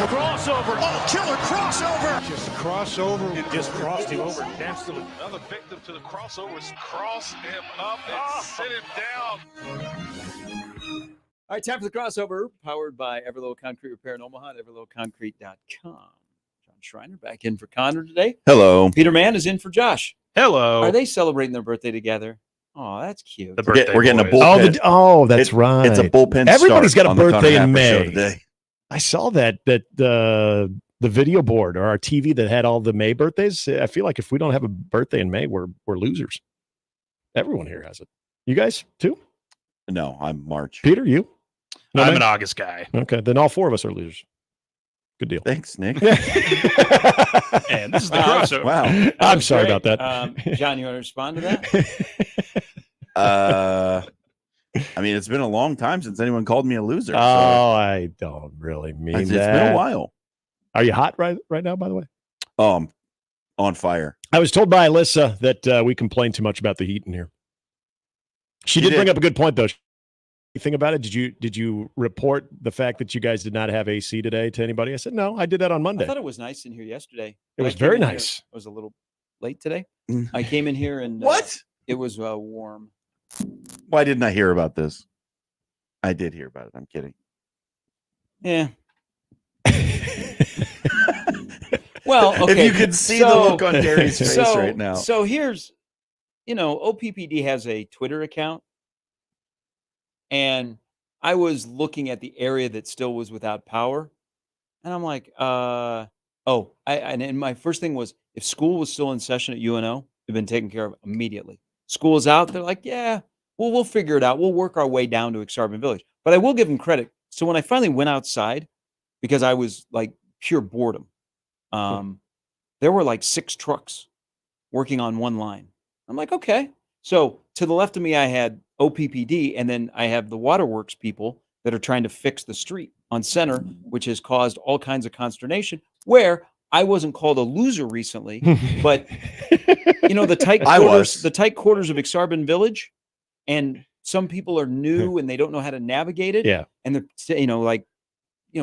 Crossover. Oh, killer crossover. Just crossover. It just crossed him over. Absolutely. Another victim to the crossovers. Cross him up and sit him down. All right, time for the crossover, powered by Everlow Concrete Repair in Omaha at everlowconcrete.com. Jon Schriner back in for Connor today. Hello. Peter Mann is in for Josh. Hello. Are they celebrating their birthday together? Oh, that's cute. We're getting a bullpen. That's right. It's a bullpen. Everybody's got a on the birthday Connor in Happer show May. today. I saw that the video board or our TV that had all the May birthdays. I feel like if we don't have a birthday in May, we're losers. Everyone here has it. You guys too? No, I'm March. Peter, you? No, I'm May? an August guy. Okay, then all four of us are losers. Good deal. Thanks, Nick. And this is the crossover. Wow. I'm sorry Great. about that. John, you want to respond to that? I mean, it's been a long time since anyone called me a loser. So I don't really mean it's that. been a while. Are you hot right now, by the way? Oh, I'm on fire. I was told by Alyssa that we complain too much about the heat in here. She did bring up a good point, though. You think about it? Did you report the fact that you guys did not have AC today to anybody? I said, no, I did that on Monday. I thought it was nice in here yesterday. It was very nice. I was a little late today. I came in here and What? It was warm. Why didn't I hear about this? I did hear about it. I'm kidding. Yeah. Well, okay. If you could see the look on Gary's face right now. So here's, OPPD has a Twitter account. And I was looking at the area that still was without power. And I'm like, and my first thing was, if school was still in session at UNO, it'd been taken care of immediately. School is out. They're like, yeah, we'll figure it out. We'll work our way down to Exarban Village. But I will give them credit. So when I finally went outside, because I was like pure boredom, there were like 6 trucks working on one line. I'm like, okay. So to the left of me, I had OPPD, and then I have the waterworks people that are trying to fix the street on Center, which has caused all kinds of consternation, where I wasn't called a loser recently, but the tight quarters of Exarban Village, and some people are new and they don't know how to navigate it. Yeah. And they're,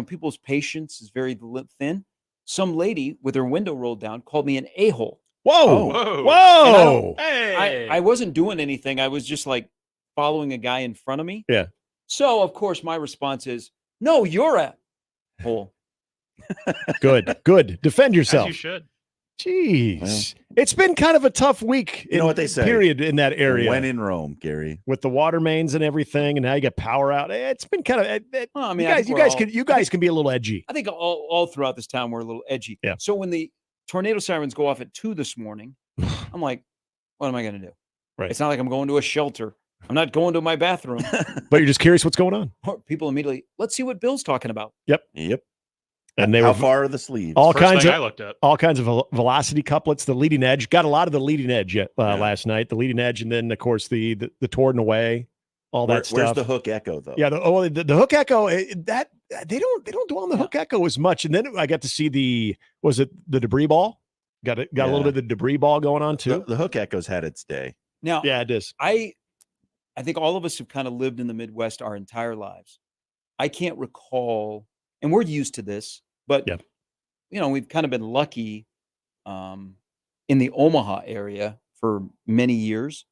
people's patience is very thin. Some lady with her window rolled down called me an a-hole. Whoa. Whoa. Hey. I wasn't doing anything. I was just like following a guy in front of me. Yeah. So of course my response is, no, you're a hole. Good. Defend yourself. As you should. Jeez. Well, it's been kind of a tough week. You know what they say? Period in that area. When in Rome, Gary. With the water mains and everything, and now you get power out. It's been kind of. Well, I mean, you guys can be a little edgy. I think all throughout this town we're a little edgy. Yeah. So when the tornado sirens go off at 2 this morning, I'm like, what am I going to do? Right. It's not like I'm going to a shelter. I'm not going to my bathroom. But you're just curious what's going on. People immediately, let's see what Bill's talking about. Yep. And How far are the sleeves? all First kinds thing of I looked up. all kinds of velocity couplets. The leading edge got a lot of the leading edge last night. The leading edge, and then of course the toward and away, all that stuff. Where's the hook echo though? Yeah, the hook echo that they don't do on the hook echo as much. And then I got to see the debris ball. Got a little bit of the debris ball going on too. The hook echo's had its day. Now, Yeah, it is. I think all of us have kind of lived in the Midwest our entire lives. I can't recall, and we're used to this, but Yeah. We've kind of been lucky in the Omaha area for many years.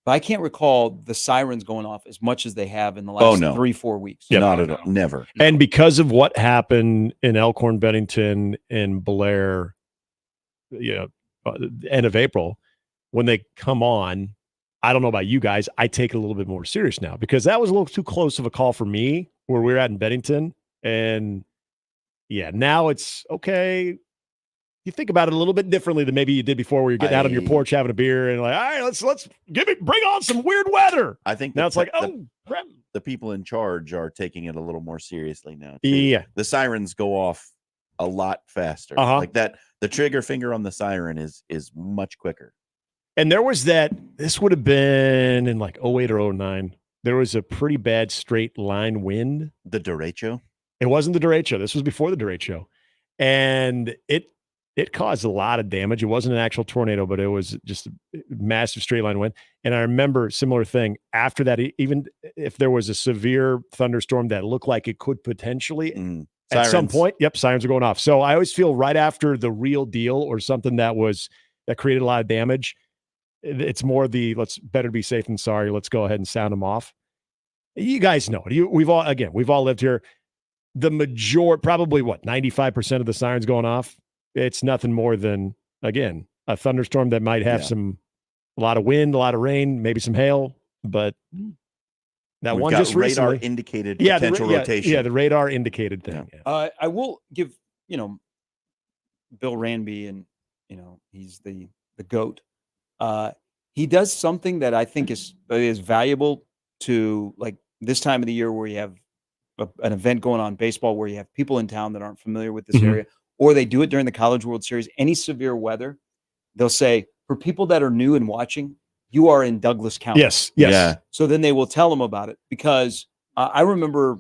But I can't recall the sirens going off as much as they have in the last 3-4 weeks. Yeah. Not at all. Never. And because of what happened in Elkhorn, Bennington, and Blair, end of April, when they come on, I don't know about you guys, I take it a little bit more serious now because that was a little too close of a call for me where we were at in Bennington. And yeah, now it's okay. You think about it a little bit differently than maybe you did before, where you're getting out on your porch having a beer and like, all right, let's bring on some weird weather. I think Now it's like, oh, crap. the people in charge are taking it a little more seriously now. Too. Yeah. The sirens go off a lot faster. Uh-huh. Like that, the trigger finger on the siren is much quicker. And there was this would have been in like 08 or 09. There was a pretty bad straight line wind. The derecho? It wasn't the derecho. This was before the derecho. And it it caused a lot of damage. It wasn't an actual tornado, but it was just a massive straight line wind. And I remember similar thing after that, even if there was a severe thunderstorm that looked like it could potentially at some point, sirens are going off. So I always feel right after the real deal or something that created a lot of damage, it's more let's better be safe than sorry. Let's go ahead and sound them off. You guys know it. We've all lived here. The probably 95% of the sirens going off. It's nothing more than, again, a thunderstorm that might have a lot of wind, a lot of rain, maybe some hail, but that one just radar recently indicated potential rotation. Yeah, the radar indicated thing. Yeah. I will give, Bill Ranby, and, he's the GOAT. He does something that I think is valuable to, like, this time of the year where you have an event going on, baseball, where you have people in town that aren't familiar with this area, or they do it during the College World Series, any severe weather, they'll say, for people that are new and watching, you are in Douglas County. Yes. Yeah. So then they will tell them about it, because I remember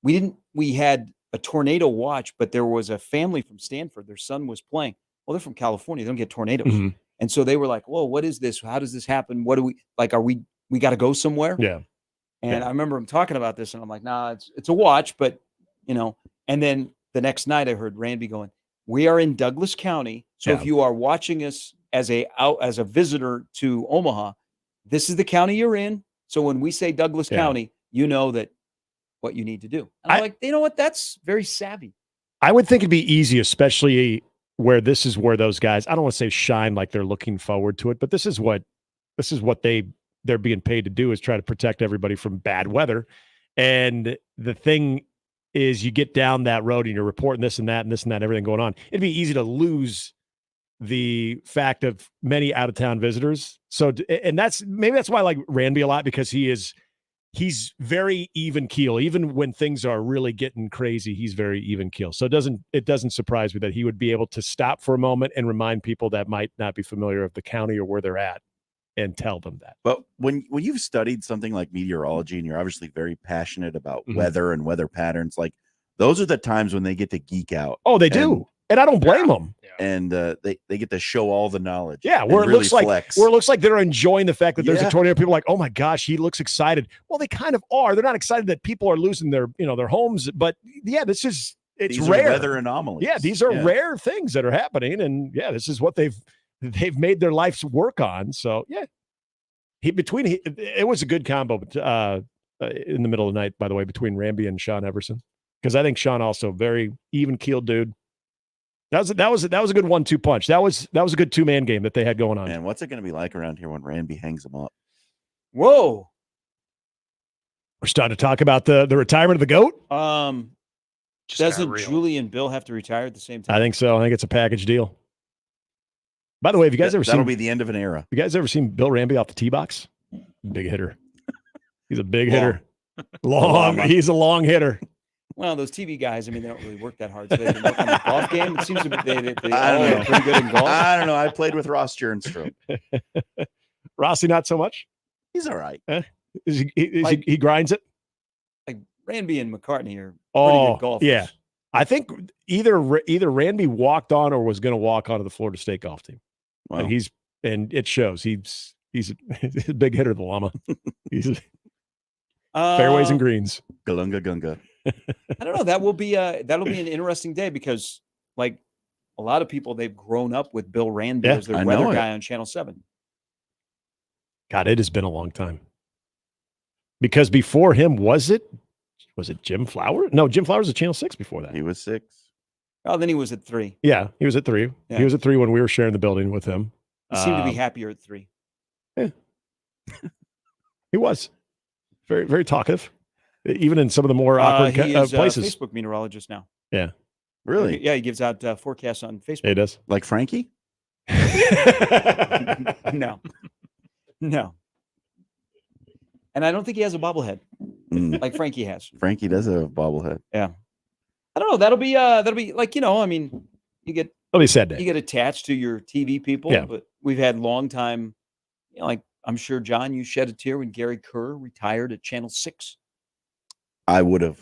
we had a tornado watch, but there was a family from Stanford. Their son was playing. Well, they're from California. They don't get tornadoes. And so they were like, whoa, what is this? How does this happen? What do we got to go somewhere? Yeah. And I remember him talking about this, and I'm like, nah, it's a watch, but, and then the next night I heard Randy going, we are in Douglas County. So if you are watching us as a visitor to Omaha, this is the county you're in. So when we say Douglas County, you know that what you need to do. And I'm like, you know what? That's very savvy. I would think it'd be easy, especially where those guys, I don't want to say shine like they're looking forward to it, but this is what they're being paid to do, is try to protect everybody from bad weather. And the thing is, you get down that road and you're reporting this and that and this and that, everything going on. It'd be easy to lose the fact of many out of town visitors. So, and that's why I like Ranby a lot, because he's very even keel. Even when things are really getting crazy, he's very even keel. So it doesn't surprise me that he would be able to stop for a moment and remind people that might not be familiar with the county or where they're at, and tell them that. But when you've studied something like meteorology, and you're obviously very passionate about weather and weather patterns, like, those are the times when they get to geek out. Oh, they do. And I don't blame them. And they get to show all the knowledge. Yeah, where it really looks like flex. they're enjoying the fact that there's a tornado. People are like, oh my gosh, he looks excited. Well, they kind of are. They're not excited that people are losing their homes, but it's these rare. Are weather anomalies. Yeah, these are rare things that are happening, and this is what they've made their lives work on. So it was a good combo in the middle of the night, by the way, between Ranby and Sean Everson, because I think Sean also very even keeled dude. That was a good 1-2 punch. That was a good 2-man game that they had going on. And what's it going to be like around here when Ranby hangs them up? Whoa. We're starting to talk about the retirement of the GOAT. Doesn't Julie and Bill have to retire at the same time? I think so. I think it's a package deal. By the way, have you guys ever seen? That'll be the end of an era. You guys ever seen Bill Ranby off the tee box? Big hitter. He's a big hitter. Long. He's a long hitter. Well, those TV guys, I mean, they don't really work that hard. So they can work on the golf game. It seems to be they are pretty good in golf. I don't know. I played with Ross Jernstrom. Rossi, not so much. He's all right. He grinds it. Like Ranby and McCartney are pretty good golfers. Yeah. I think either Ranby walked on or was going to walk onto the Florida State golf team. Wow. And it shows. He's a big hitter, the llama. He's fairways and greens. Galunga Gunga. I don't know. That'll be an interesting day, because, like, a lot of people, they've grown up with Bill Ranby as their weather guy on Channel 7. God, it has been a long time. Because before him, was it Jim Flowers? No, Jim Flowers was at Channel 6 before that. He was 6. Oh, then he was at 3. Yeah, he was at 3. Yeah. He was at 3 when we were sharing the building with him. He seemed to be happier at 3. Yeah. He was. Very, very talkative. Even in some of the more awkward places. He's a Facebook meteorologist now. Yeah. Really? Yeah, he gives out forecasts on Facebook. He does. Like Frankie? No. And I don't think he has a bobblehead like Frankie has. Frankie does have a bobblehead. Yeah. I don't know. That'll be like, I mean, it'll be a sad day. You get attached to your TV people, but we've had long time, like, I'm sure, John, you shed a tear when Gary Kerr retired at Channel 6. I would have.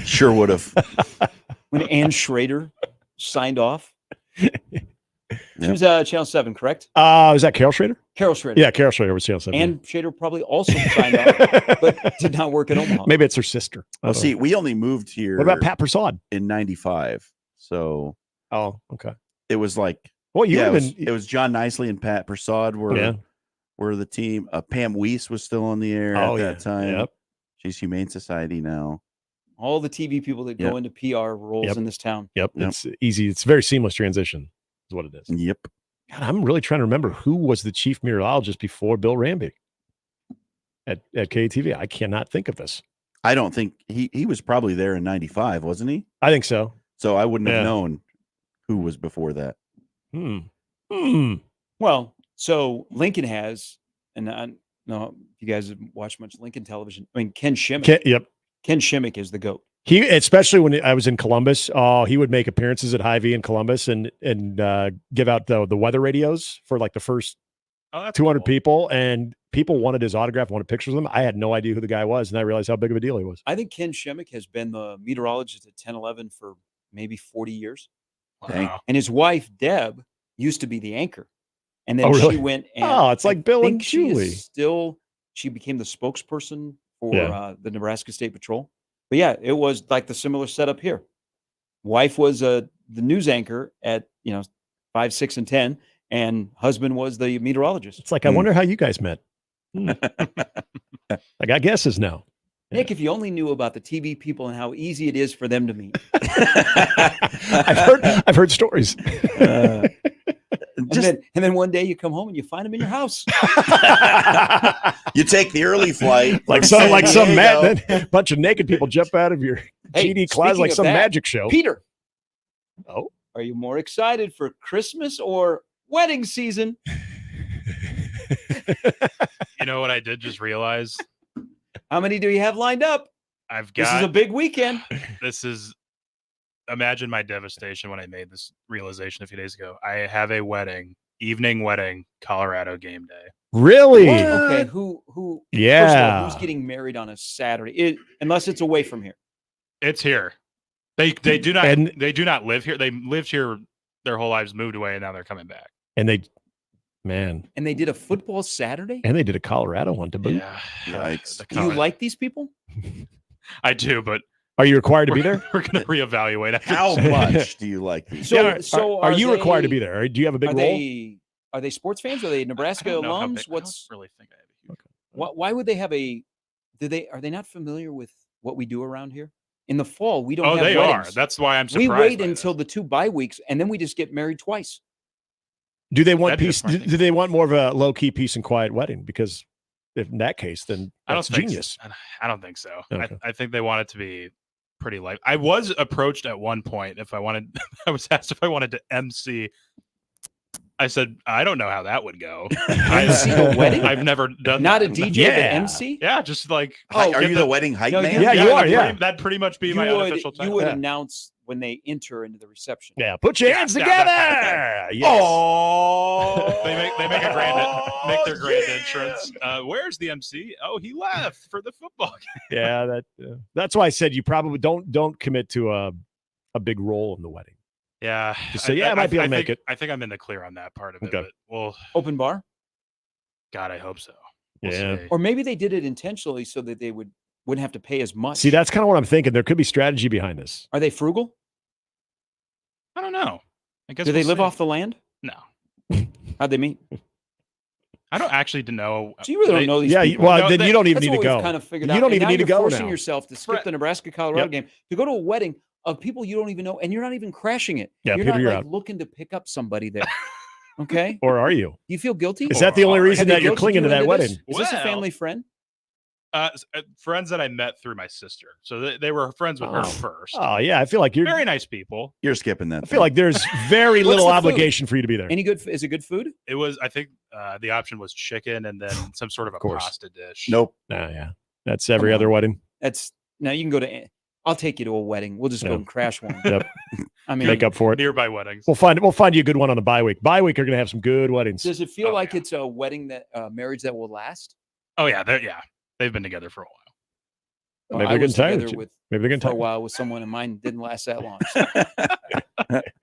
Sure would have. When Ann Schrader signed off. She was Channel 7, correct? Was that Carol Schrader? Carol Schrader. Yeah, Carol Schrader was Channel 7. And Schrader probably also signed off, but did not work at Omaha. Maybe it's her sister. Well, see, we only moved here. What about Pat Prasad? In 95. So okay. It was like, well, it was John Nicely and Pat Prasad were the team. Pam Weiss was still on the air at that time. Yep. She's Humane Society now. All the TV people that go into PR roles in this town. Yep. It's easy. It's a very seamless transition is what it is. Yep. God, I'm really trying to remember who was the chief meteorologist before Bill Ramby at KTV. I cannot think of this. I don't think he was probably there in 95, wasn't he? I think so. So I wouldn't have known who was before that. Well, so Lincoln has, and I don't know if you guys have watched much Lincoln television. I mean, Ken Shimmick. Ken Shimmick is the GOAT. He, especially when I was in Columbus, he would make appearances at Hy-Vee in Columbus and give out the weather radios for like the first 200 people, and people wanted his autograph, wanted pictures of him. I had no idea who the guy was, and I realized how big of a deal he was. I think Ken Shimmick has been the meteorologist at 1011 for maybe 40 years. Wow. And his wife, Deb, used to be the anchor. And then really? she went and it's like Bill and Julie. She became the spokesperson for the Nebraska State Patrol. But yeah, it was like the similar setup here. Wife was the news anchor at 5, 6, and 10, and husband was the meteorologist. It's like I wonder how you guys met. I got guesses now. Nick, if you only knew about the TV people and how easy it is for them to meet. I've heard stories. And then one day you come home and you find them in your house. You take the early flight, like some bunch of naked people jump out of your GD closet like some magic show. Peter, are you more excited for Christmas or wedding season? You know what I did just realize? How many do you have lined up? This is a big weekend. Imagine my devastation when I made this realization a few days ago. I have a evening wedding, Colorado game day. Really? What? Okay. Who? Yeah. First of all, who's getting married on a Saturday? Unless it's away from here. It's here. They do not. They do not live here. They lived here their whole lives, moved away, and now they're coming back. And they did a football Saturday. And they did a Colorado one to boot. Yeah. Yikes. Do you like these people? I do, but. Are you required to be there? We're going to reevaluate. How much do you like these? So are you required to be there? Do you have a big role? Are they sports fans? Are they Nebraska alums? I don't really think I have a huge. Why would they have are they not familiar with what we do around here? In the fall, we don't have they weddings. are. That's why I'm surprised. We wait until the 2 bye weeks, and then we just get married twice. Do they want peace? Do they want more of a low-key, peace and quiet wedding? Because if in that case, then that's genius. I don't think so. Okay. I think they want it to be pretty light. I was approached at one point I was asked if I wanted to MC. I said, I don't know how that would go. MC a wedding? I've never done Not that. a DJ, but MC? Yeah, just like are you the wedding hype man? Yeah, you are. Yeah, that'd pretty much be my unofficial title. You would announce when they enter into the reception. Yeah, put your hands together. Yes. Oh, they make their grand entrance. Where's the MC? Oh, he left for the football game. Yeah, that's why I said you probably don't commit to a big role in the wedding. Yeah, just say I might be able to make it. I think I'm in the clear on that part of it. Okay. But, well, open bar. God, I hope so. We'll see. Or maybe they did it intentionally so that they wouldn't have to pay as much. See, that's kind of what I'm thinking. There could be strategy behind this. Are they frugal? I don't know. I guess do they live off the land? No. How'd they meet? I don't actually know. So you really don't know these people. Well, then you don't even need to go. Kind of figured you out. don't even need to go forcing now. yourself to skip the Nebraska-Colorado game to go to a wedding of people you don't even know, and you're not even crashing it. Yeah, you're Peter, not you're like out. looking to pick up somebody there. Okay? Or are you? Do you feel guilty? Is that the only reason that you're clinging to that wedding? Is this a family friend? Friends that I met through my sister. So they were friends with her first. Oh, yeah. I feel like you're very nice people. You're skipping that. I feel like there's very little obligation for you to be there. Any good? Is it good food? It was, I think the option was chicken and then some sort of a pasta dish. Nope. Yeah. That's every other wedding. Now you can go to, I'll take you to a wedding. We'll just go and crash one. Yep. I mean, make up for it. Nearby weddings. We'll find you a good one on the bye week. Bye week are going to have some good weddings. Does it feel like it's a wedding marriage that will last? Oh yeah. They've been together for a while. Maybe I they're was getting tired. together with Maybe they're getting for a tired. while with someone, and mine didn't last that long. So.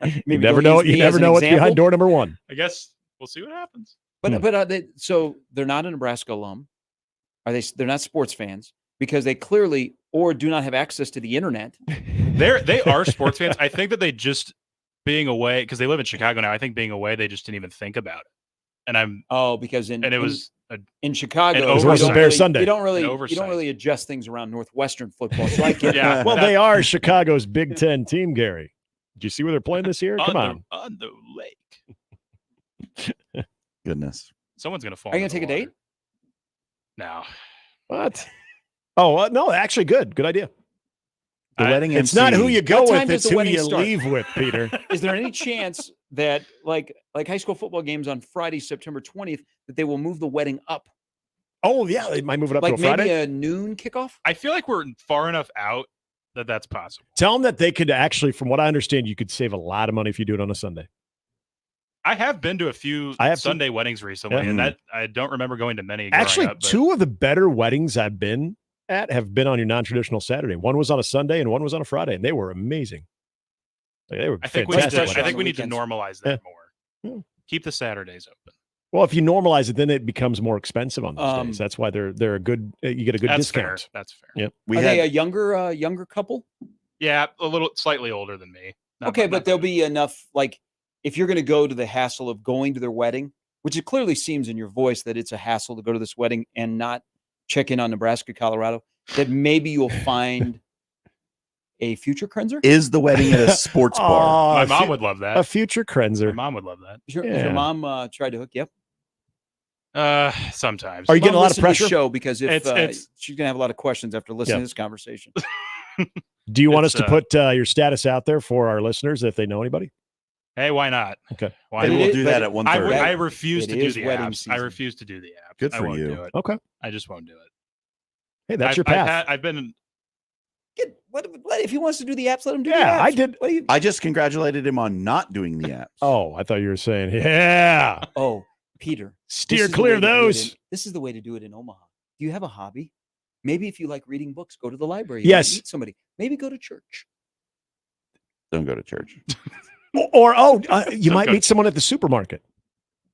You Maybe never don't know. use You me never as an know what's behind example. door number one. I guess we'll see what happens. But so they're not a Nebraska alum. Are they? They're not sports fans because they clearly or do not have access to the internet. They are sports fans. I think that they just being away because they live in Chicago now. I think being away, they just didn't even think about it. And Because it was in Chicago, an you oversight. don't Bear really- Sunday. You don't really An you oversight. don't really adjust things around Northwestern football. So I get Yeah. Well, they are Chicago's Big Ten team, Gary. Did you see where they're playing this year? Come on. on the lake. Goodness. Someone's gonna fall. Are you into gonna take a the date? water. No. What? Oh, no, actually good. Good idea. The wedding It's MC. not who you go What time with, does it's the who wedding you start? leave with, Peter. Is there any chance that like high school football games on Friday, September 20th, that they will move the wedding up? Oh, yeah, they might move it up Like to a Friday. maybe a noon kickoff? I feel like we're far enough out that that's possible. Tell them that they could actually, from what I understand, you could save a lot of money if you do it on a Sunday. I have been to a few I have too. Sunday weddings recently, Yeah. and that I don't remember going to many. growing Actually, up, but two of the better weddings I've been at have been on your non-traditional Saturday. One was on a Sunday and one was on a Friday, and they were amazing. Like, they were I think we need fantastic. to, I weddings. think we need to weekends. normalize that Yeah. more. Keep the Saturdays open. Well, if you normalize it, then it becomes more expensive on those Um, days. That's why they're a good. You get a good That's discount. fair. That's fair. Yep. We Are had they a younger couple? Yeah, a little slightly older than me. Not Okay, by- but not there'll by- be enough. Like, if you're going to go to the hassle of going to their wedding, which it clearly seems in your voice that it's a hassle to go to this wedding and not check in on Nebraska, Colorado, that maybe you'll find a future cleanser. is the wedding at a sports bar. my a mom fu- would love that. a future My cleanser. mom would love that. Is your Yeah. mom tried to hook you up? Sometimes. Are you getting a Mom, lot of listen to this pressure? show because if It's- she's going to have a lot of questions after listening Yeah. to this conversation. Do you want us It's, to put your status out there for our listeners if they know anybody? Hey, why not? Okay. Why They But will it do is- that but at 1:30. I refuse It to do is the wedding apps. I season. refuse to do the apps. Good I for won't you. do it. Okay. I just won't do it. Hey, that's I've, your path. I've been. If he wants to do the apps, let him do the Yeah, apps. I did. What do you? I just congratulated him on not doing the apps. Oh, I thought you were saying, yeah, Oh, Peter. steer this is the clear way of to do it those. this is the way to do it in Omaha. Do you have a hobby? Maybe if you like reading books, go to the library. You might Yes. meet somebody. Maybe go to church. Don't go to church. Or you might Okay. meet someone at the supermarket.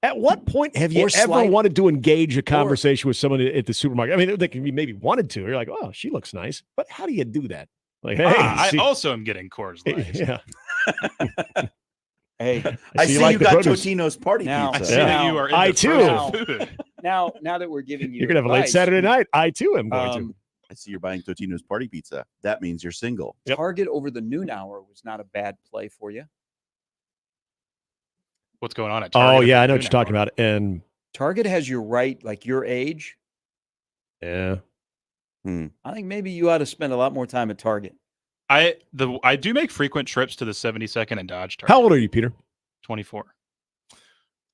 At what point have you Or ever slide- wanted to engage a conversation with someone at the supermarket? I mean, they can be maybe wanted to. You're like, oh, she looks nice, but how do you do that? Like, hey, I see- also am getting Coors Light. yeah. Hey, I see like you the got produce. Totino's party Now- I pizza. see Yeah. that you are. I into too. frozen food. now that we're giving you, You're gonna have a late advice, Saturday night. I too am going to. I see you're buying Totino's party pizza. That means you're single. Yep. Target over the noon hour was not a bad play for you. What's going on at Oh Target yeah, at I know the what you're talking noon hour? about. And Target has you right, like your age. yeah, I think maybe you ought to spend a lot more time at Target. I do make frequent trips to the 72nd and Dodge Target. how old are you, Peter? 24.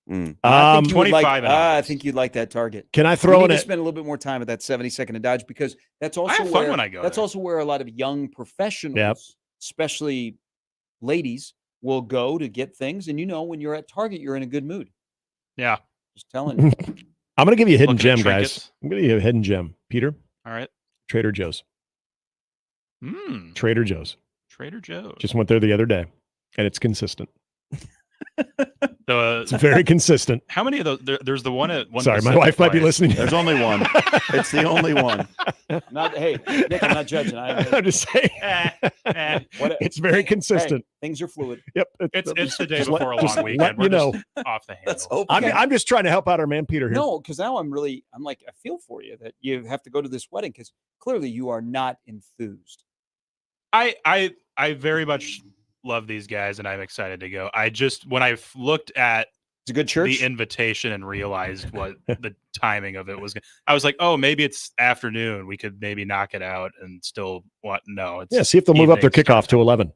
I think you would 25 and I honest. think you'd like that Target. Can I You throw need in to a spend a little bit more time at that 72nd and Dodge because that's also have fun where when I go that's there. also where a lot of young professionals, especially ladies, will go to get things. And when you're at Target, you're in a good mood. Yeah. Just telling you. I'm going to give you a hidden Looking at gem, guys. trinkets. I'm going to give you a hidden gem. Peter, All right. Trader Joe's. Trader Joe's. Trader Joe's. Just went there the other day, and it's consistent. It's The very consistent. how many of those? There's the one at one. Sorry, my Pacific wife might be Place. listening. There's only one. It's the only one. Hey, Nick, I'm not judging. I'm just saying. It's very consistent. Things are fluid. Yep. It's the day just before a just long let weekend. We're you know. just off the Let's handle. hope. I'm just trying to help out our man Peter here. No, because now I'm like, I feel for you that you have to go to this wedding because clearly you are not enthused. I very much love these guys and I'm excited to go. I just when I looked at It's a good church. the invitation and realized what the timing of it was, I was like, oh, maybe it's afternoon. We could maybe knock it out and still what? No, it's Yeah, see if they'll move up their evening kickoff to 11.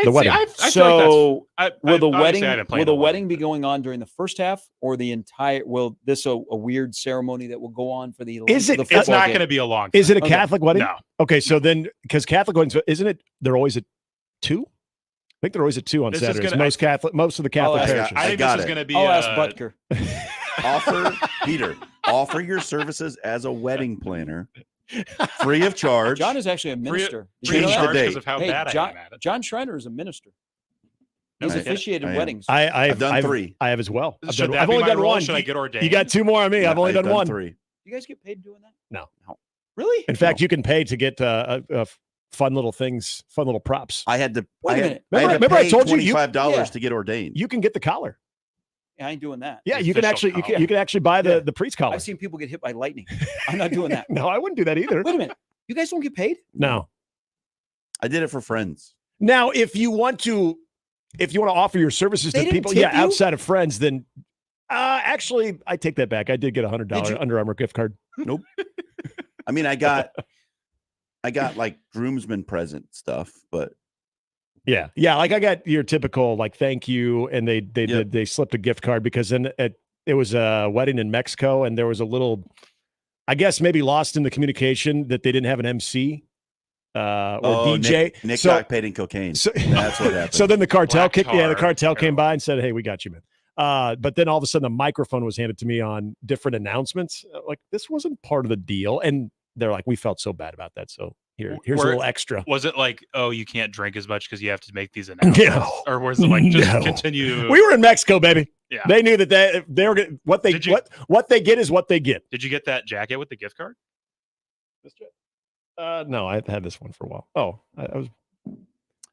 the wedding. I feel like that's, So will the obviously wedding I haven't will planned the a wedding be going on during the first half or the entire? Will this a weird ceremony that will go on for the? Is it- the it's It's football not game? going to be a long. Is it a Okay. Catholic wedding? No. Okay, so then because Catholic weddings, isn't it? They're always at 2. I think they're always at 2 on This is Saturdays. gonna- Most of the Catholic ask- parishes. I think got this is it. going to be. I'll ask Butker. Offer Peter. Offer your services as a wedding planner free of charge. John is actually a minister. Did Free you of know that? charge date. because of how Hey, bad John, I am at it. John Schriner is a minister. He's No, officiated I am. weddings. I've done 3. I have as well. Should that I've be only my done role? one. Should I get ordained? You got 2 more on me. I've only done 1. 3. You guys get paid doing that? No. Really? In fact, you can pay to get fun little things, fun little props. I had to. Wait a I had- minute. I had to Remember I pay told you- $25 Yeah. to get ordained. You can get the collar. Yeah, I ain't doing that. Yeah, The you can official actually collar. you can actually buy Yeah. the priest collar. I've seen people get hit by lightning. I'm not doing that. No, I wouldn't do that either. Wait a minute. You guys don't get paid? No. I did it for friends. Now, if you want to offer your services They to didn't people, tip you? outside of friends, then actually, I take that back. I did get a $100 Did you? Under Armour gift card. Nope. I mean, I got like groomsmen present stuff, but Yeah, like I got your typical like thank you, and they slipped a gift card because then it was a wedding in Mexico, and there was a little, I guess maybe lost in the communication that they didn't have an MC or DJ. Nick so, got paid in cocaine. so That's what happened. so then the cartel Black kicked. Yeah, the tar, cartel came terrible. by and said, "Hey, we got you, man." But then all of a sudden, the microphone was handed to me on different announcements. Like this wasn't part of the deal, and they're like, "We felt so bad about that, so here's a Were- little extra." Was it like, oh, you can't drink as much because you have to make these announcements? No. Or was it like just No. continue? We were in Mexico, baby. Yeah. They knew that they were gonna, what they Did you- what they get is what they get. Did you get that jacket with the gift card? No, I've had this one for a while. Oh, I was.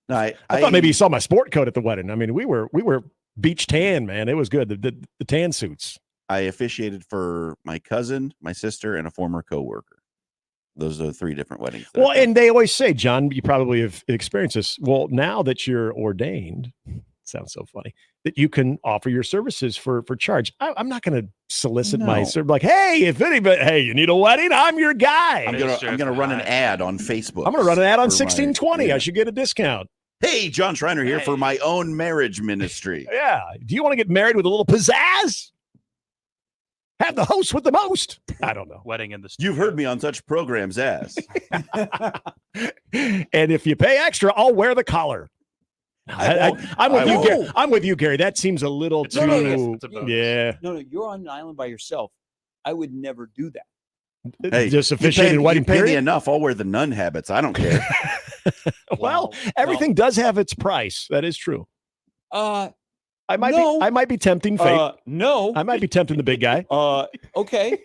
No, I thought maybe you saw my sport coat at the wedding. I mean, we were beach tan, man. It was good. The tan suits. I officiated for my cousin, my sister, and a former coworker. Those are 3 different weddings. that Well, I've done. and they always say, John, you probably have experienced this. Well, now that you're ordained, sounds so funny that you can offer your services for charge. I'm not going to solicit my No. service like, hey, if anybody, hey, you need a wedding, I'm your guy. I'm gonna run an ad on Facebook. I'm going to run an ad on for my- 1620. yeah. I should get a discount. Hey, Jon Schriner here for my own marriage ministry. Yeah. Do you want to get married with a little pizzazz? Have the host with the most. I don't know. Wedding in the You've heard me on such programs as. And if you pay extra, I'll wear the collar. I'm with I you, won't. Gary. I'm with you, Gary. That seems a little It's too. a bonus. It's a bonus. Yeah. No, you're on an island by yourself. I would never do that. Hey, Just you officiated pay, wedding you pay me period. enough. I'll wear the nun habits. I don't care. Well, everything does have its price. That is true. I might be tempting fate. No. I might be tempting the big guy. Okay.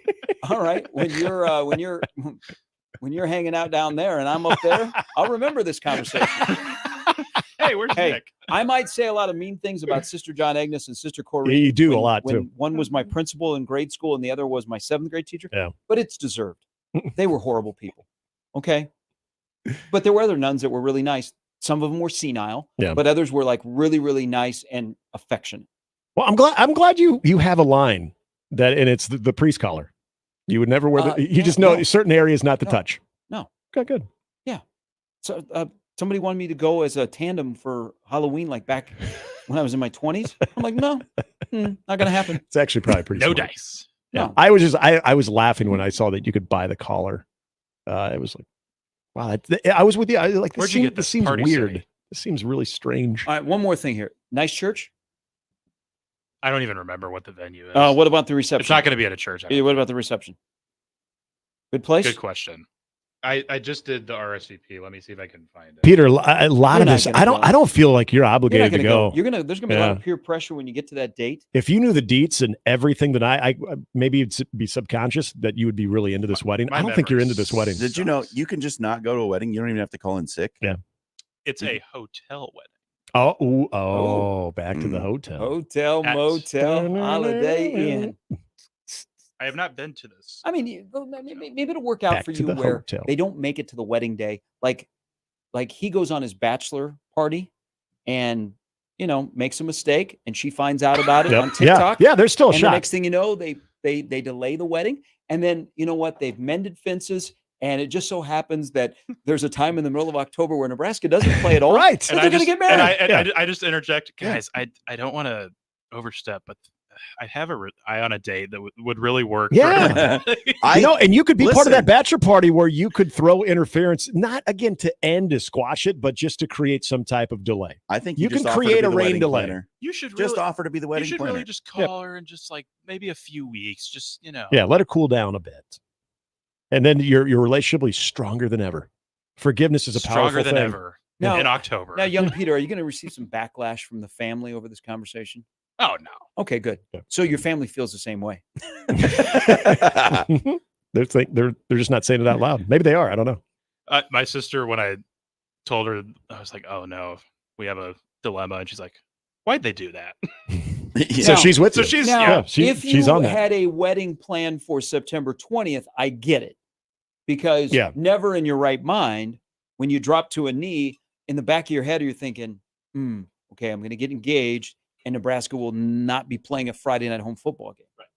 All right. When you're hanging out down there and I'm up there, I'll remember this conversation. Hey, where's Hey, Nick? I might say a lot of mean things about Sister John Agnes and Sister Corrine. Yeah, you do a when- lot, when too. One was my principal in grade school and the other was my 7th grade teacher. Yeah. But it's deserved. They were horrible people. Okay. But there were other nuns that were really nice. Some of them were senile, Yeah. but others were like really, really nice and affectionate. Well, I'm glad you have a line that, and it's the priest collar. You would never wear the. You yeah, just know no. certain areas not to No. touch. No. Okay, good. So somebody wanted me to go as a tandem for Halloween, like back when I was in my 20s. I'm like, no, not going to happen. It's actually probably pretty. No smart. dice. Yeah, No. I was laughing when I saw that you could buy the collar. It was like, wow. I was with you. I was like, Where'd you get this this? seems Party weird. City? This seems really strange. All right, one more thing here. Nice church. I don't even remember what the venue is. What about the reception? It's not going to be at a church. I don't Yeah, what think. about the reception? Good place. Good question. I just did the RSVP. Let me see if I can find it. Peter, a lot You're of not this, gonna go. I don't feel like you're You're not obligated to gonna go. There's gonna be a lot of Yeah. peer pressure when you get to that date. If you knew the deets and everything that I maybe it'd be subconscious that you would be really into this wedding. my I don't think you're memory into this wedding. Did you know you can just not go to a wedding? You don't even have to call in sick. Yeah. It's a hotel wedding. Back to the hotel. Hotel, At- motel, Holiday Inn. I have not been to this. I mean, maybe it'll work out Back for to you the where hotel. they don't make it to the wedding day. Like he goes on his bachelor party and makes a mistake and she finds out about it Yep. on TikTok. Yeah, there's still a And the shot. next thing you know, they delay the wedding. And then you know what? They've mended fences. And it just so happens that there's a time in the middle of October where Nebraska doesn't play at all. Right. And they're going to get married. I just interject, Yeah. guys. I don't want to overstep, but I have eye on a date that would really work. Yeah. For And you could be part of that listen. bachelor party where you could throw interference, not again to end to squash it, but just to create some type of delay. I think You just can offer to create be a the rain wedding delay. planner. you should Just really, offer to be the you wedding should planner. really just call her and just like maybe a few weeks, just Yeah, let her cool down a bit. And then your relationship will be stronger than ever. Forgiveness is a powerful Stronger than thing. ever Now- in October. Now, young Peter, are you going to receive some backlash from the family over this conversation? Oh, no. Okay, good. Yeah. So your family feels the same way. They're just not saying it out loud. Maybe they are. I don't know. My sister, when I told her, I was like, oh, no, we have a dilemma. And she's like, why'd they do that? So she's with So you. she's, Now, yeah. if she's you on that. had a wedding planned for September 20th, I get it. Because Yeah. never in your right mind, when you drop to a knee, in the back of your head, you're thinking, okay, I'm going to get engaged, and Nebraska will not be playing a Friday night home football game. Right.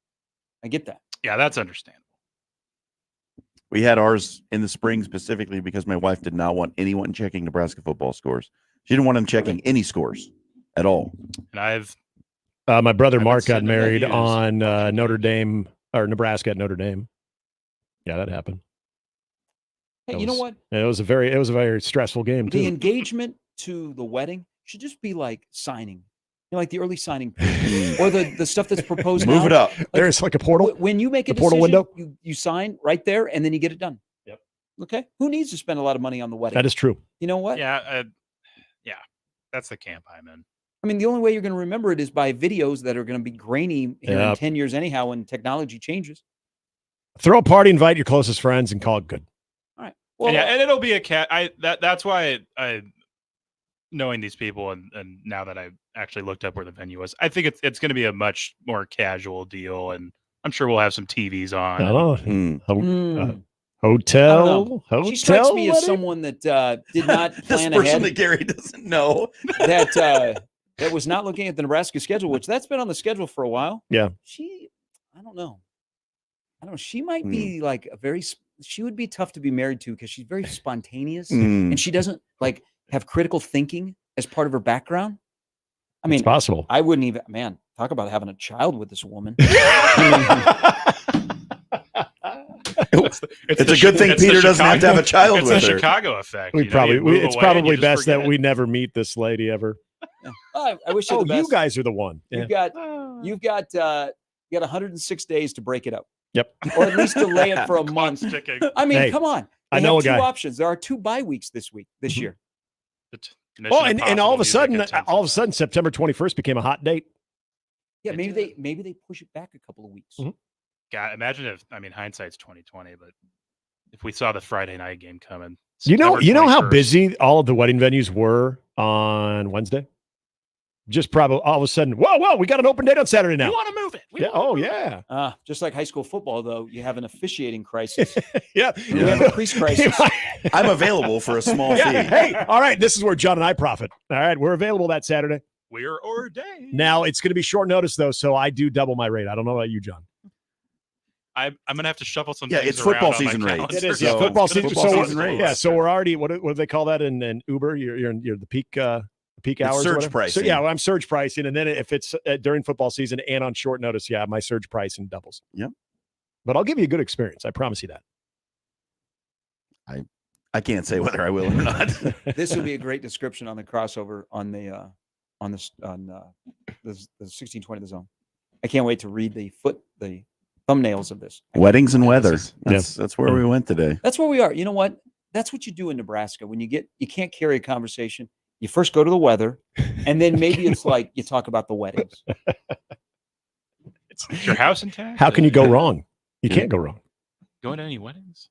I get that. Yeah, that's understandable. We had ours in the spring specifically because my wife did not want anyone checking Nebraska football scores. She didn't want them checking any scores at all. And I've My brother I've Mark been got sending married nephews. on Notre Dame or Nebraska at Notre Dame. Yeah, that happened. Hey, That you know was- what? It was a very stressful game The too. engagement to the wedding should just be like signing. You know, like the early signing period. Or the stuff that's proposed Move now. it up. There's like a portal. When you make a The portal decision, window? you sign right there, and then you get it done. Yep. Okay. Who needs to spend a lot of money on the wedding? That is true. You know what? yeah, that's the camp I'm in. I mean, the only way you're going to remember it is by videos that are going to be grainy here in Yep. 10 years anyhow when technology changes. Throw a party, invite your closest friends, and call it good. All right. Well, And, yeah, and it'll be a cat. That's why I knowing these people and now that I actually looked up where the venue was, I think it's going to be a much more casual deal, and I'm sure we'll have some TVs on. I don't Hmm. know. I don't Hotel. know. She strikes me as wedding? someone that did not This plan person ahead, that Gary doesn't know. that was not looking at the Nebraska schedule, which that's been on the schedule for a while. Yeah. I don't know. She might be like she would be tough to be married to because she's very spontaneous and she doesn't like have critical thinking as part of her background. I mean, It's possible. I wouldn't even, man, talk about having a child with this woman. It's a good thing Peter doesn't have to have a child It's with the her. Chicago effect. We you know, probably. you move It's away and you probably just best that forget we it. never meet this lady ever. I wish you Oh, the best. you guys are the one. You've Yeah. got 106 days to break it up. Yep. Or at least delay it for a Clock's month. ticking. I mean, Hey, come on. I They know have a two guy. options. There are 2 bye weeks this year. Mission Oh, and all of a Impossible sudden, music intensifies. September 21st became a hot date. Yeah, They maybe do. they push it back a couple of weeks. Mhm. God, imagine if hindsight's 2020, but if we saw the Friday night game coming, You know September how 21st, busy all of the wedding venues were on Wednesday. Just probably all of a sudden, whoa, we got an open date on Saturday now. We want to move it. Yeah. Oh, yeah. Just like high school football, though, you have an officiating crisis. Yeah. We have a priest crisis. I'm available for a small Yeah. fee. Hey, all right. This is where John and I profit. All right. We're available that Saturday. We're ordained. Now, it's going to be short notice, though, so I do double my rate. I don't know about you, John. I'm gonna have to shuffle some. Yeah, things it's football around on my season rate. calendar. It is, So, yeah. Football it's season. football So, season rates. yeah, so we're already, what do they call that in Uber? You're the peak hours. or surge whatever. pricing. So, yeah, well, I'm surge pricing. And then if it's during football season and on short notice, yeah, my surge pricing doubles. Yep. But I'll give you a good experience. I promise you that. I can't say whether I will or not. This will be a great description on the crossover on the 1620 the zone. I can't wait to read the thumbnails of this. Weddings and Yeah, weather. this is- That's where we went today. That's where we are. You know what? That's what you do in Nebraska when you can't carry a conversation. You first go to the weather, and then maybe it's like you talk about the weddings. Is your house intact? How can you go wrong? You can't go wrong. Going to any weddings?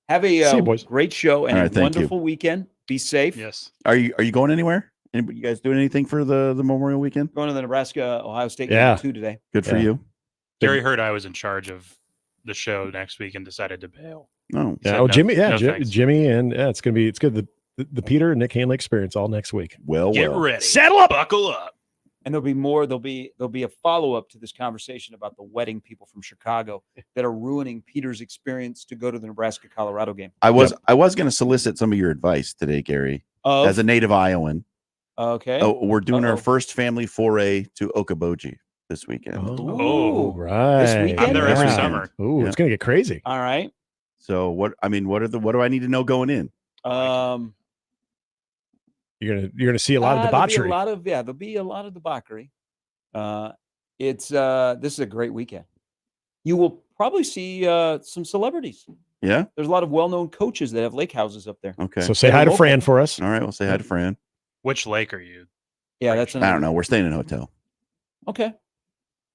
Have See a you, boys. great show and All a right, thank you. wonderful weekend. Be safe. Yes. Are you going anywhere? Anybody, you guys doing anything for the Memorial Weekend? Going to the Nebraska Ohio State Yeah. game 2 today. Good for Yeah. you. Gary heard I was in charge of the show next week and decided to bail. Oh, Yeah, Said oh, no- Jimmy. Yeah, no thanks. Jimmy, and it's good. The Peter and Nick Hanley experience all next week. well. Get ready. Saddle up. Buckle up. And there'll be more. There'll be a follow-up to this conversation about the wedding people from Chicago that are ruining Peter's experience to go to the Nebraska-Colorado game. I was going to solicit some of your advice today, Gary, as a native Iowan. Okay. Oh, we're doing our Uh-oh. first family foray to Okoboji this weekend. Oh, right. weekend? I'm there every Yeah. summer. Ooh, Yeah. it's gonna get crazy. All right. So what do I need to know going in? You're gonna see a lot of debauchery. There'll be a lot of debauchery. This is a great weekend. You will probably see some celebrities. Yeah. There's a lot of well-known coaches that have lake houses up there. Okay. So say hi to Fran for us. All right. We'll say hi to Fran. Which lake are you? Yeah, that's I don't know. We're staying in a hotel. Okay.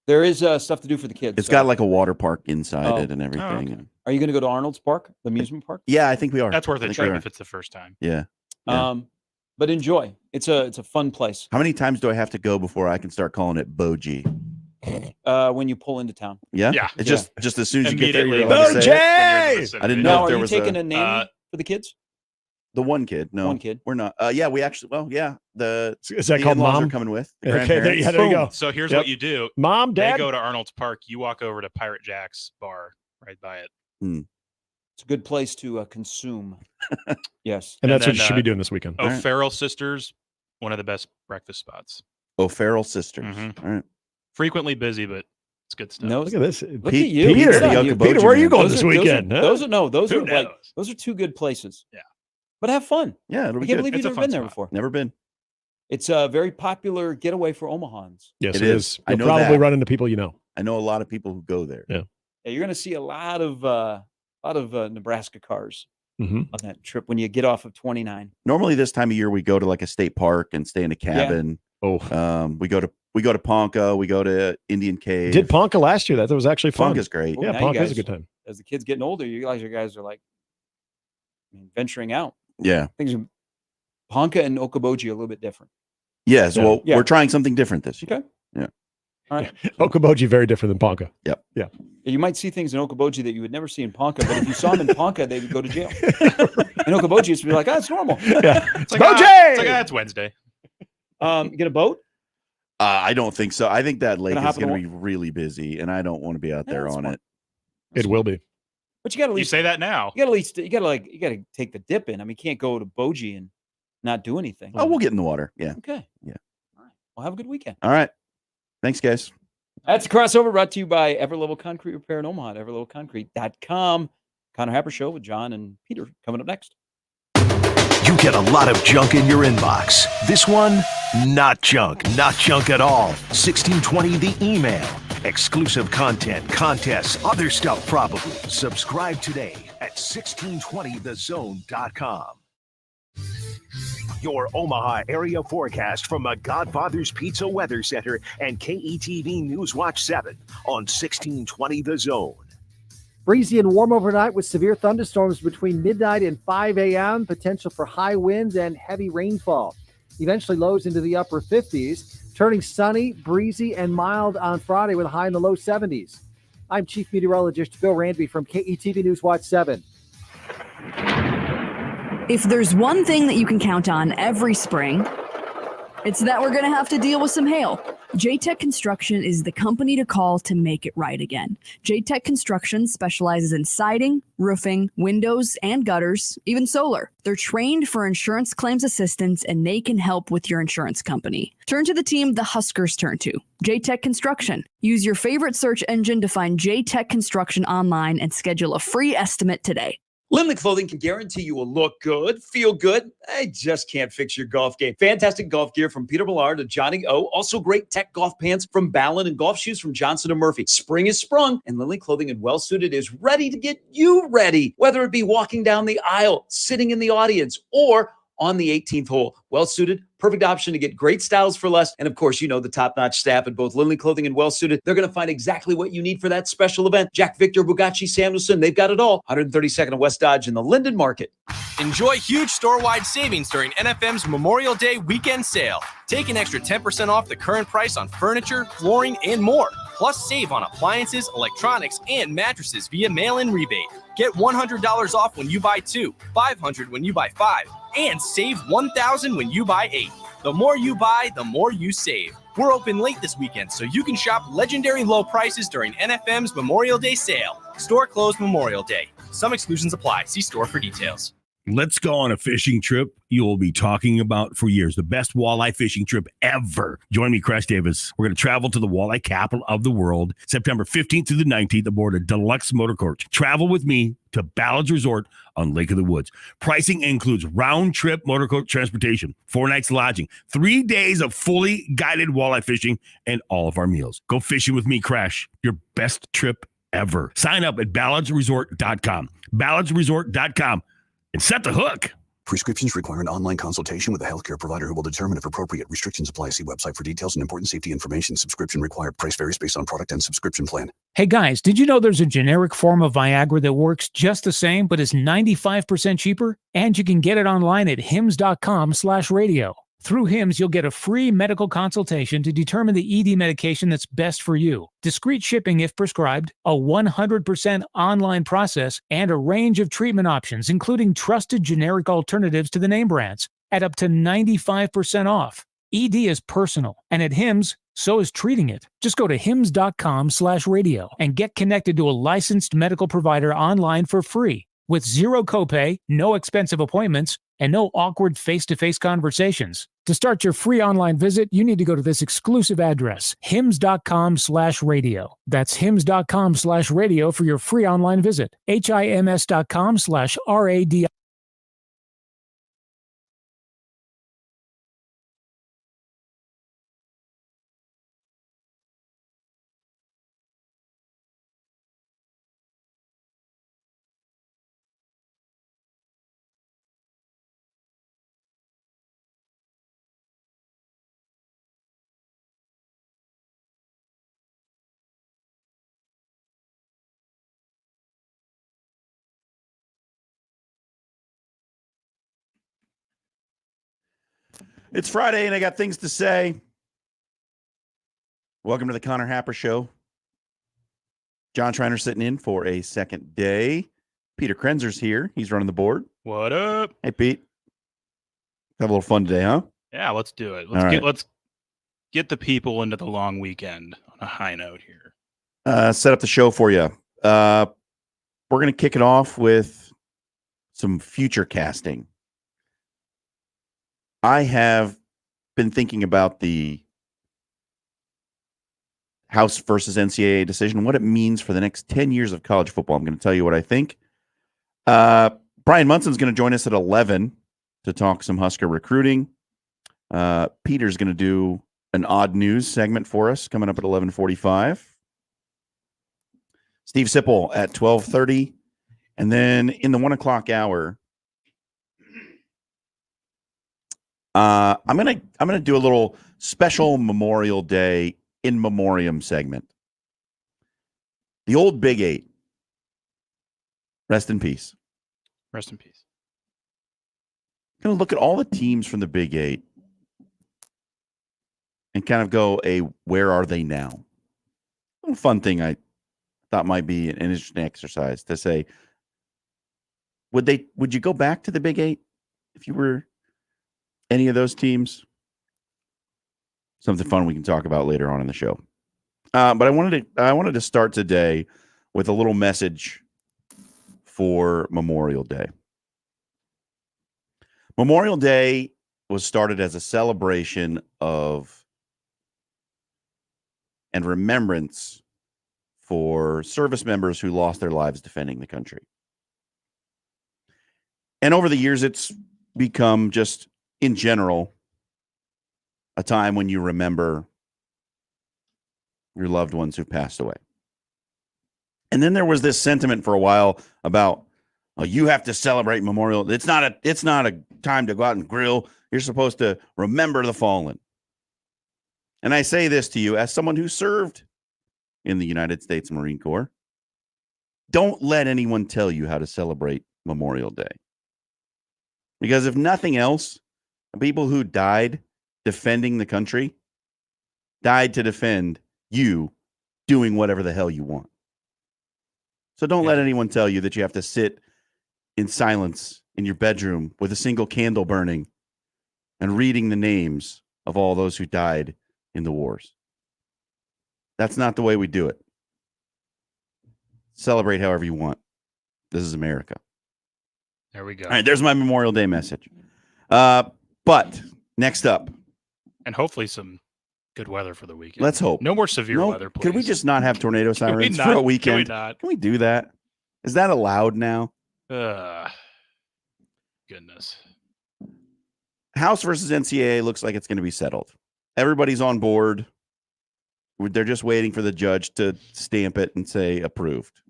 There is stuff to do for the kids. It's got like a water park inside it and everything. Oh, okay. Are you going to go to Arnold's Park, the amusement park? Yeah, I think we are. That's worth I a think trip we are. if it's the first time. Yeah. Yeah. But enjoy. It's a fun place. How many times do I have to go before I can start calling it Boji? When you pull into town. Yeah. Yeah. It's just as soon as you get there, Immediately. you're allowed to say it? Boji! I didn't Now, know if are there you was taking a name for the kids? The one kid. No, One kid. We're not. Yeah, we actually. Well, yeah. Is that the called in-laws mom? are coming with. The Okay, grandparents. there you go. So here's Yep. what you do. Mom, Dad. They go to Arnold's Park. You walk over to Pirate Jack's bar right by it. It's a good place to consume. Yes. And that's what then, you should be doing this weekend. right. O'Farrell Sisters, one of the best breakfast spots. O'Farrell sisters. Mhm. All right. Frequently busy, but it's good stuff. No, Look at this. Look Pete- at you. Peter, Good on you. Peter, where are you going Those this are- those are- weekend? huh? Those are Who like knows? those are two good places. Yeah. But have fun. Yeah, it'll I be can't good. believe It's you've a never fun been there spot. before. Never been. It's a very popular getaway for Omahans. Yes, It it is. is. I You'll know probably that. run into people you know. I know a lot of people who go there. Yeah. Yeah, you're going to see a lot of Nebraska cars Mm-hmm. on that trip when you get off of 29. Normally, this time of year, we go to like a state park and stay in a cabin. Oh, We go to Ponca. We go to Indian Cave. did Ponca last year? That was actually fun. Ponca's great. Oh, Yeah, now you Ponca's a guys- good time. As the kids getting older, you guys are like venturing out. Yeah. Things are, Ponca and Okoboji are a little bit different. Yes. Yeah. Well, Yeah. we're trying something different this year. Okay. All right. Okoboji, very different than Ponca. You might see things in Okoboji that you would never see in Ponca, but if you saw them in Ponca, they would go to jail. In Okoboji, it's be like, oh, it's normal. Yeah. It's like, Boji! it's Wednesday. Get a boat? I don't think so. I think that lake Gonna is hop in going the to be really busy, and I don't want to be out Yeah, there that's on fine. it. It will be. But you got to at You least say that now. you got to take the dip in. I mean, you can't go to Boji and not do anything. Oh, we'll get in the water. Yeah. Okay. Yeah. All right. Well, have a good weekend. All right. Thanks, guys. That's a crossover brought to you by Everlevel Concrete Repair in Omaha at everlevelconcrete.com. Connor Happer Show with John and Peter coming up next. You get a lot of junk in your inbox. This one, not junk at all. 1620 the email. Exclusive content, contests, other stuff probably. Subscribe today at 1620thezone.com. Your Omaha area forecast from the Godfather's Pizza Weather Center and KETV News Watch 7 on 1620 The Zone. Breezy and warm overnight with severe thunderstorms between midnight and 5 a.m. Potential for high winds and heavy rainfall. Eventually lows into the upper 50s, turning sunny, breezy, and mild on Friday with a high in the low 70s. I'm Chief Meteorologist Bill Ranby from KETV News Watch 7. If there's one thing that you can count on every spring, it's that we're going to have to deal with some hail. J-Tech Construction is the company to call to make it right again. J-Tech Construction specializes in siding, roofing, windows, and gutters, even solar. They're trained for insurance claims assistance, and they can help with your insurance company. Turn to the team the Huskers turn to, J-Tech Construction. Use your favorite search engine to find J-Tech Construction online and schedule a free estimate today. Lindley Clothing can guarantee you will look good, feel good. I just can't fix your golf game. Fantastic golf gear from Peter Millard to Johnny O. Also great tech golf pants from Ballon and golf shoes from Johnson & Murphy. Spring is sprung, and Lindley Clothing and Well Suited is ready to get you ready. Whether it be walking down the aisle, sitting in the audience, or on the 18th hole. Well Suited, perfect option to get great styles for less. And of course, you know the top-notch staff at both Lindley Clothing and Well Suited. They're going to find exactly what you need for that special event. Jack Victor, Bugatti, Samuelson, they've got it all. 132nd and West Dodge in the Linden Market. Enjoy huge store-wide savings during NFM's Memorial Day weekend sale. Take an extra 10% off the current price on furniture, flooring, and more. Plus, save on appliances, electronics, and mattresses via mail-in rebate. Get $100 off when you buy 2, $500 when you buy 5, and save $1,000 when you buy 8. The more you buy, the more you save. We're open late this weekend, so you can shop legendary low prices during NFM's Memorial Day sale. Store closed Memorial Day. Some exclusions apply. See store for details. Let's go on a fishing trip you'll be talking about for years. The best walleye fishing trip ever. Join me, Crash Davis. We're going to travel to the walleye capital of the world, September 15th through the 19th aboard a deluxe motor coach. Travel with me to Ballad's Resort on Lake of the Woods. Pricing includes round-trip motor coach transportation, 4 nights lodging, 3 days of fully guided walleye fishing, and all of our meals. Go fishing with me, Crash. Your best trip ever. Sign up at balladsresort.com. Balladsresort.com and set the hook. Prescriptions require an online consultation with a healthcare provider who will determine if appropriate. Restrictions apply. See website for details and important safety information. Subscription required. Price varies based on product and subscription plan. Hey guys, did you know there's a generic form of Viagra that works just the same but is 95% cheaper? And you can get it online at hims.com/radio. Through HIMS, you'll get a free medical consultation to determine the ED medication that's best for you, discreet shipping if prescribed, a 100% online process, and a range of treatment options, including trusted generic alternatives to the name brands, at up to 95% off. ED is personal, and at HIMS, so is treating it. Just go to hims.com/radio and get connected to a licensed medical provider online for free, with zero copay, no expensive appointments, and no awkward face-to-face conversations. To start your free online visit, you need to go to this exclusive address, hims.com/radio. That's hims.com/radio for your free online visit. hims.com/radio. It's Friday, and I got things to say. Welcome to the Connor Happer Show. Jon Schriner sitting in for a second day. Peter Krenzer's here. He's running the board. What up? Hey, Pete. Have a little fun today, huh? Yeah, let's do it. Let's get the people into the long weekend on a high note here. Set up the show for you. We're going to kick it off with some future casting. I have been thinking about the House versus NCAA decision, what it means for the next 10 years of college football. I'm going to tell you what I think. Bryan Munson's going to join us at 11 to talk some Husker recruiting. Peter's going to do an odd news segment for us coming up at 11:45. Steve Sipple at 12:30. And then in the 1 o'clock hour, I'm gonna do a little special Memorial Day in memoriam segment. The old Big Eight. Rest in peace. Rest in peace. I'm gonna look at all the teams from the Big Eight and kind of go, where are they now? A little fun thing I thought might be an interesting exercise to say, would you go back to the Big Eight if you were any of those teams? Something fun we can talk about later on in the show. But I wanted to start today with a little message for Memorial Day. Memorial Day was started as a celebration of and remembrance for service members who lost their lives defending the country. And over the years, it's become just, in general, a time when you remember your loved ones who passed away. And then there was this sentiment for a while about, you have to celebrate Memorial. It's not a time to go out and grill. You're supposed to remember the fallen. And I say this to you as someone who served in the United States Marine Corps. Don't let anyone tell you how to celebrate Memorial Day. Because if nothing else, people who died defending the country died to defend you doing whatever the hell you want. So don't let anyone tell you that you have to sit in silence in your bedroom with a single candle burning and reading the names of all those who died in the wars. That's not the way we do it. Celebrate however you want. This is America. There we go. All right, there's my Memorial Day message. But next up. And hopefully some good weather for the weekend. Let's hope. No more severe weather, please. Could we just not have tornado sirens for a weekend? Can we not? Can we do that? Is that allowed now? Goodness. House versus NCAA looks like it's going to be settled. Everybody's on board. They're just waiting for the judge to stamp it and say approved.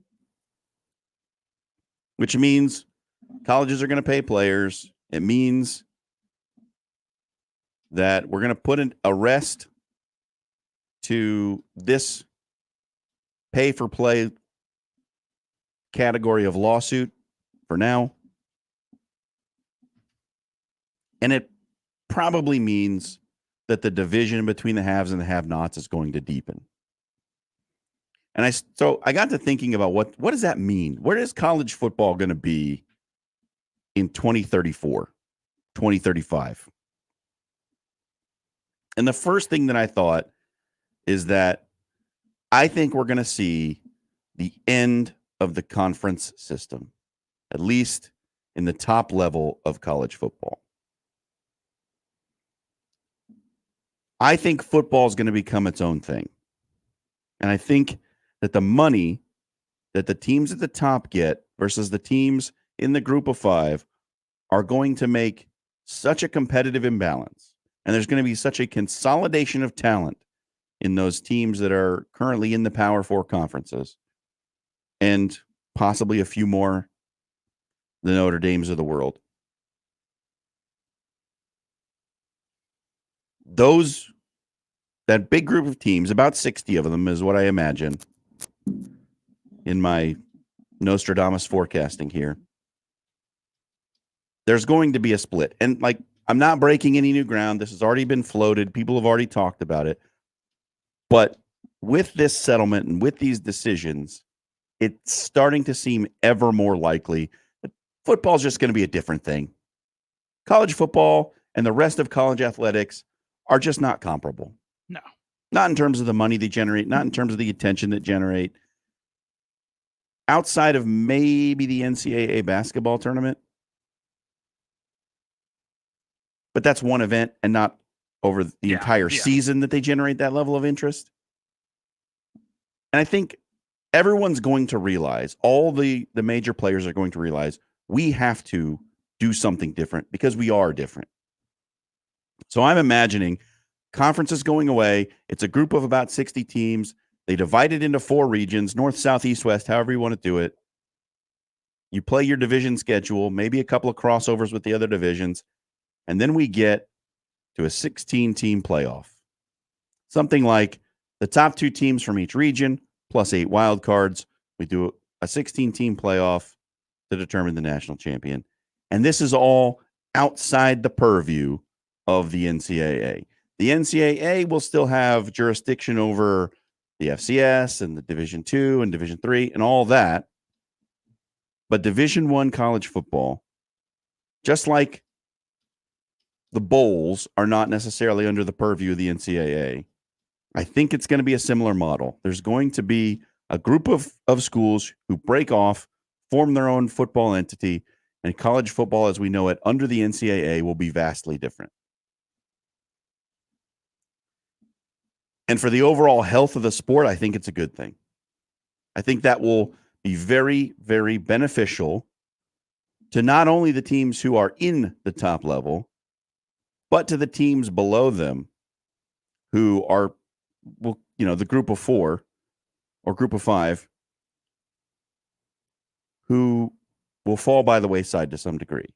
Which means colleges are going to pay players. It means that we're going to put an arrest to this pay for play category of lawsuit for now. And it probably means that the division between the haves and the have-nots is going to deepen. And so I got to thinking about what does that mean? Where is college football going to be in 2034, 2035? And the first thing that I thought is that I think we're going to see the end of the conference system, at least in the top level of college football. I think football is going to become its own thing. And I think that the money that the teams at the top get versus the teams in the group of five are going to make such a competitive imbalance. And there's going to be such a consolidation of talent in those teams that are currently in the Power Four conferences and possibly a few more, the Notre Dames of the world. That big group of teams, about 60 of them is what I imagine in my Nostradamus forecasting here. There's going to be a split. And I'm not breaking any new ground. This has already been floated. People have already talked about it. But with this settlement and with these decisions, it's starting to seem ever more likely that football is just going to be a different thing. College football and the rest of college athletics are just not comparable. No. Not in terms of the money they generate, not in terms of the attention that generate. Outside of maybe the NCAA basketball tournament. But that's one event and not over the entire season that they generate that level of interest. And I think everyone's going to realize, all the major players are going to realize, we have to do something different because we are different. So I'm imagining conferences going away. It's a group of about 60 teams. They divide it into 4 regions, north, south, east, west, however you want to do it. You play your division schedule, maybe a couple of crossovers with the other divisions. And then we get to a 16-team playoff. Something like the top 2 teams from each region plus 8 wild cards. We do a 16-team playoff to determine the national champion. And this is all outside the purview of the NCAA. The NCAA will still have jurisdiction over the FCS and the Division II and Division III and all that. But Division I college football, just like the bowls are not necessarily under the purview of the NCAA, I think it's going to be a similar model. There's going to be a group of schools who break off, form their own football entity, and college football as we know it under the NCAA will be vastly different. And for the overall health of the sport, I think it's a good thing. I think that will be very, very beneficial to not only the teams who are in the top level, but to the teams below them who are, well, the group of 4 or group of 5 who will fall by the wayside to some degree.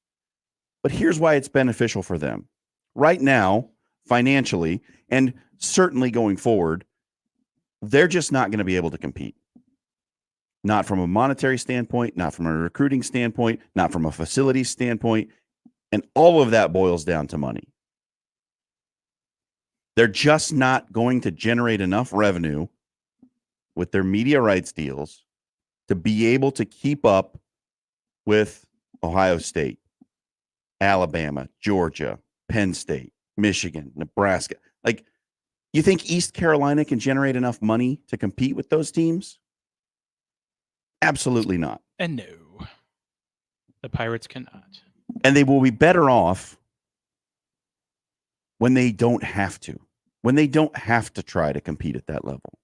But here's why it's beneficial for them. Right now, financially, and certainly going forward, they're just not going to be able to compete. Not from a monetary standpoint, not from a recruiting standpoint, not from a facility standpoint. And all of that boils down to money. They're just not going to generate enough revenue with their media rights deals to be able to keep up with Ohio State, Alabama, Georgia, Penn State, Michigan, Nebraska. You think East Carolina can generate enough money to compete with those teams? Absolutely not. And no, the Pirates cannot. And they will be better off when they don't have to. When they don't have to try to compete at that level.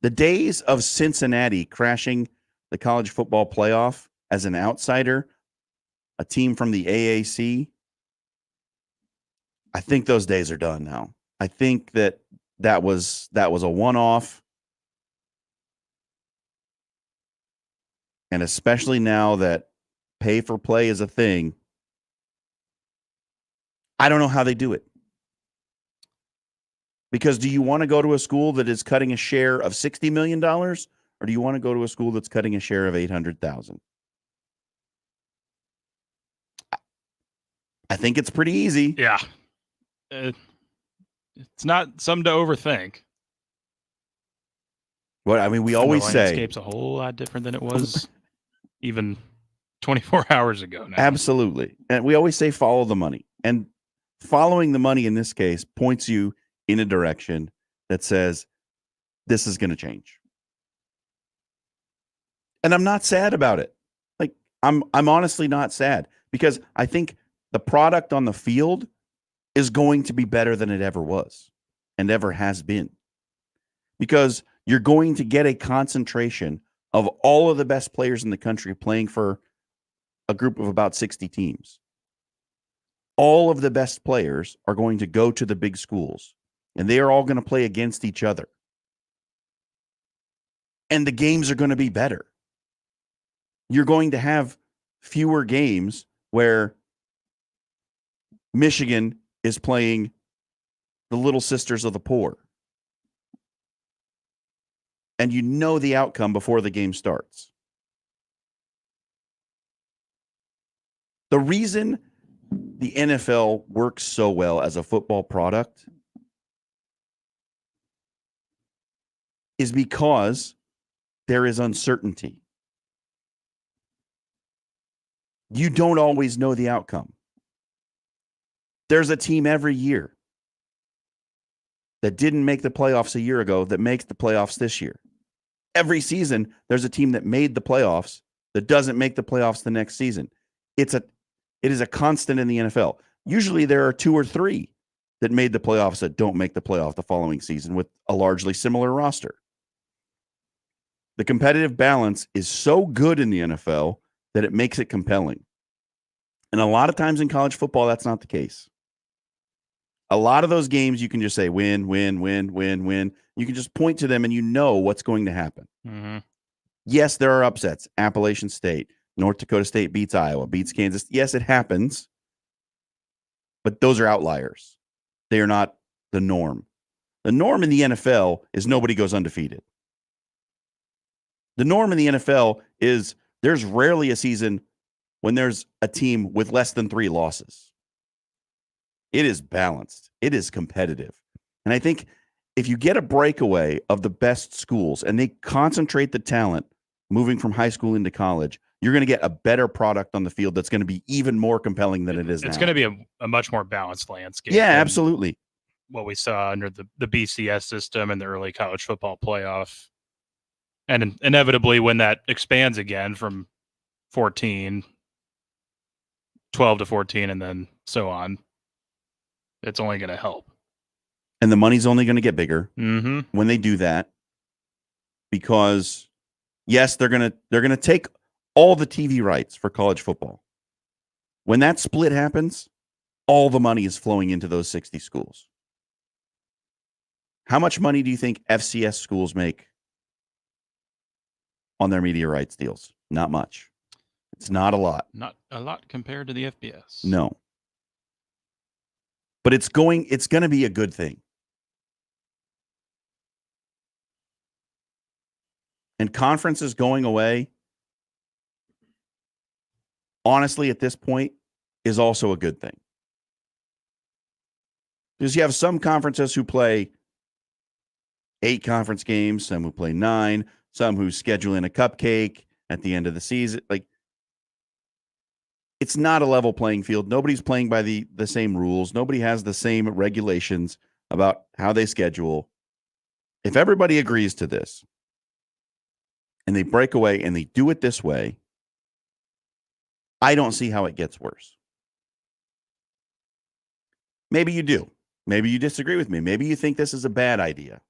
The days of Cincinnati crashing the college football playoff as an outsider, a team from the AAC, I think those days are done now. I think that that was a one-off. And especially now that pay for play is a thing, I don't know how they do it. Because do you want to go to a school that is cutting a share of $60 million, or do you want to go to a school that's cutting a share of $800,000? I think it's pretty easy. Yeah. It's not something to overthink. What I mean, we always the say landscape's a whole lot different than it was even 24 hours ago now. Absolutely. And we always say follow the money. And following the money in this case points you in a direction that says this is going to change. And I'm not sad about it. Like I'm honestly not sad, because I think the product on the field is going to be better than it ever was and ever has been. Because you're going to get a concentration of all of the best players in the country playing for a group of about 60 teams. All of the best players are going to go to the big schools, and they are all going to play against each other. And the games are going to be better. You're going to have fewer games where Michigan is playing the Little Sisters of the Poor. And you know the outcome before the game starts. The reason the NFL works so well as a football product is because there is uncertainty. You don't always know the outcome. There's a team every year that didn't make the playoffs a year ago that makes the playoffs this year. Every season, there's a team that made the playoffs that doesn't make the playoffs the next season. It is a constant in the NFL. Usually there are 2 or 3 that made the playoffs that don't make the playoff the following season with a largely similar roster. The competitive balance is so good in the NFL that it makes it compelling. And a lot of times in college football, that's not the case. A lot of those games, you can just say win, win, win, win, win. You can just point to them and you know what's going to happen. Mm-hmm. Yes, there are upsets. Appalachian State, North Dakota State beats Iowa, beats Kansas. Yes, it happens. But those are outliers. They are not the norm. The norm in the NFL is nobody goes undefeated. The norm in the NFL is there's rarely a season when there's a team with less than 3 losses. It is balanced. It is competitive. And I think if you get a breakaway of the best schools and they concentrate the talent moving from high school into college, you're going to get a better product on the field that's going to be even more compelling than it is now. It's going to be a much more balanced landscape. Yeah, absolutely. What we saw under the BCS system and the early college football playoff. And inevitably, when that expands again from 12 to 14, and then so on, it's only going to help. And the money's only going to get bigger when they do that, because yes, they're going to take all the TV rights for college football. When that split happens, all the money is flowing into those 60 schools. How much money do you think FCS schools make on their media rights deals? Not much. It's not a lot. Not a lot compared to the FBS. No. But it's going to be a good thing. And conferences going away, honestly, at this point, is also a good thing. Because you have some conferences who play 8 conference games, some who play 9, some who schedule in a cupcake at the end of the season. Like, it's not a level playing field. Nobody's playing by the same rules. Nobody has the same regulations about how they schedule. If everybody agrees to this and they break away and they do it this way, I don't see how it gets worse. Maybe you do. Maybe you disagree with me. Maybe you think this is a bad idea.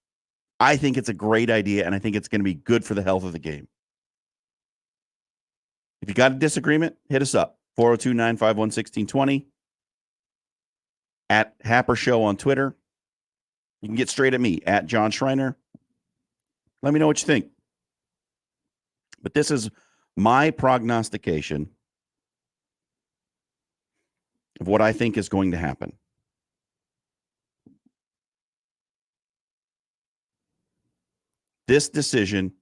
I think it's a great idea, and I think it's going to be good for the health of the game. If you got a disagreement, hit us up. 402-951-1620. At Happer Show on Twitter. You can get straight at me, at Jon Schriner. Let me know what you think. But this is my prognostication of what I think is going to happen. This decision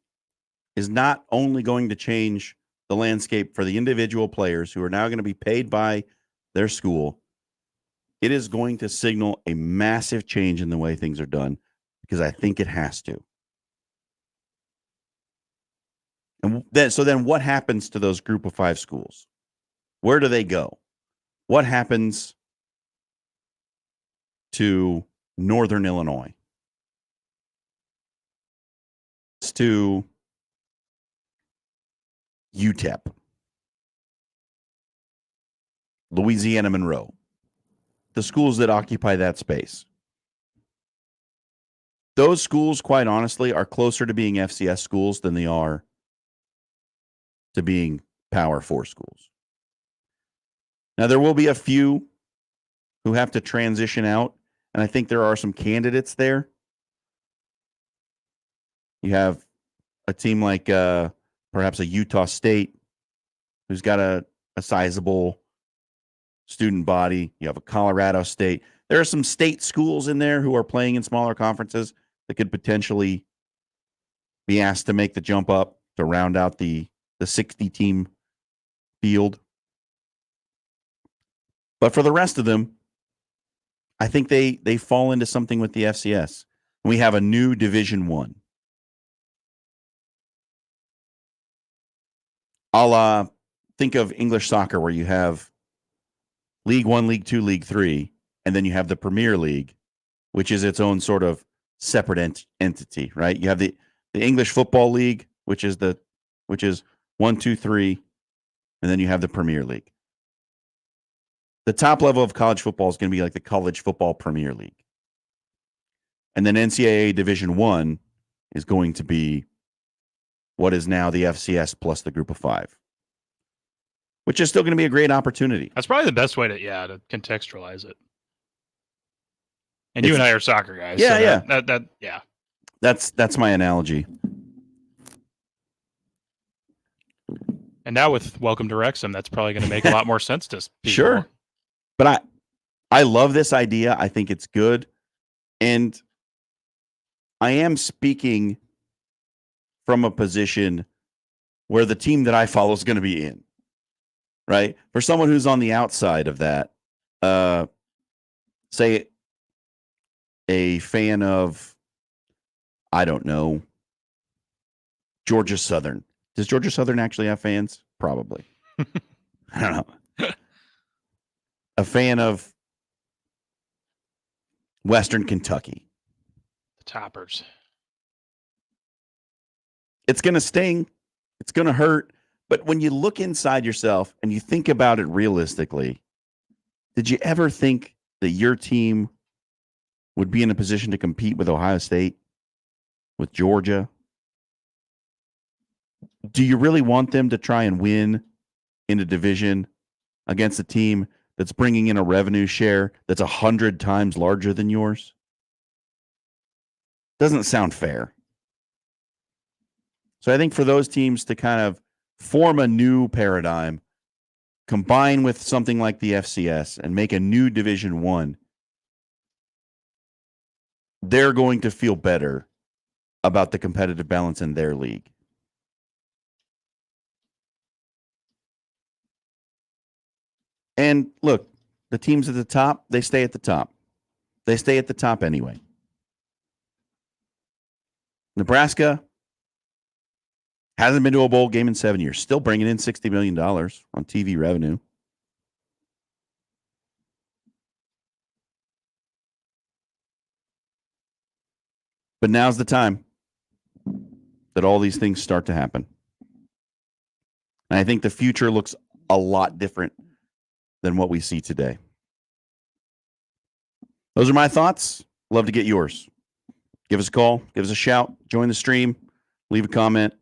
is not only going to change the landscape for the individual players who are now going to be paid by their school, it is going to signal a massive change in the way things are done, because I think it has to. And then what happens to those group of 5 schools? Where do they go? What happens to Northern Illinois? To UTEP, Louisiana Monroe, the schools that occupy that space. Those schools, quite honestly, are closer to being FCS schools than they are to being Power 4 schools. Now, there will be a few who have to transition out, and I think there are some candidates there. You have a team like perhaps a Utah State who's got a sizable student body. You have a Colorado State. There are some state schools in there who are playing in smaller conferences that could potentially be asked to make the jump up to round out the 60-team field. But for the rest of them, I think they fall into something with the FCS. We have a new Division I. I'll think of English soccer, where you have League One, League Two, League Three, and then you have the Premier League, which is its own sort of separate entity, right? You have the English Football League, which is 1, 2, 3, and then you have the Premier League. The top level of college football is going to be like the College Football Premier League, and then NCAA Division I is going to be what is now the FCS plus the group of 5, which is still going to be a great opportunity. That's probably the best way to contextualize it. And you and I are soccer guys. Yeah, so yeah. That's my analogy. And now with Welcome to Wrexham, that's probably going to make a lot more sense to people. Sure. But I love this idea. I think it's good. And I am speaking from a position where the team that I follow is going to be in, right? For someone who's on the outside of that, say a fan of, I don't know, Georgia Southern. Does Georgia Southern actually have fans? Probably. I don't know. A fan of Western Kentucky. The Toppers. It's going to sting. It's going to hurt. But when you look inside yourself and you think about it realistically, did you ever think that your team would be in a position to compete with Ohio State, with Georgia? Do you really want them to try and win in a division against a team that's bringing in a revenue share that's 100 times larger than yours? Doesn't sound fair. So I think for those teams to kind of form a new paradigm, combine with something like the FCS and make a new Division I, they're going to feel better about the competitive balance in their league. And look, the teams at the top, they stay at the top. They stay at the top anyway. Nebraska hasn't been to a bowl game in 7 years. Still bringing in $60 million on TV revenue. But now's the time that all these things start to happen. And I think the future looks a lot different than what we see today. Those are my thoughts. Love to get yours. Give us a call. Give us a shout. Join the stream. Leave a comment.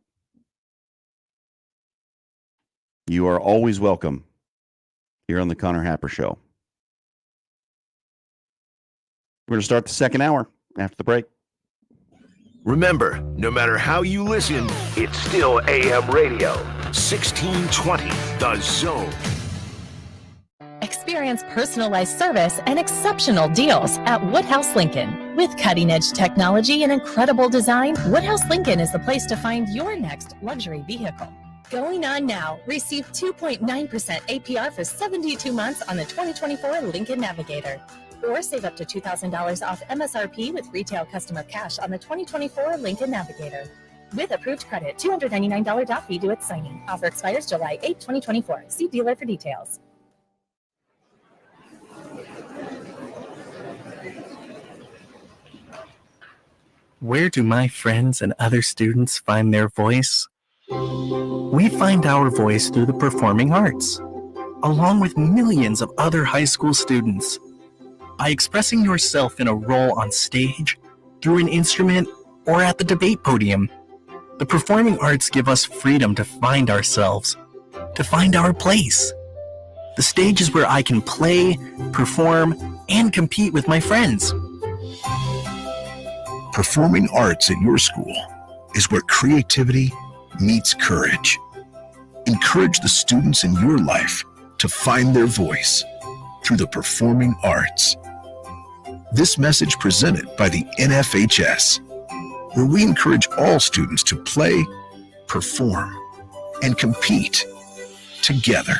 You are always welcome here on the Connor Happer Show. We're going to start the second hour after the break. Remember, no matter how you listen, it's still AM radio. 1620, The Zone. Experience personalized service and exceptional deals at Woodhouse Lincoln. With cutting-edge technology and incredible design, Woodhouse Lincoln is the place to find your next luxury vehicle. Going on now. Receive 2.9% APR for 72 months on the 2024 Lincoln Navigator. Or save up to $2,000 off MSRP with retail customer cash on the 2024 Lincoln Navigator. With approved credit, $299 dock fee due at signing. Offer expires July 8, 2024. See dealer for details. Where do my friends and other students find their voice? We find our voice through the performing arts, along with millions of other high school students. By expressing yourself in a role on stage, through an instrument, or at the debate podium, the performing arts give us freedom to find ourselves, to find our place. The stage is where I can play, perform, and compete with my friends. Performing arts at your school is where creativity meets courage. Encourage the students in your life to find their voice through the performing arts. This message presented by the NFHS, where we encourage all students to play, perform, and compete together.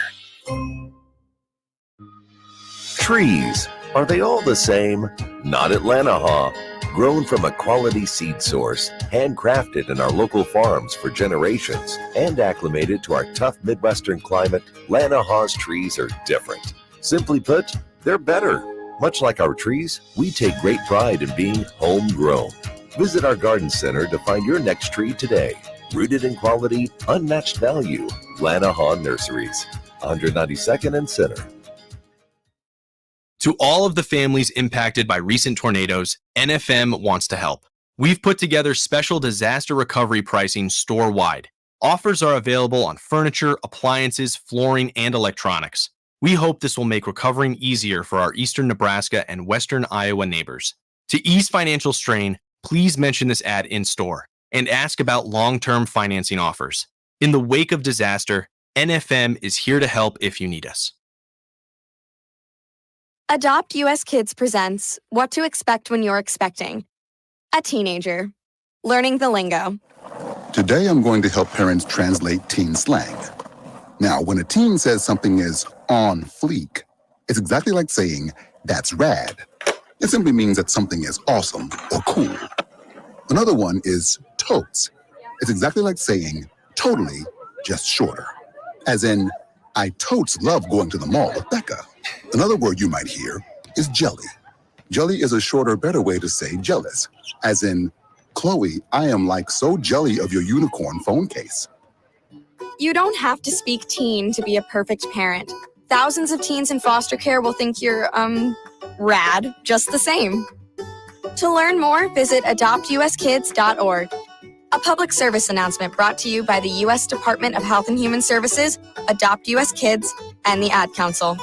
Trees, are they all the same? Not at Lanahaw. Grown from a quality seed source, handcrafted in our local farms for generations, and acclimated to our tough Midwestern climate, Lanahaw's trees are different. Simply put, they're better. Much like our trees, we take great pride in being homegrown. Visit our garden center to find your next tree today. Rooted in quality, unmatched value. Lanahaw Nurseries, 192nd and Center. To all of the families impacted by recent tornadoes, NFM wants to help. We've put together special disaster recovery pricing store-wide. Offers are available on furniture, appliances, flooring, and electronics. We hope this will make recovering easier for our eastern Nebraska and western Iowa neighbors. To ease financial strain, please mention this ad in store and ask about long-term financing offers. In the wake of disaster, NFM is here to help if you need us. Adopt US Kids presents What to Expect When You're Expecting a Teenager. Learning the lingo. Today I'm going to help parents translate teen slang. Now, when a teen says something is on fleek, it's exactly like saying, that's rad. It simply means that something is awesome or cool. Another one is totes. It's exactly like saying, totally, just shorter. As in, I totes love going to the mall with Becca. Another word you might hear is jelly. Jelly is a shorter, better way to say jealous. As in, Chloe, I am like so jelly of your unicorn phone case. You don't have to speak teen to be a perfect parent. Thousands of teens in foster care will think you're, rad, just the same. To learn more, visit adoptuskids.org. A public service announcement brought to you by the U.S. Department of Health and Human Services, Adopt U.S. Kids, and the Ad Council.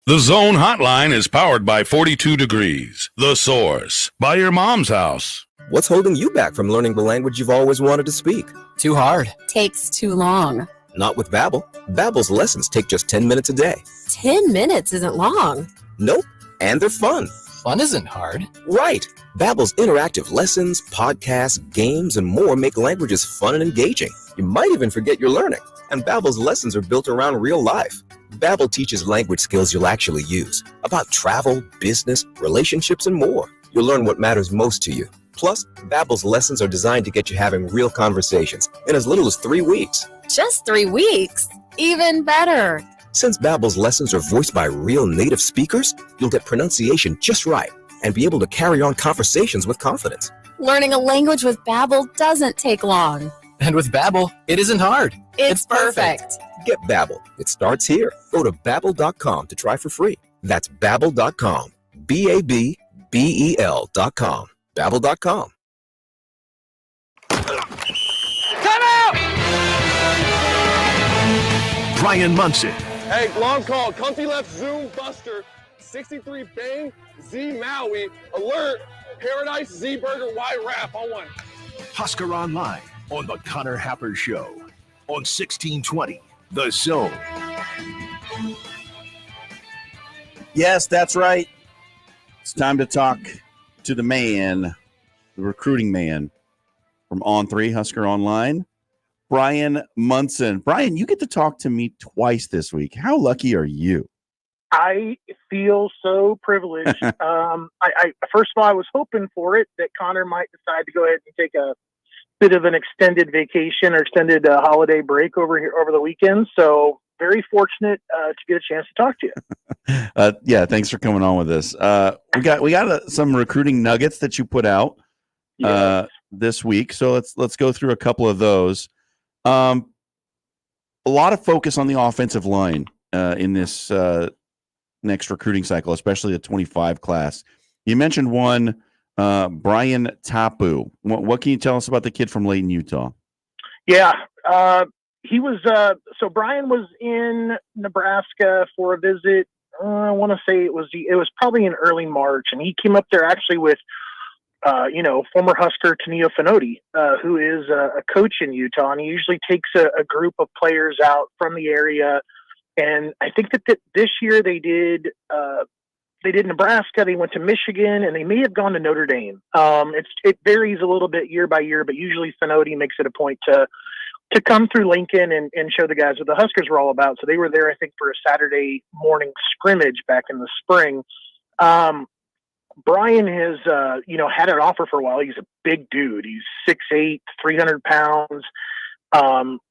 The Zone Hotline is powered by 42 Degrees, The Source, by your mom's house. What's holding you back from learning the language you've always wanted to speak? Too hard. Takes too long. Not with Babbel. Babbel's lessons take just 10 minutes a day. 10 minutes isn't long. Nope, and they're fun. Fun isn't hard. Right. Babbel's interactive lessons, podcasts, games, and more make languages fun and engaging. You might even forget you're learning. And Babbel's lessons are built around real life. Babbel teaches language skills you'll actually use, about travel, business, relationships, and more. You'll learn what matters most to you. Plus, Babbel's lessons are designed to get you having real conversations in as little as 3 weeks. Just 3 weeks? Even better. Since Babbel's lessons are voiced by real native speakers, you'll get pronunciation just right and be able to carry on conversations with confidence. Learning a language with Babbel doesn't take long. And with Babbel, it isn't hard. It's perfect. Get Babbel. It starts here. Go to Babbel.com to try for free. That's Babbel.com. Babbel.com. Babbel.com. Time out! Bryan Munson. Hey, long call. Comfy left, zoom, buster. 63 Bang Z Maui. Alert! Paradise Z Burger White Wrap on one. Husker Online on the Connor Happer Show on 1620 The Zone. Yes, that's right. It's time to talk to the man, the recruiting man from On3 Husker Online, Bryan Munson. Bryan, you get to talk to me twice this week. How lucky are you? I feel so privileged. I first of all, I was hoping for it that Connor might decide to go ahead and take a bit of an extended vacation or extended holiday break over the weekend. So very fortunate to get a chance to talk to you. Yeah, thanks for coming on with us. We got some recruiting nuggets that you put out this week. So let's go through a couple of those. A lot of focus on the offensive line in this next recruiting cycle, especially the 25 class. You mentioned one, Brian Tapu. What can you tell us about the kid from Layton, Utah? Yeah, he was. So Brian was in Nebraska for a visit. I want to say it was probably in early March, and he came up there actually with, former Husker Tanio Finoti, who is a coach in Utah, and he usually takes a group of players out from the area. And I think that this year they did Nebraska, they went to Michigan, and they may have gone to Notre Dame. It varies a little bit year by year, but usually Finoti makes it a point to come through Lincoln and show the guys what the Huskers were all about. So they were there, I think, for a Saturday morning scrimmage back in the spring. Brian has, had an offer for a while. He's a big dude. He's 6'8", 300 pounds.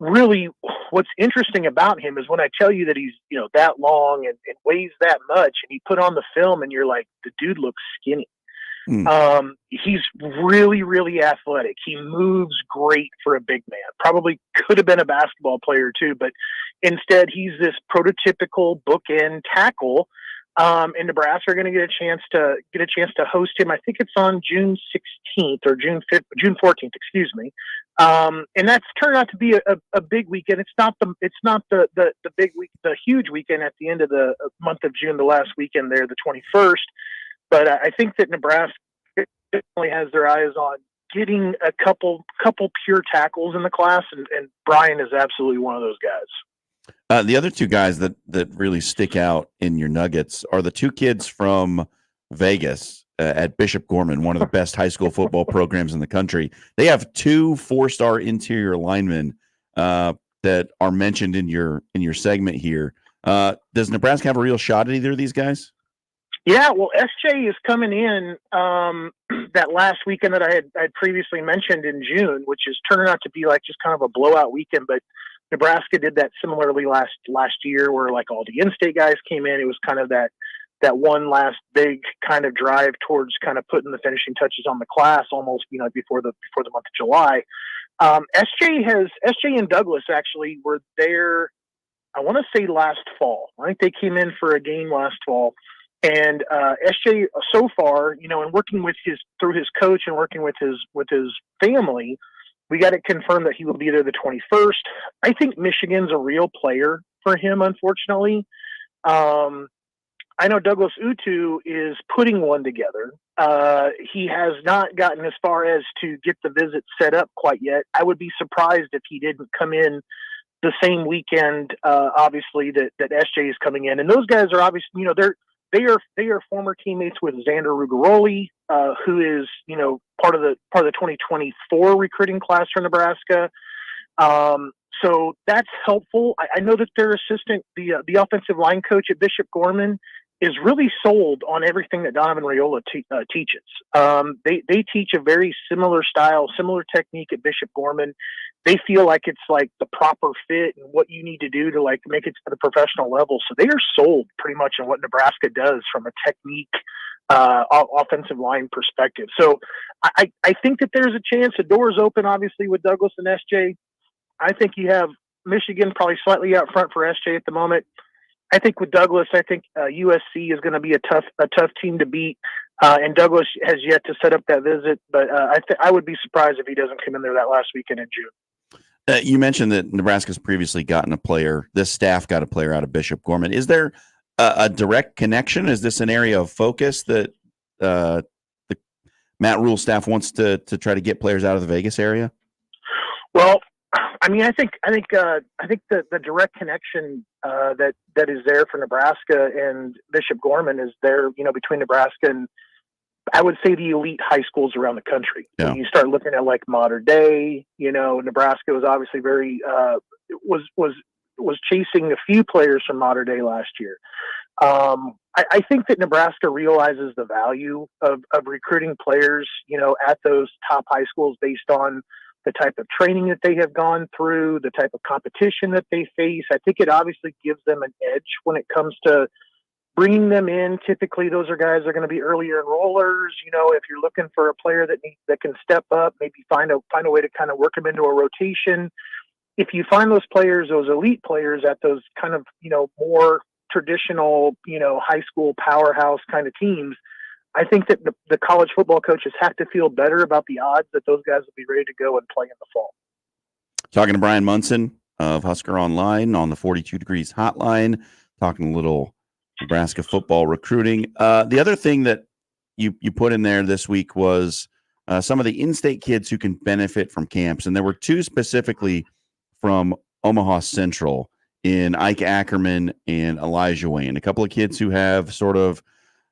Really, what's interesting about him is when I tell you that he's, that long and weighs that much, and you put on the film and you're like, the dude looks skinny. He's really, really athletic. He moves great for a big man. Probably could have been a basketball player too, but instead he's this prototypical bookend tackle. And Nebraska are going to get a chance to host him. I think it's on June 16th or June 14th, excuse me. And that's turned out to be a big weekend. It's not the big week, the huge weekend at the end of the month of June, the last weekend there, the 21st. But I think that Nebraska definitely has their eyes on getting a couple pure tackles in the class, and Brian is absolutely one of those guys. The other two guys that really stick out in your nuggets are the two kids from Vegas at Bishop Gorman, one of the best high school football programs in the country. They have two 4-star interior linemen that are mentioned in your segment here. Does Nebraska have a real shot at either of these guys? Yeah, well, SJ is coming in that last weekend that I had previously mentioned in June, which is turning out to be like just kind of a blowout weekend. But Nebraska did that similarly last year, where like all the in-state guys came in. It was kind of that one last big kind of drive towards kind of putting the finishing touches on the class, almost before the month of July. SJ and Douglas actually were there. I want to say last fall. I think they came in for a game last fall. And SJ so far, and working through his coach and working with his family, we got it confirmed that he will be there the 21st. I think Michigan's a real player for him, unfortunately. I know Douglas Utu is putting one together. He has not gotten as far as to get the visit set up quite yet. I would be surprised if he didn't come in the same weekend, obviously, that SJ is coming in. And those guys are obviously, they are former teammates with Xander Rugaroli, who is, part of the 2024 recruiting class for Nebraska. So that's helpful. I know that their assistant, the offensive line coach at Bishop Gorman, is really sold on everything that Donovan Raiola teaches. They teach a very similar style, similar technique at Bishop Gorman. They feel like it's like the proper fit and what you need to do to like make it to the professional level. So they are sold pretty much on what Nebraska does from a technique, offensive line perspective. So I think that there's a chance. The door's open, obviously, with Douglas and SJ. I think you have Michigan probably slightly out front for SJ at the moment. I think with Douglas, USC is going to be a tough team to beat, and Douglas has yet to set up that visit. But I would be surprised if he doesn't come in there that last weekend in June. You mentioned that Nebraska's previously gotten a player. This staff got a player out of Bishop Gorman. Is there a direct connection? Is this an area of focus that the Matt Rule staff wants to try to get players out of the Vegas area? Well, I mean, I think the direct connection that is there for Nebraska and Bishop Gorman is there, between Nebraska and, I would say, the elite high schools around the country. Yeah. When you start looking at like modern day, Nebraska was obviously very was chasing a few players from modern day last year. I think that Nebraska realizes the value of recruiting players, at those top high schools based on the type of training that they have gone through, the type of competition that they face. I think it obviously gives them an edge when it comes to bringing them in. Typically, those are guys that are going to be earlier enrollers. If you're looking for a player that can step up, maybe find a way to kind of work them into a rotation. If you find those players, those elite players at those kind of, more traditional, high school powerhouse kind of teams, I think that the college football coaches have to feel better about the odds that those guys will be ready to go and play in the fall. Talking to Bryan Munson of Husker Online on the 42 Degrees hotline, talking a little Nebraska football recruiting. The other thing that you put in there this week was some of the in-state kids who can benefit from camps. And there were two specifically from Omaha Central in Ike Ackerman and Elijah Wayne, a couple of kids who have sort of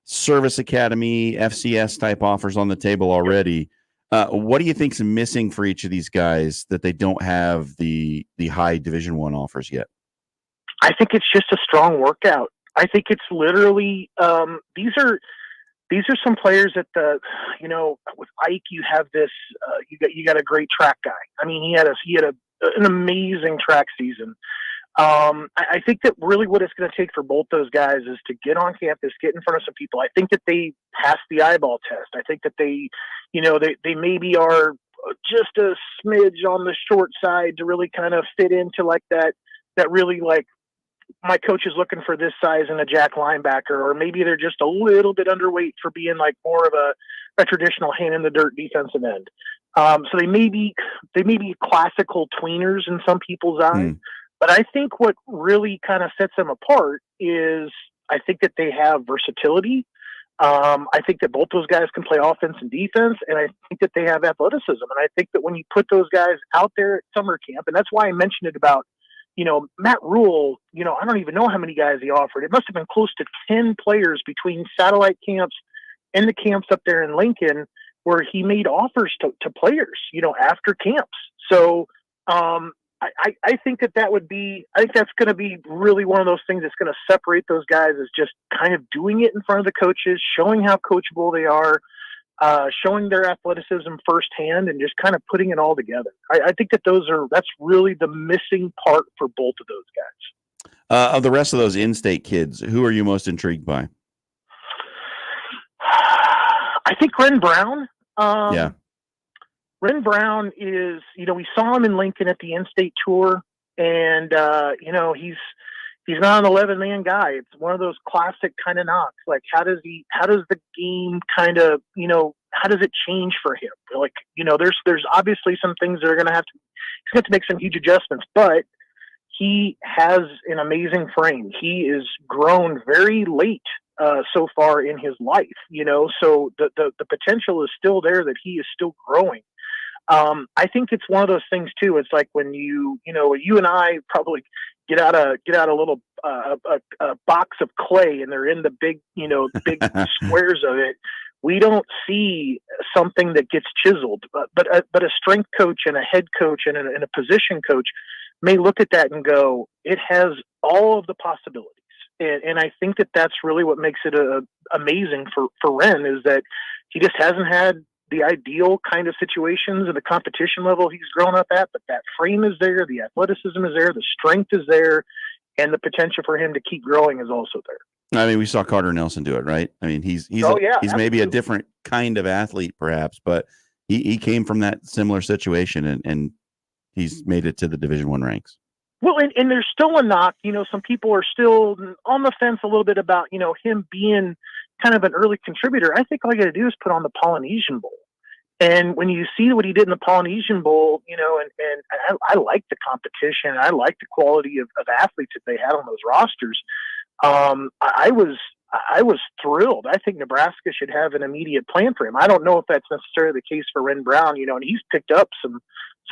service academy, FCS type offers on the table already. What do you think's missing for each of these guys that they don't have the high Division I offers yet? I think it's just a strong workout. I think it's literally these are some players that with Ike you have this you got a great track guy. I mean, he had an amazing track season. I think that really what it's going to take for both those guys is to get on campus, get in front of some people. I think that they pass the eyeball test. I think that they maybe are just a smidge on the short side to really kind of fit into like that really like my coach is looking for this size in a jack linebacker, or maybe they're just a little bit underweight for being like more of a traditional hand in the dirt defensive end. So they may be classical tweeners in some people's eyes. But I think what really kind of sets them apart is I think that they have versatility. I think that both those guys can play offense and defense, and I think that they have athleticism. And I think that when you put those guys out there at summer camp, and that's why I mentioned it about, Matt Rule, I don't even know how many guys he offered. It must have been close to 10 players between satellite camps and the camps up there in Lincoln where he made offers to players, after camps. So, I think that would be, I think that's going to be really one of those things that's going to separate those guys, is just kind of doing it in front of the coaches, showing how coachable they are, showing their athleticism firsthand, and just kind of putting it all together. I think that that's really the missing part for both of those guys. Of the rest of those in-state kids, who are you most intrigued by? I think Ren Brown. Yeah. Ren Brown is, we saw him in Lincoln at the in-state tour, and, he's not an 11-man guy. It's one of those classic kind of knocks. Like, how does the game kind of, how does it change for him? Like, there's obviously some things that are going to he's going to have to make some huge adjustments, but he has an amazing frame. He is grown very late so far in his life, so the potential is still there, that he is still growing. I think it's one of those things too. It's like when you and I probably get out a little a box of clay, and they're in the big squares of it. We don't see something that gets chiseled, but a strength coach and a head coach and a position coach may look at that and go, it has all of the possibilities. And I think that that's really what makes it amazing for Ren, is that he just hasn't had the ideal kind of situations and the competition level he's grown up at, but that frame is there, the athleticism is there, the strength is there, and the potential for him to keep growing is also there. I mean, we saw Carter Nelson do it, right? I mean, he's maybe a different kind of athlete, perhaps, but he came from that similar situation, and he's made it to the Division I ranks. Well, and there's still a knock. Some people are still on the fence a little bit about, him being kind of an early contributor. I think all you got to do is put on the Polynesian Bowl. And when you see what he did in the Polynesian Bowl, and I like the competition. I like the quality of athletes that they had on those rosters. I was thrilled. I think Nebraska should have an immediate plan for him. I don't know if that's necessarily the case for Ren Brown, and he's picked up some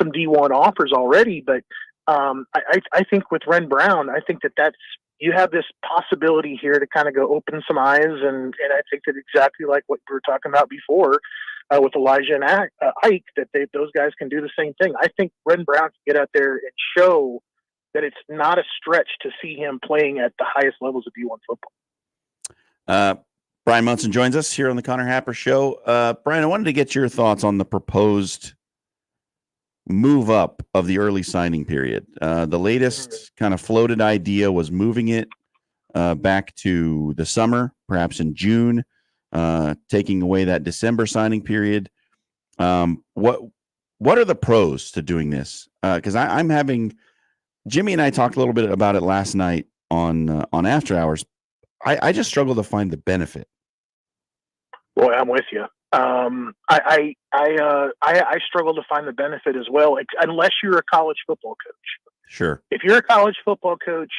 D1 offers already, but I think with Ren Brown, I think that's, you have this possibility here to kind of go open some eyes, and I think that exactly like what we were talking about before with Elijah and Ike, that those guys can do the same thing. I think Ren Brown can get out there and show that it's not a stretch to see him playing at the highest levels of D1 football. Bryan Munson joins us here on the Connor Happer Show. Bryan, I wanted to get your thoughts on the proposed move up of the early signing period. The latest kind of floated idea was moving it back to the summer, perhaps in June, taking away that December signing period. What are the pros to doing this? Because I'm having Jimmy and I talked a little bit about it last night on After Hours. I just struggle to find the benefit. Boy, I'm with you. I struggle to find the benefit as well, unless you're a college football coach. Sure. If you're a college football coach,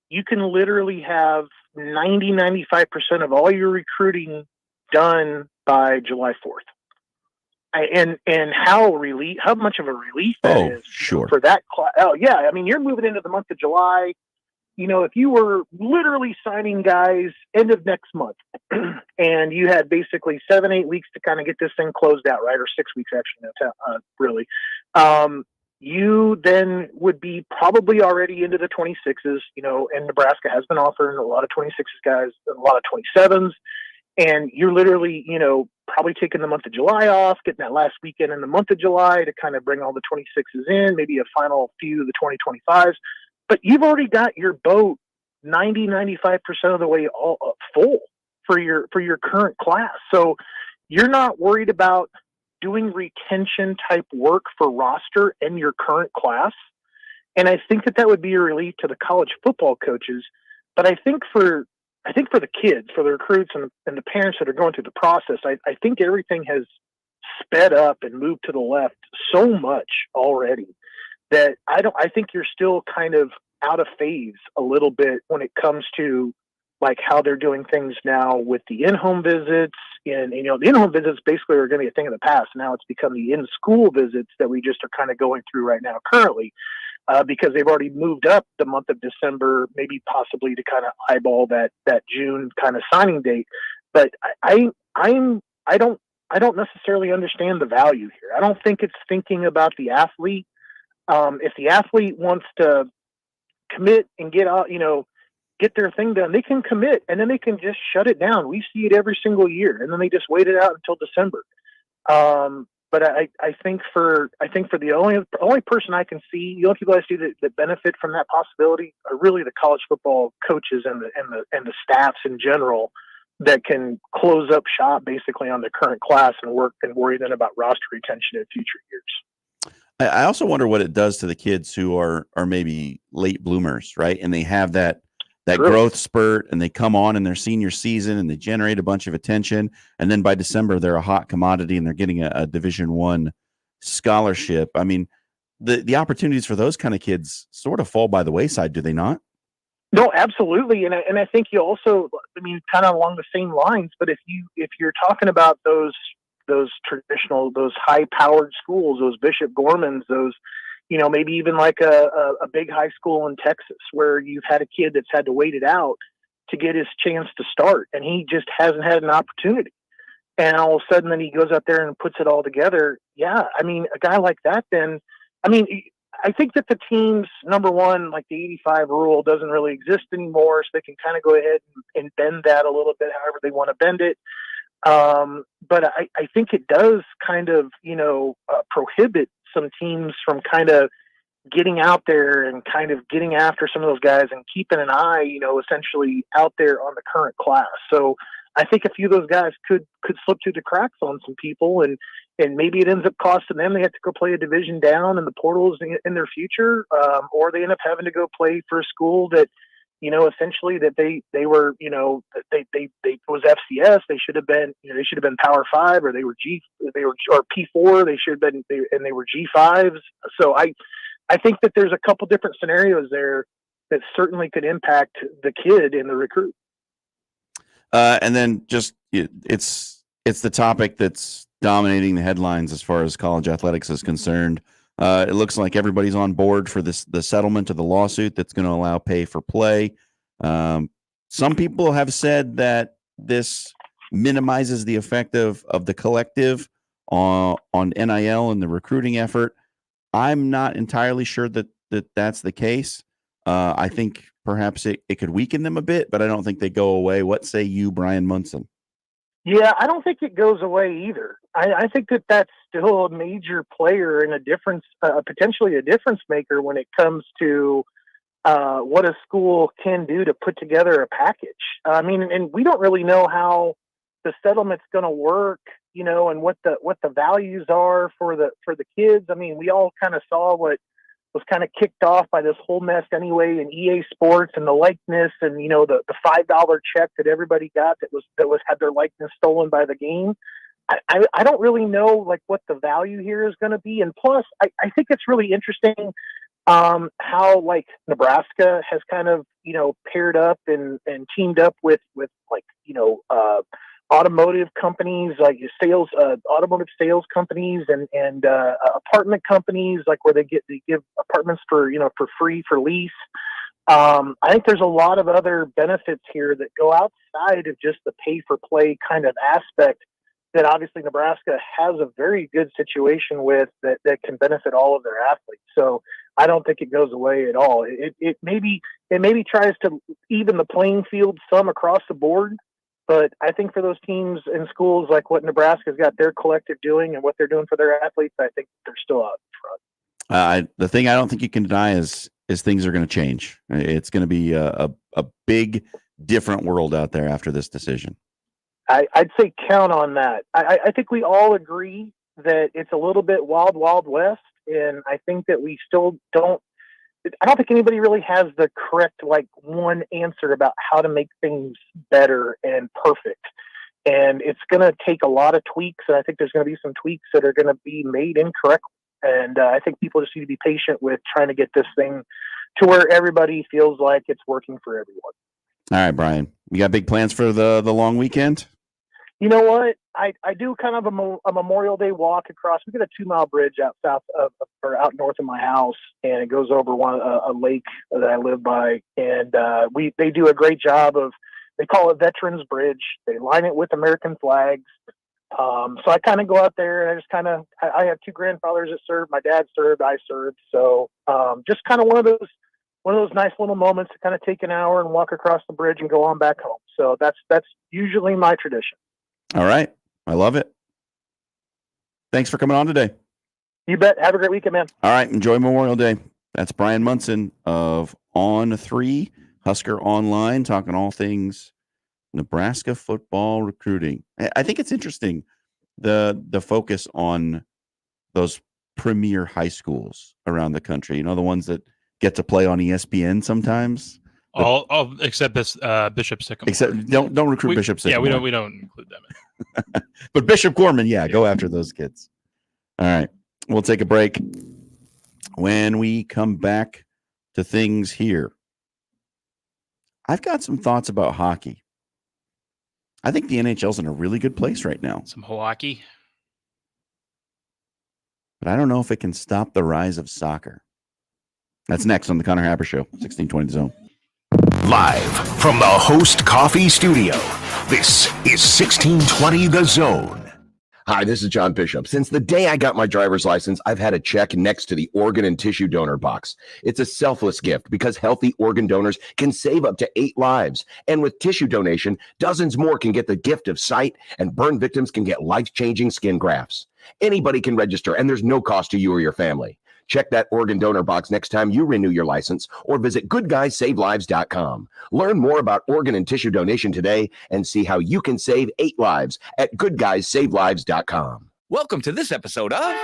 you can literally have 95% of all your recruiting done by July 4th. And how much of a relief that is sure. for that class. Oh yeah. I mean, you're moving into the month of July. If you were literally signing guys end of next month and you had basically 7-8 weeks to kind of get this thing closed out, right? Or 6 weeks actually, really. You then would be probably already into the 26s, and Nebraska has been offering a lot of 26s guys, a lot of 27s. And you're literally, probably taking the month of July off, getting that last weekend in the month of July to kind of bring all the 26s in, maybe a final few of the 2025s. But you've already got your boat 95% of the way all full for your current class. So you're not worried about doing retention type work for roster in your current class. And I think that would be a relief to the college football coaches. But I think for the kids, for the recruits and the parents that are going through the process, I think everything has sped up and moved to the left so much already that I think you're still kind of out of phase a little bit when it comes to like how they're doing things now with the in-home visits. And, the in-home visits basically are going to be a thing of the past. Now it's become the in-school visits that we just are kind of going through right now currently, because they've already moved up the month of December, maybe possibly to kind of eyeball that June kind of signing date. But I don't necessarily understand the value here. I don't think it's thinking about the athlete. If the athlete wants to commit and get out, get their thing done, they can commit and then they can just shut it down. We see it every single year, and then they just wait it out until December. But I think for the only person I can see, the only people I see that benefit from that possibility are really the college football coaches and the staffs in general that can close up shop basically on the current class and worry then about roster retention in future years. I also wonder what it does to the kids who are maybe late bloomers, right? And they have that growth spurt, and they come on in their senior season and they generate a bunch of attention. And then by December, they're a hot commodity and they're getting a Division I scholarship. I mean, the opportunities for those kind of kids sort of fall by the wayside, do they not? No, absolutely. And I think you also, kind of along the same lines, but if you're talking about those traditional, those high-powered schools, those Bishop Gormans, those, maybe even like a big high school in Texas where you've had a kid that's had to wait it out to get his chance to start, and he just hasn't had an opportunity. And all of a sudden then he goes out there and puts it all together. Yeah, a guy like that then, I think that the teams, number one, like the 85 rule doesn't really exist anymore, so they can kind of go ahead and bend that a little bit however they want to bend it. But I think it does kind of, prohibit some teams from kind of getting out there and kind of getting after some of those guys and keeping an eye, essentially out there on the current class. So I think a few of those guys could slip through the cracks on some people, and maybe it ends up costing them. They have to go play a division down in the portals in their future, or they end up having to go play for a school that, essentially that they were, they was FCS. They should have been Power 5, or they were or P4. They should have been, and they were G5s. So I think that there's a couple different scenarios there that certainly could impact the kid and the recruit. And then just it's the topic that's dominating the headlines as far as college athletics is concerned. It looks like everybody's on board for the settlement of the lawsuit that's going to allow pay for play. Some people have said that this minimizes the effect of the collective on NIL and the recruiting effort. I'm not entirely sure that that's the case. I think perhaps it could weaken them a bit, but I don't think they go away. What say you, Bryan Munson? Yeah, I don't think it goes away either. I think that that's still a major player and a difference, potentially a difference maker when it comes to what a school can do to put together a package. I mean, and we don't really know how the settlement's going to work, you know, and what the values are for the kids. I mean, we all kind of saw what was kind of kicked off by this whole mess anyway in EA Sports and the likeness and, you know, the $5 check that everybody got that had their likeness stolen by the game. I don't really know like what the value here is going to be. And plus I think it's really interesting how like Nebraska has kind of, you know, paired up and teamed up with like, you know, automotive companies, like automotive sales companies and apartment companies, like where they give apartments for, you know, for free for lease. I think there's a lot of other benefits here that go outside of just the pay for play kind of aspect that obviously Nebraska has a very good situation with that can benefit all of their athletes. So I don't think it goes away at all. It maybe tries to even the playing field some across the board. But I think for those teams and schools like what Nebraska's got their collective doing and what they're doing for their athletes, I think they're still out in front. The thing I don't think you can deny is things are going to change. It's going to be a big, different world out there after this decision. I'd say count on that. I think we all agree that it's a little bit wild, wild west. And I think that we still I don't think anybody really has the correct, like, one answer about how to make things better and perfect. And it's going to take a lot of tweaks. And I think there's going to be some tweaks that are going to be made incorrectly. And I think people just need to be patient with trying to get this thing to where everybody feels like it's working for everyone. All right, Bryan, you got big plans for the long weekend? You know what? I do kind of a Memorial Day walk across. We got a 2-mile bridge out out north of my house, and it goes over a lake that I live by. And they do a great job they call it Veterans Bridge. They line it with American flags. So I kind of go out there and I have 2 grandfathers that served. My dad served, I served. So just kind of one of those nice little moments to kind of take an hour and walk across the bridge and go on back home. So that's usually my tradition. All right. I love it. Thanks for coming on today. You bet. Have a great weekend, man. All right. Enjoy Memorial Day. That's Bryan Munson of On3 Husker Online, talking all things Nebraska football recruiting. I think it's interesting, the focus on those premier high schools around the country. You know, the ones that get to play on ESPN sometimes. All except this Bishop Sycamore. Except don't recruit Bishop Sycamore. Yeah, we don't include them in. But Bishop Gorman, go after those kids. All right. We'll take a break. When we come back to things here, I've got some thoughts about hockey. I think the NHL's in a really good place right now. Some Hawaii. But I don't know if it can stop the rise of soccer. That's next on the Connor Happer Show, 1620 The Zone. Live from the Host Coffee Studio, this is 1620 The Zone. Hi, this is John Bishop. Since the day I got my driver's license, I've had a check next to the organ and tissue donor box. It's a selfless gift because healthy organ donors can save up to 8 lives. And with tissue donation, dozens more can get the gift of sight, and burn victims can get life-changing skin grafts. Anybody can register, and there's no cost to you or your family. Check that organ donor box next time you renew your license, or visit goodguysavelives.com. Learn more about organ and tissue donation today and see how you can save 8 lives at goodguysavelives.com. Welcome to this episode of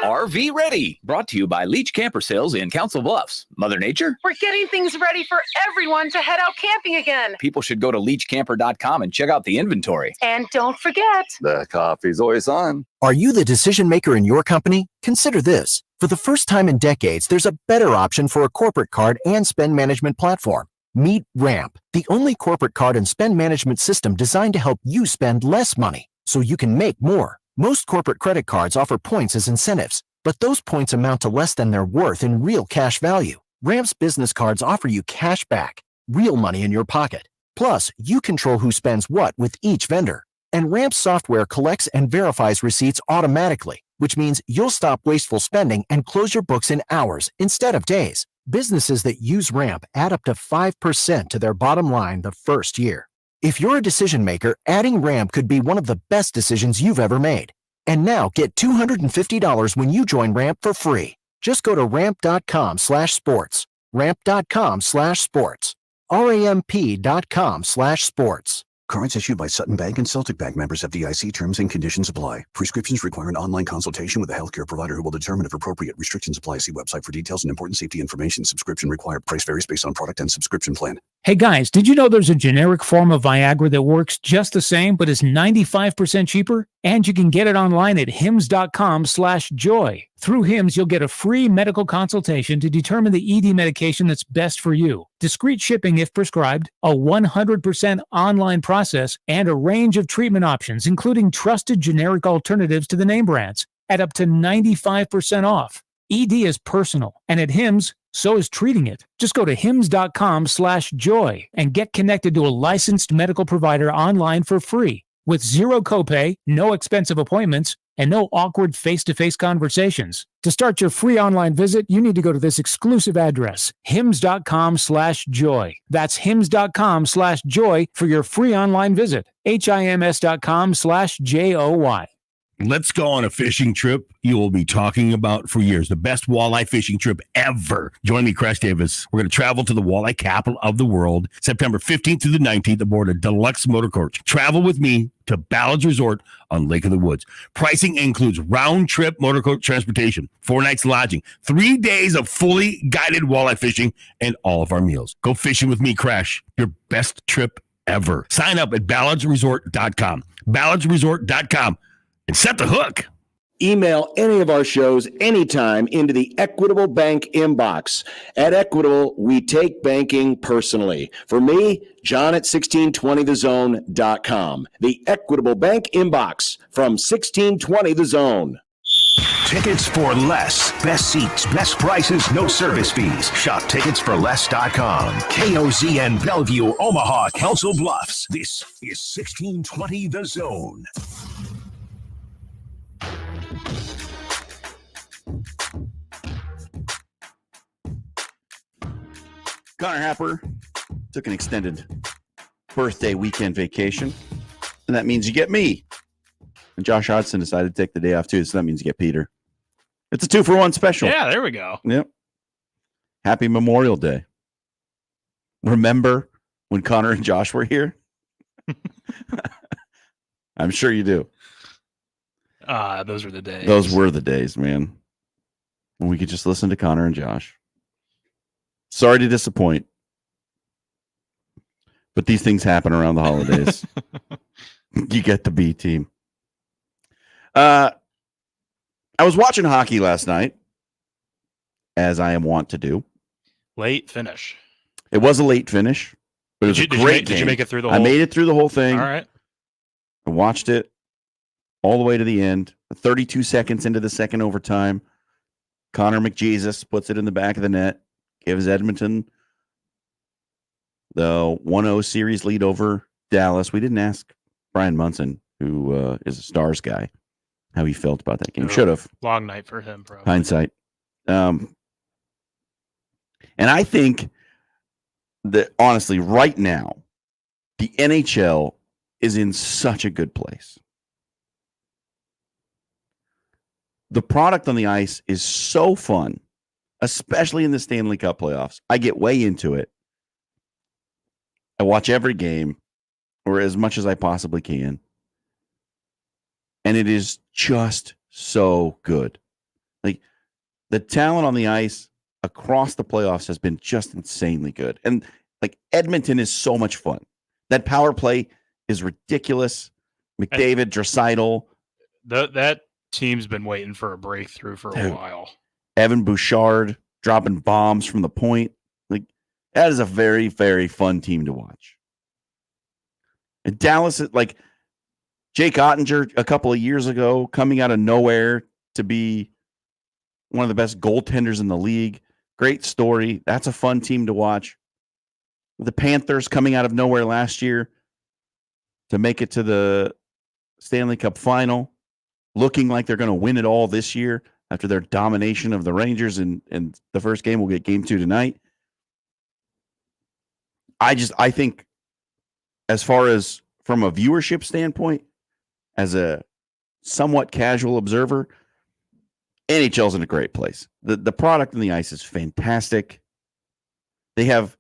RV Ready, brought to you by Leach Camper Sales in Council Bluffs. Mother Nature? We're getting things ready for everyone to head out camping again. People should go to leachcamper.com and check out the inventory. And don't forget, the coffee's always on. Are you the decision maker in your company? Consider this. For the first time in decades, there's a better option for a corporate card and spend management platform. Meet Ramp, the only corporate card and spend management system designed to help you spend less money so you can make more. Most corporate credit cards offer points as incentives, but those points amount to less than their worth in real cash value. Ramp's business cards offer you cash back, real money in your pocket. Plus, you control who spends what with each vendor. And Ramp's software collects and verifies receipts automatically, which means you'll stop wasteful spending and close your books in hours instead of days. Businesses that use Ramp add up to 5% to their bottom line the first year. If you're a decision maker, adding Ramp could be one of the best decisions you've ever made. And now get $250 when you join Ramp for free. Just go to ramp.com/sports. Ramp.com/sports. ramp.com/sports. Cards issued by Sutton Bank and Celtic Bank, members of FDIC. Terms and conditions apply. Prescriptions require an online consultation with a healthcare provider who will determine if appropriate. Restrictions apply. See website for details and important safety information. Subscription required. Price varies based on product and subscription plan. Hey guys, did you know there's a generic form of Viagra that works just the same but is 95% cheaper? And you can get it online at hims.com/joy. Through Hims, you'll get a free medical consultation to determine the ED medication that's best for you. Discreet shipping if prescribed, a 100% online process, and a range of treatment options, including trusted generic alternatives to the name brands, at up to 95% off. ED is personal, and at Hims, so is treating it. Just go to hims.com/joy and get connected to a licensed medical provider online for free with zero copay, no expensive appointments, and no awkward face-to-face conversations. To start your free online visit, you need to go to this exclusive address, hims.com/joy. That's hims.com/joy for your free online visit. hims.com/joy. Let's go on a fishing trip you will be talking about for years. The best walleye fishing trip ever. Join me, Crash Davis. We're going to travel to the walleye capital of the world, September 15th through the 19th aboard a deluxe motor coach. Travel with me to Ballard's Resort on Lake of the Woods. Pricing includes round-trip motor coach transportation, 4 nights lodging, 3 days of fully guided walleye fishing, and all of our meals. Go fishing with me, Crash. Your best trip ever. Sign up at ballardsresort.com. ballardsresort.com. And set the hook. Email any of our shows anytime into the Equitable Bank inbox. At Equitable, we take banking personally. For me, John at 1620thezone.com. The Equitable Bank inbox from 1620 The Zone. Tickets for less. Best seats, best prices, no service fees. Shop ticketsforless.com. KOZN Bellevue, Omaha, Council Bluffs. This is 1620 The Zone. Connor Happer took an extended birthday weekend vacation, and that means you get me. And Josh Hodgson decided to take the day off too, so that means you get Peter. It's a 2-for-1 special. Yeah, there we go. Yep. Happy Memorial Day. Remember when Connor and Josh were here? I'm sure you do. Those were the days. Those were the days, man. When we could just listen to Connor and Josh. Sorry to disappoint, but these things happen around the holidays. You get the B team. I was watching hockey last night, as I am wont to do. Late finish. It was a late finish, but it was a great game. Did you make it through the whole? I made it through the whole thing. All right. I watched it all the way to the end. 32 seconds into the second overtime, Connor McJesus puts it in the back of the net. Gives Edmonton the 1-0 series lead over Dallas. We didn't ask Bryan Munson, who is a Stars guy, how he felt about that game. Should have. Long night for him, probably. Hindsight. And I think that, honestly, right now, the NHL is in such a good place. The product on the ice is so fun. Especially in the Stanley Cup playoffs. I get way into it. I watch every game, or as much as I possibly can. And it is just so good. Like, the talent on the ice across the playoffs has been just insanely good. And, like, Edmonton is so much fun. That power play is ridiculous. McDavid, Draisaitl. That team's been waiting for a breakthrough for a while. Evan Bouchard dropping bombs from the point. Like, that is a very, very fun team to watch. And Dallas, like Jake Ottinger a couple of years ago, coming out of nowhere to be one of the best goaltenders in the league. Great story. That's a fun team to watch. The Panthers coming out of nowhere last year to make it to the Stanley Cup final, looking like they're going to win it all this year after their domination of the Rangers in the first game. We'll get game 2 tonight. I think as far as from a viewership standpoint, as a somewhat casual observer, NHL's in a great place. The product on the ice is fantastic. They have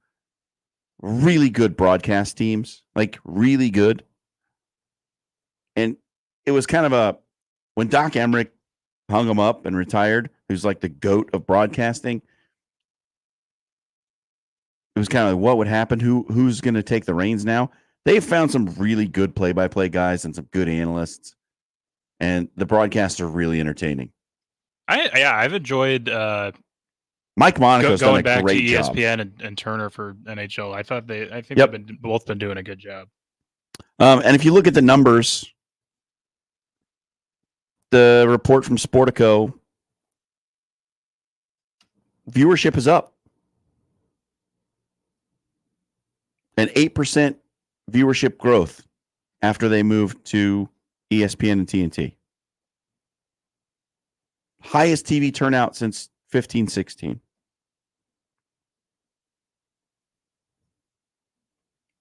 really good broadcast teams, like really good. And it was kind of when Doc Emmerich hung him up and retired, who's like the GOAT of broadcasting, it was kind of like, what would happen? Who's going to take the reins now? They've found some really good play-by-play guys and some good analysts, and the broadcasts are really entertaining. I've enjoyed Mike Monaco's done a going great back job. to ESPN and Turner for NHL. I think they've both been doing a good job. And if you look at the numbers, the report from Sportico, viewership is up. An 8% viewership growth after they moved to ESPN and TNT. Highest TV turnout since 15-16.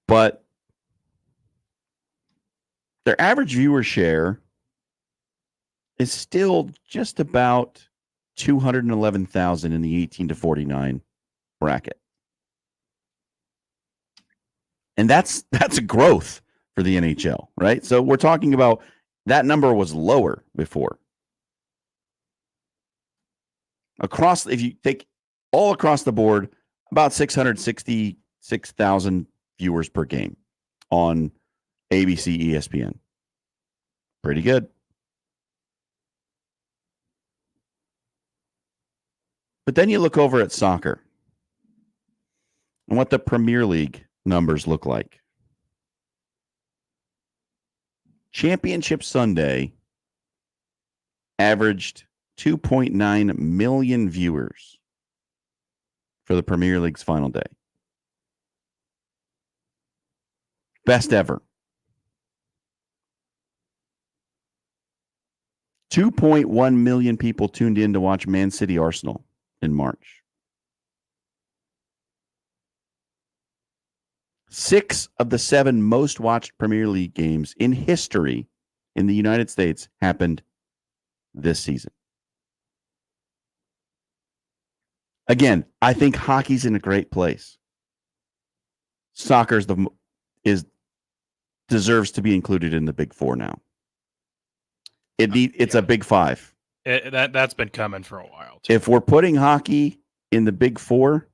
But their average viewer share is still just about 211,000 in the 18 to 49 bracket. And that's a growth for the NHL, right? So we're talking about that number was lower before. If you take all across the board, about 666,000 viewers per game on ABC, ESPN. Pretty good. But then you look over at soccer and what the Premier League numbers look like. Championship Sunday averaged 2.9 million viewers for the Premier League's final day. Best ever. 2.1 million people tuned in to watch Man City Arsenal in March. 6 of the 7 most watched Premier League games in history in the United States happened this season. Again, I think hockey's in a great place. Soccer deserves to be included in the Big Four now. It's a Big Five. That's been coming for a while, too. If we're putting hockey in the Big Four,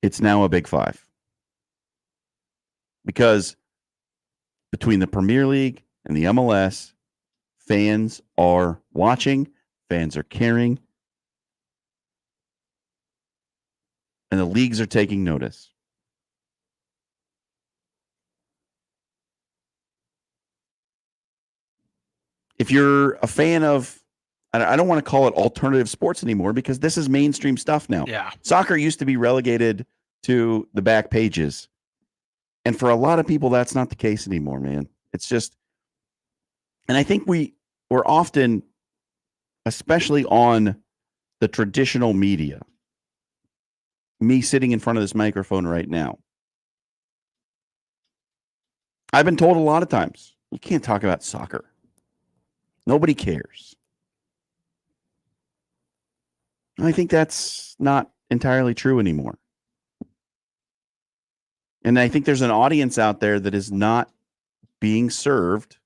it's now a Big Five. Because between the Premier League and the MLS, fans are watching, fans are caring, and the leagues are taking notice. If you're a fan of, I don't want to call it alternative sports anymore because this is mainstream stuff now. Yeah. Soccer used to be relegated to the back pages. And for a lot of people, that's not the case anymore, man. It's just, and I think we're often, especially on the traditional media, me sitting in front of this microphone right now, I've been told a lot of times, you can't talk about soccer. Nobody cares. I think that's not entirely true anymore. And I think there's an audience out there that is not being served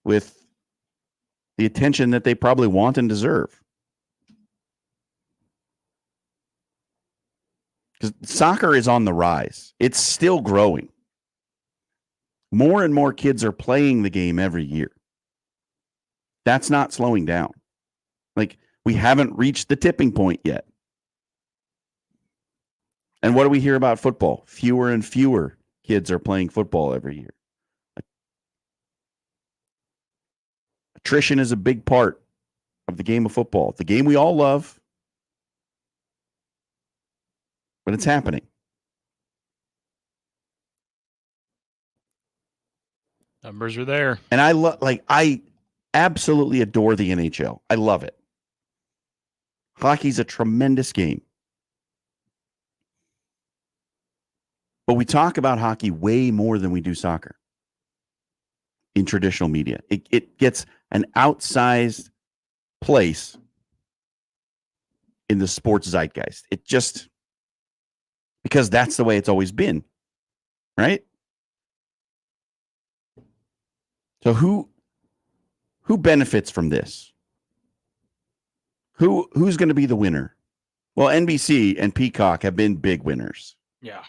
with the attention that they probably want and deserve. Because soccer is on the rise. It's still growing. More and more kids are playing the game every year. That's not slowing down. Like, we haven't reached the tipping point yet. And what do we hear about football? Fewer and fewer kids are playing football every year. Attrition is a big part of the game of football, the game we all love, but it's happening. Numbers are there. And I absolutely adore the NHL. I love it. Hockey's a tremendous game. But we talk about hockey way more than we do soccer in traditional media. It gets an outsized place in the sports zeitgeist. It just, because that's the way it's always been, right? So who benefits from this? Who's going to be the winner? Well, NBC and Peacock have been big winners. Yeah.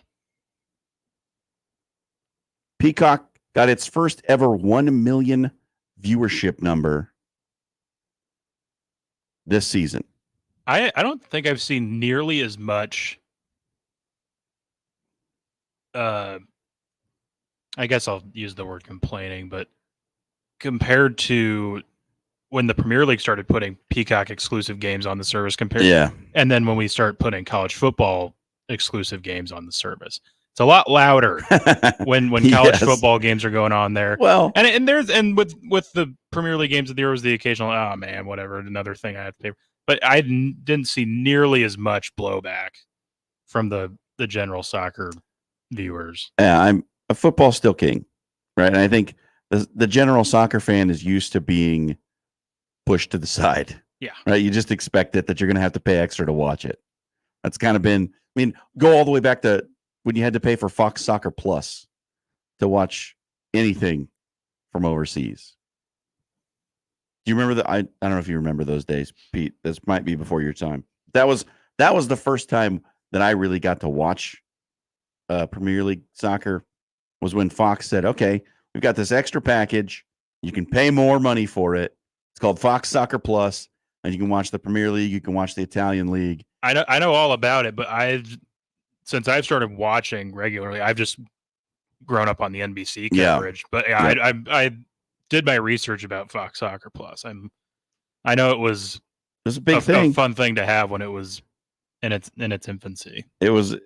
Peacock got its first ever 1 million viewership number this season. I don't think I've seen nearly as much. I guess I'll use the word complaining, but compared to when the Premier League started putting Peacock exclusive games on the service, and then when we start putting college football exclusive games on the service, it's a lot louder when college football games are going on there. Well, and with the Premier League games, there was the occasional, oh man, whatever, another thing I have to pay. But I didn't see nearly as much blowback from the general soccer viewers. Yeah, I'm a football still king, right? And I think the general soccer fan is used to being pushed to the side. Yeah. Right. You just expect that you're going to have to pay extra to watch it. That's kind of been, I mean, go all the way back to when you had to pay for Fox Soccer Plus to watch anything from overseas. Do you remember I don't know if you remember those days, Pete. This might be before your time. That was the first time that I really got to watch Premier League soccer, was when Fox said, okay, we've got this extra package. You can pay more money for it. It's called Fox Soccer Plus, and you can watch the Premier League. You can watch the Italian League. I know all about it, but since I've started watching regularly, I've just grown up on the NBC coverage. But I did my research about Fox Soccer Plus. I know it was a big thing, a fun thing to have when it was in its infancy. It was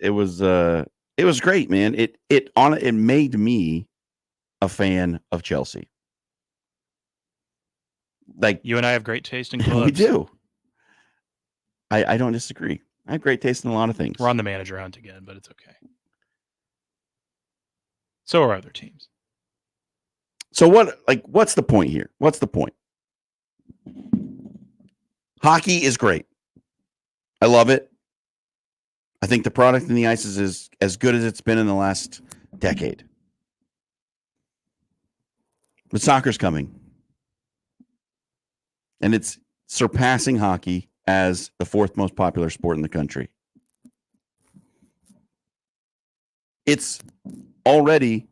great, man. It made me a fan of Chelsea. Like, you and I have great taste in clubs. We do. I don't disagree. I have great taste in a lot of things. We're on the manager hunt again, but it's okay. So are other teams. So what's the point here? What's the point? Hockey is great. I love it. I think the product in the ice is as good as it's been in the last decade. But soccer's coming. And it's surpassing hockey as the fourth most popular sport in the country. It's already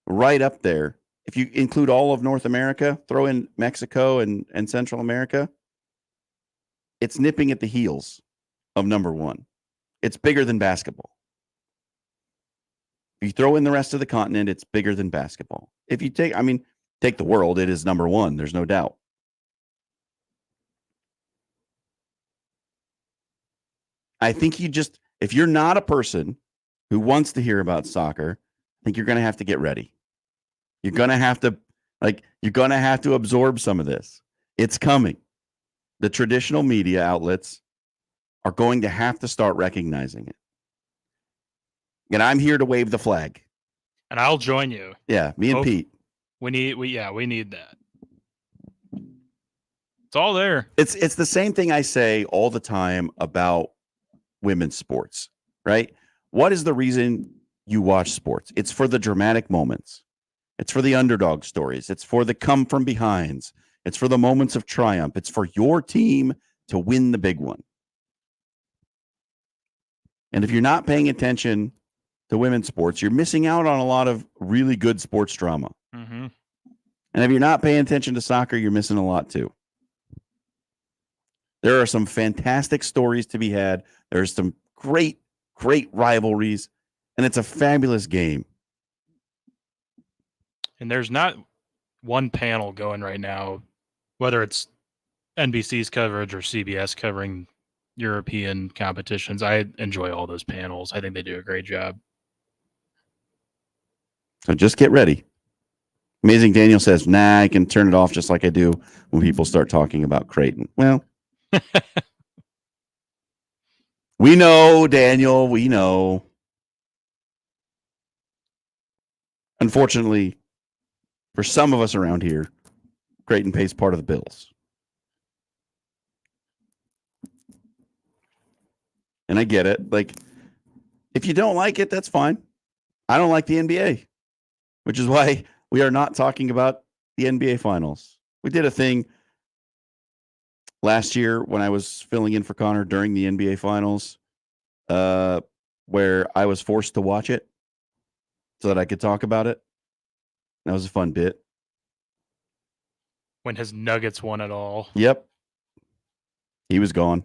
right up there. If you include all of North America, throw in Mexico and Central America, it's nipping at the heels of number one. It's bigger than basketball. If you throw in the rest of the continent, it's bigger than basketball. If you take the world, it is number one. There's no doubt. I think if you're not a person who wants to hear about soccer, I think you're going to have to get ready. You're going to have to absorb some of this. It's coming. The traditional media outlets are going to have to start recognizing it. And I'm here to wave the flag. And I'll join you. Yeah, me and Pete. We need that. It's all there. It's the same thing I say all the time about women's sports, right? What is the reason you watch sports? It's for the dramatic moments. It's for the underdog stories. It's for the come from behinds. It's for the moments of triumph. It's for your team to win the big one. And if you're not paying attention to women's sports, you're missing out on a lot of really good sports drama. Mm-hmm. And if you're not paying attention to soccer, you're missing a lot too. There are some fantastic stories to be had. There's some great rivalries, and it's a fabulous game. And there's not one panel going right now, whether it's NBC's coverage or CBS covering European competitions. I enjoy all those panels. I think they do a great job. So just get ready. Amazing Daniel says, nah, I can turn it off just like I do when people start talking about Creighton. Well, we know, Daniel, we know. Unfortunately, for some of us around here, Creighton pays part of the bills. And I get it. Like, if you don't like it, that's fine. I don't like the NBA, which is why we are not talking about the NBA finals. We did a thing last year when I was filling in for Connor during the NBA finals, where I was forced to watch it so that I could talk about it. That was a fun bit. When his Nuggets won it all. Yep. He was gone.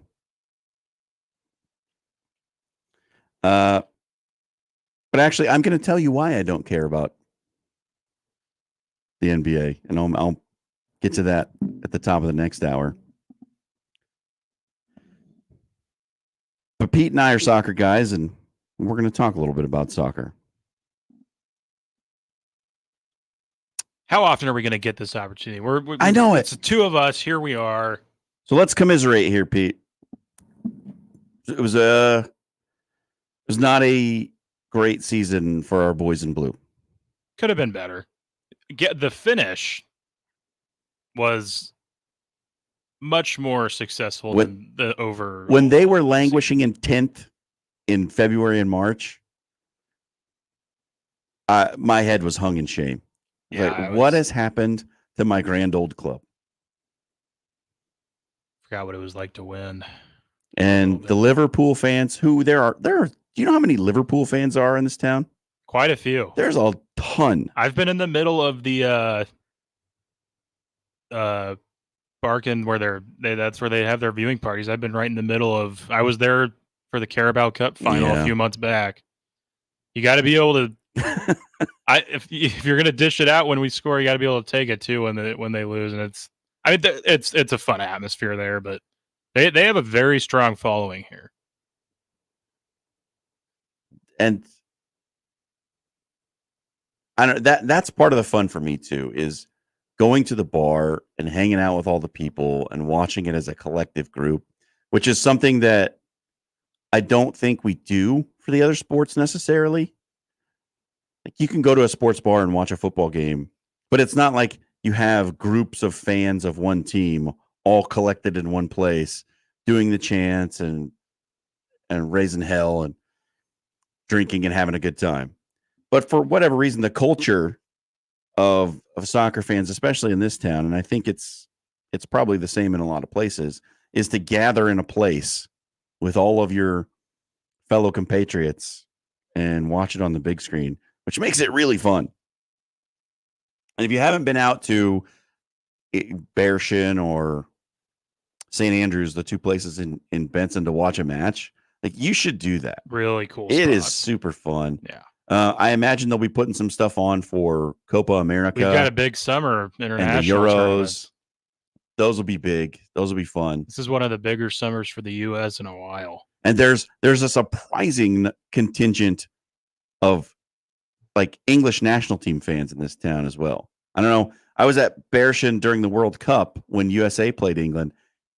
But actually, I'm going to tell you why I don't care about the NBA, and I'll get to that at the top of the next hour. But Pete and I are soccer guys, and we're going to talk a little bit about soccer. How often are we going to get this opportunity? I know it's the two of us. Here we are. So let's commiserate here, Pete. It was not a great season for our boys in blue. Could have been better. The finish was much more successful than the over. When they were languishing in 10th in February and March, my head was hung in shame. Yeah, like, what has happened to my grand old club? Forgot what it was like to win. And the Liverpool fans, who there are, do you know how many Liverpool fans are in this town? Quite a few. There's a ton. I've been in the middle of the Barkin where that's where they have their viewing parties. I've been right in the middle of. I was there for the Carabao Cup final a few months back. You got to be able to. If you're gonna dish it out when we score, you got to be able to take it too when they lose, and it's a fun atmosphere there. But they have a very strong following here, and I don't. That's part of the fun for me too. Is going to the bar and hanging out with all the people and watching it as a collective group, which is something that I don't think we do for the other sports necessarily. Like, you can go to a sports bar and watch a football game, but it's not like you have groups of fans of one team all collected in one place doing the chants and raising hell and drinking and having a good time. But for whatever reason, the culture of soccer fans, especially in this town, and I think it's probably the same in a lot of places, is to gather in a place with all of your fellow compatriots and watch it on the big screen, which makes it really fun. And if you haven't been out to Bearshin or St. Andrews, the two places in Benson to watch a match, like, you should do that. Really cool. It spot. is super fun. Yeah. I imagine they'll be putting some stuff on for Copa America. We've got a big summer international and the Euros. tournaments. Those will be big. Those will be fun. This is one of the bigger summers for the U.S. in a while. And there's a surprising contingent of like English national team fans in this town as well. I don't know. I was at Bearshin during the World Cup when USA played England,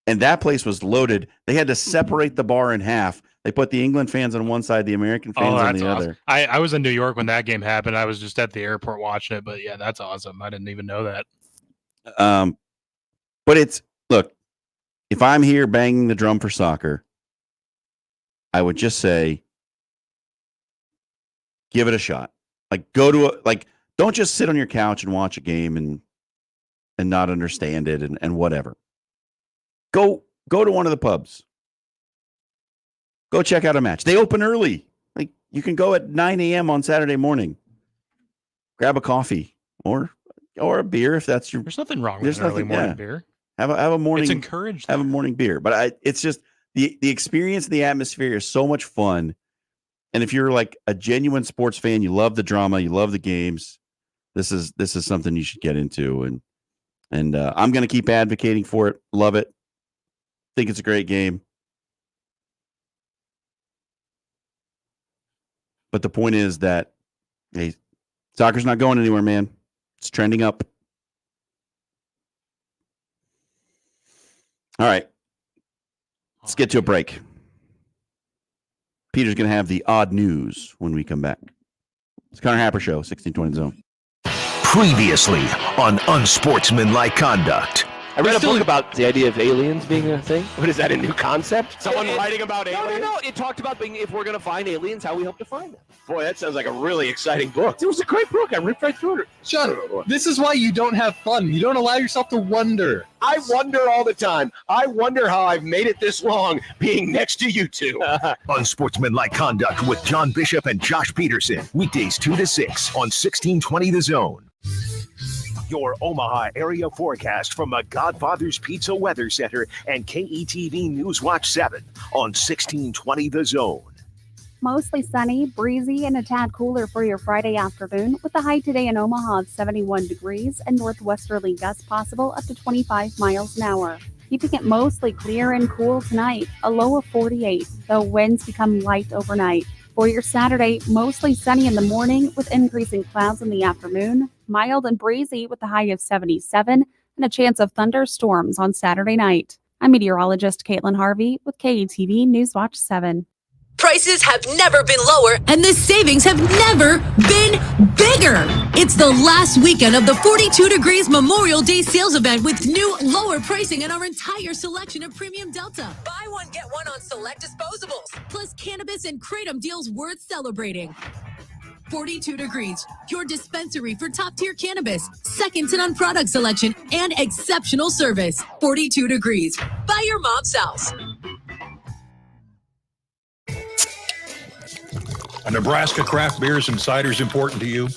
and that place was loaded. They had to separate the bar in half. They put the England fans on one side, the American fans on the other. I was in New York when that game happened. I was just at the airport watching it, but yeah, that's awesome. I didn't even know that. But look, if I'm here banging the drum for soccer, I would just say, give it a shot. Like, don't just sit on your couch and watch a game and not understand it and whatever. Go to one of the pubs. Go check out a match. They open early. Like, you can go at 9 a.m. on Saturday morning. Grab a coffee or a beer if that's your. There's nothing wrong with an early morning beer. Have a morning. It's encouraged. Have a morning beer, but it's just the experience, the atmosphere is so much fun. And if you're like a genuine sports fan, you love the drama, you love the games. This is something you should get into, and I'm going to keep advocating for it. Love it. Think it's a great game. But the point is that, hey, soccer's not going anywhere, man. It's trending up. All right. Let's get to a break. Peter's going to have the odd news when we come back. It's Connor Happer Show, 1620 Zone. Previously on Unsportsmanlike Conduct. I read a book about the idea of aliens being a thing. What is that, a new concept? Someone writing about aliens? No. It talked about if we're going to find aliens, how we hope to find them. Boy, that sounds like a really exciting book. It was a great book. I ripped right through it. Shut up. This is why you don't have fun. You don't allow yourself to wonder. I wonder all the time. I wonder how I've made it this long being next to you two. Unsportsmanlike Conduct with John Bishop and Josh Peterson. Weekdays 2 to 6 on 1620 The Zone. Your Omaha area forecast from the Godfather's Pizza Weather Center and KETV Newswatch 7 on 1620 The Zone. Mostly sunny, breezy, and a tad cooler for your Friday afternoon with a high today in Omaha of 71 degrees and northwesterly gusts possible up to 25 miles an hour. Keeping it mostly clear and cool tonight, a low of 48, though winds become light overnight. For your Saturday, mostly sunny in the morning with increasing clouds in the afternoon, mild and breezy with a high of 77 and a chance of thunderstorms on Saturday night. I'm meteorologist Caitlin Harvey with KETV Newswatch 7. Prices have never been lower, and the savings have never been bigger. It's the last weekend of the 42 Degrees Memorial Day sales event with new, lower pricing and our entire selection of premium Delta. Buy one, get one on select disposables. Plus cannabis and kratom deals worth celebrating. 42 Degrees, your dispensary for top-tier cannabis, second to none product selection, and exceptional service. 42 Degrees, by your mom's house. Are Nebraska craft beers and ciders important to you?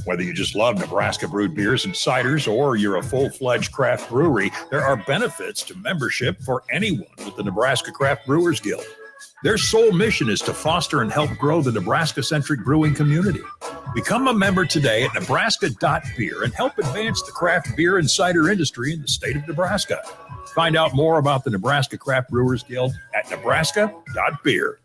Whether you just love Nebraska brewed beers and ciders or you're a full-fledged craft brewery, there are benefits to membership for anyone with the Nebraska Craft Brewers Guild. Their sole mission is to foster and help grow the Nebraska-centric brewing community. Become a member today at nebraska.beer and help advance the craft beer and cider industry in the state of Nebraska. Find out more about the Nebraska Craft Brewers Guild at nebraska.beer.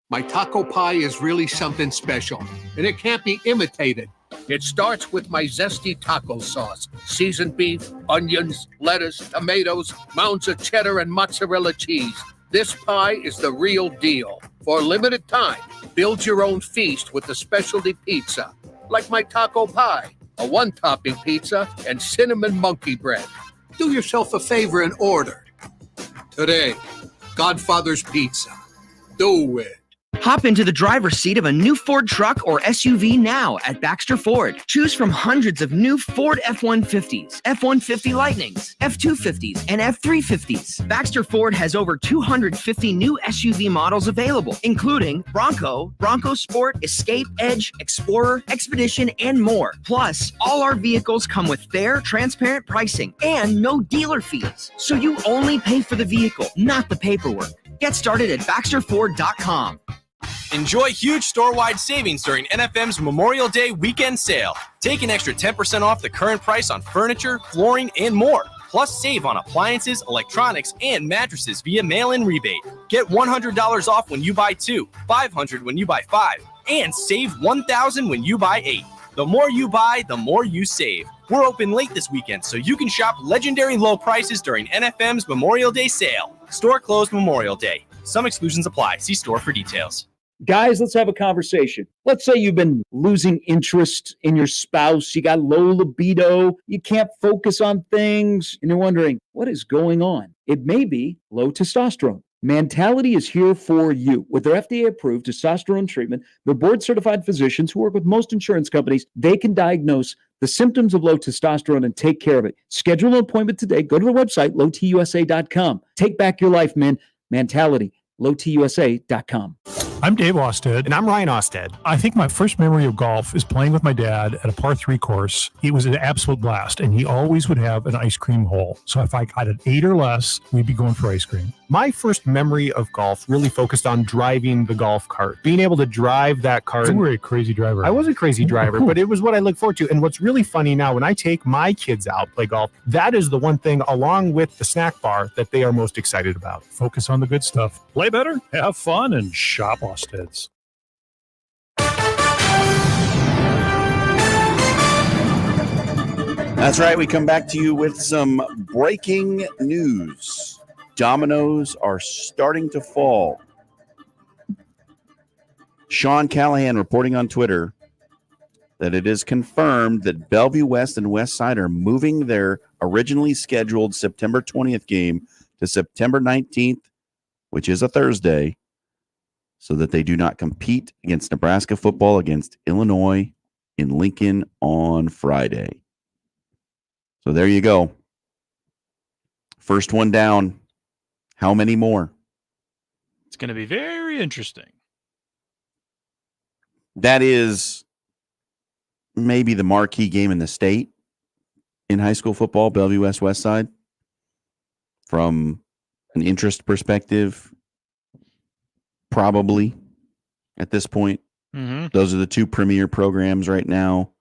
My taco pie is really something special, and it can't be imitated. It starts with my zesty taco sauce, seasoned beef, onions, lettuce, tomatoes, mounds of cheddar, and mozzarella cheese. This pie is the real deal. For a limited time, build your own feast with a specialty pizza, like my taco pie, a one-topping pizza, and cinnamon monkey bread. Do yourself a favor and order. Today, Godfather's Pizza. Do it. Hop into the driver's seat of a new Ford truck or SUV now at Baxter Ford. Choose from hundreds of new Ford F-150s, F-150 Lightnings, F-250s, and F-350s. Baxter Ford has over 250 new SUV models available, including Bronco, Bronco Sport, Escape, Edge, Explorer, Expedition, and more. Plus, all our vehicles come with fair, transparent pricing and no dealer fees. So you only pay for the vehicle, not the paperwork. Get started at BaxterFord.com. Enjoy huge store-wide savings during NFM's Memorial Day weekend sale. Take an extra 10% off the current price on furniture, flooring, and more. Plus, save on appliances, electronics, and mattresses via mail-in rebate. Get $100 off when you buy 2, $500 when you buy 5, and save $1,000 when you buy 8. The more you buy, the more you save. We're open late this weekend, so you can shop legendary low prices during NFM's Memorial Day sale. Store closed Memorial Day. Some exclusions apply. See store for details. Guys, let's have a conversation. Let's say you've been losing interest in your spouse. You got low libido. You can't focus on things. And you're wondering, what is going on? It may be low testosterone. Mentality is here for you. With their FDA-approved testosterone treatment, their board-certified physicians who work with most insurance companies, they can diagnose the symptoms of low testosterone and take care of it. Schedule an appointment today. Go to the website, lowtusa.com. Take back your life, man. Mentality, lowtusa.com. I'm Dave Osted. And I'm Ryan Osted. I think my first memory of golf is playing with my dad at a par 3 course. It was an absolute blast, and he always would have an ice cream hole. So if I got an 8 or less, we'd be going for ice cream. My first memory of golf really focused on driving the golf cart. Being able to drive that cart. You were a crazy driver. I was a crazy driver, but it was what I look forward to. And what's really funny now, when I take my kids out play golf, that is the one thing, along with the snack bar, that they are most excited about. Focus on the good stuff. Play better, have fun, and shop Osted's. That's right. We come back to you with some breaking news. Dominoes are starting to fall. Sean Callahan reporting on Twitter that it is confirmed that Bellevue West and West Side are moving their originally scheduled September 20th game to September 19th, which is a Thursday, so that they do not compete against Nebraska football against Illinois in Lincoln on Friday. So there you go. First one down. How many more? It's going to be very interesting. That is maybe the marquee game in the state in high school football, Bellevue West, West Side. From an interest perspective, probably at this point. Mm-hmm. Those are the two premier programs right now.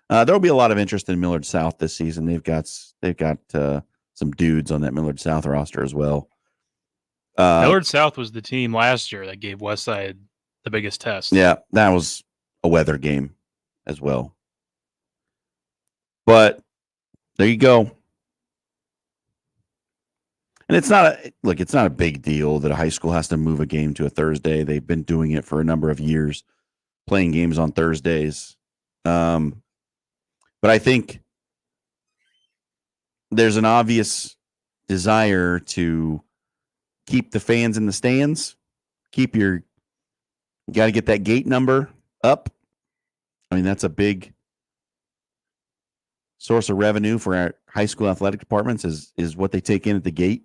There'll be a lot of interest in Millard South this season. They've got some dudes on that Millard South roster as well. Millard South was the team last year that gave Westside the biggest test. Yeah, that was a weather game as well. But there you go. And it's not a big deal that a high school has to move a game to a Thursday. They've been doing it for a number of years, playing games on Thursdays. But I think there's an obvious desire to keep the fans in the stands, you got to get that gate number up. I mean, that's a big source of revenue for our high school athletic departments is what they take in at the gate.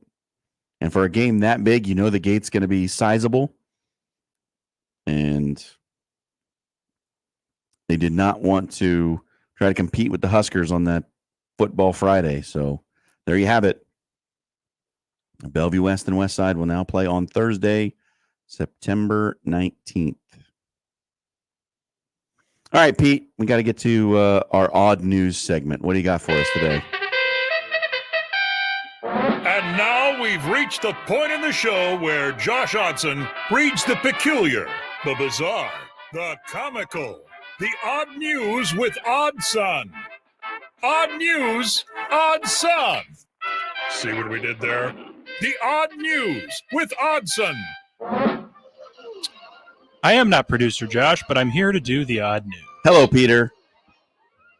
And for a game that big, the gate's going to be sizable. And they did not want to try to compete with the Huskers on that football Friday. So there you have it. Bellevue West and West Side will now play on Thursday, September 19th. All right, Pete, we got to get to our odd news segment. What do you got for us today? And now we've reached the point in the show where Josh Odson reads the peculiar, the bizarre, the comical, the odd news with Odd Son. Odd news, Odd Son. See what we did there? The odd news with Oddson. I am not producer Josh, but I'm here to do the odd news. Hello, Peter.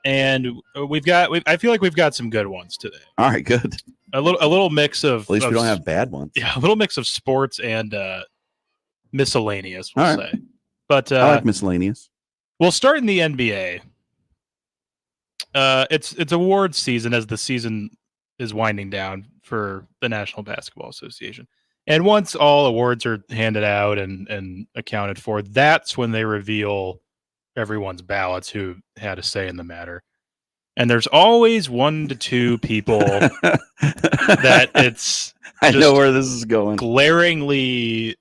And I feel like we've got some good ones today. All right, good. A little mix of. At least we don't have bad ones. Yeah, a little mix of sports and miscellaneous, we'll All right. say. But I like miscellaneous. We'll start in the NBA. It's awards season as the season is winding down for the National Basketball Association. And once all awards are handed out and accounted for, that's when they reveal everyone's ballots who had a say in the matter. And there's always 1 to 2 people that it's I know where this is going. Glaringly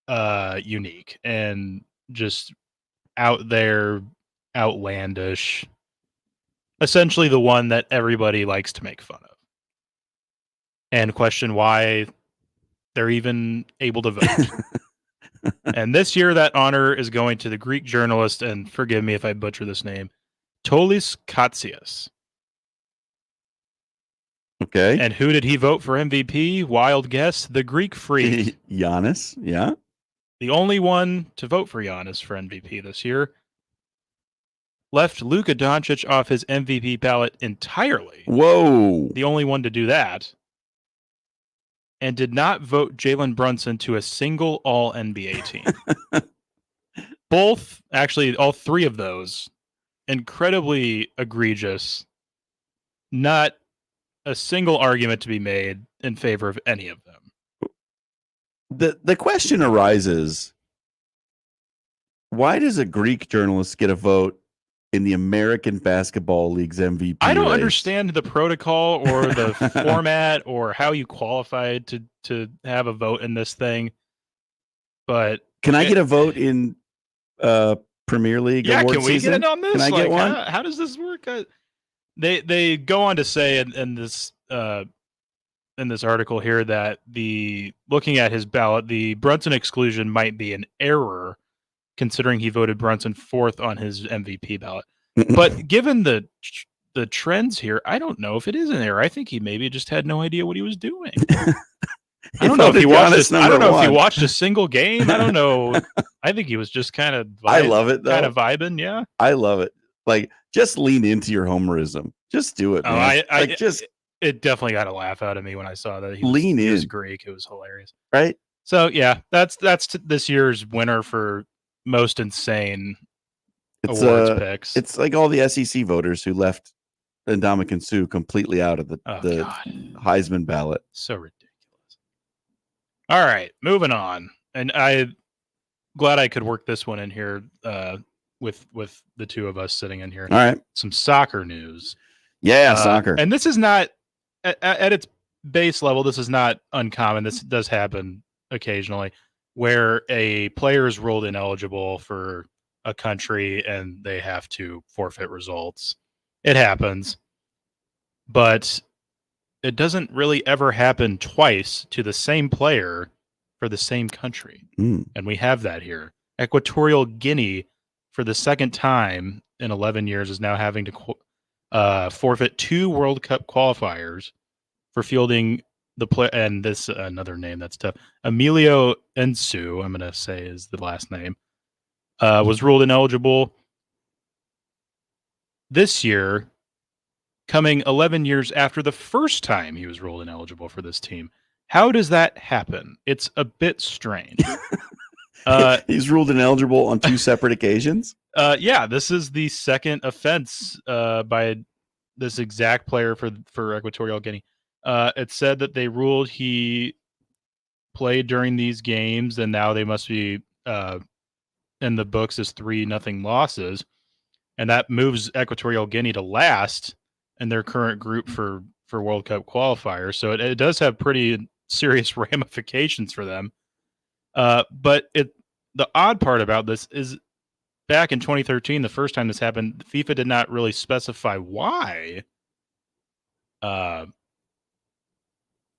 unique and just out there, outlandish. Essentially the one that everybody likes to make fun of. And question why they're even able to vote. And this year, that honor is going to the Greek journalist, and forgive me if I butcher this name, Tolis Katsias. Okay. And who did he vote for MVP? Wild guess, the Greek freak. Giannis, yeah. The only one to vote for Giannis for MVP this year. Left Luka Doncic off his MVP ballot entirely. Whoa. The only one to do that. And did not vote Jalen Brunson to a single All-NBA team. Both, actually, all 3 of those, incredibly egregious. Not a single argument to be made in favor of any of them. The question arises, Why does a Greek journalist get a vote in the American Basketball League's MVP? I don't race? understand the protocol or the format or how you qualified to have a vote in this thing. But Can I get a vote in Premier League? Yeah, award can we season? get in on this? Can I like, get one? How does this work? They go on to say in this article here that looking at his ballot, the Brunson exclusion might be an error, considering he voted Brunson 4th on his MVP ballot. But given the trends here, I don't know if it is an error. I think he maybe just had no idea what he was doing. I don't know if he watched. I don't know if he watched a single game. I don't know. I think he was just kind of. I love it though. Kind of vibing, yeah. I love it. Like, just lean into your homerism. Just do it, man. It definitely got a laugh out of me when I saw that he was Greek. It was hilarious, right? So yeah, that's this year's winner for most insane awards picks. It's like all the SEC voters who left Ndamukong Suh completely out of the Heisman ballot. So ridiculous. All right, moving on. And I'm glad I could work this one in here with the two of us sitting in here. All right. Some soccer news. Yeah, soccer. And this is not, at its base level, this is not uncommon. This does happen occasionally, where a player is ruled ineligible for a country and they have to forfeit results. It happens. But it doesn't really ever happen twice to the same player for the same country. And we have that here. Equatorial Guinea, for the second time in 11 years, is now having to forfeit 2 World Cup qualifiers for fielding the play. And this another name that's tough. Emilio Ensu, I'm going to say is the last name, was ruled ineligible this year, coming 11 years after the first time he was ruled ineligible for this team. How does that happen? It's a bit strange. He's ruled ineligible on 2 separate occasions? Yeah, this is the second offense by this exact player for Equatorial Guinea. It said that they ruled he played during these games, and now they must be in the books as 3-0 losses. And that moves Equatorial Guinea to last in their current group for World Cup qualifiers. So it does have pretty serious ramifications for them. But the odd part about this is back in 2013, the first time this happened, FIFA did not really specify why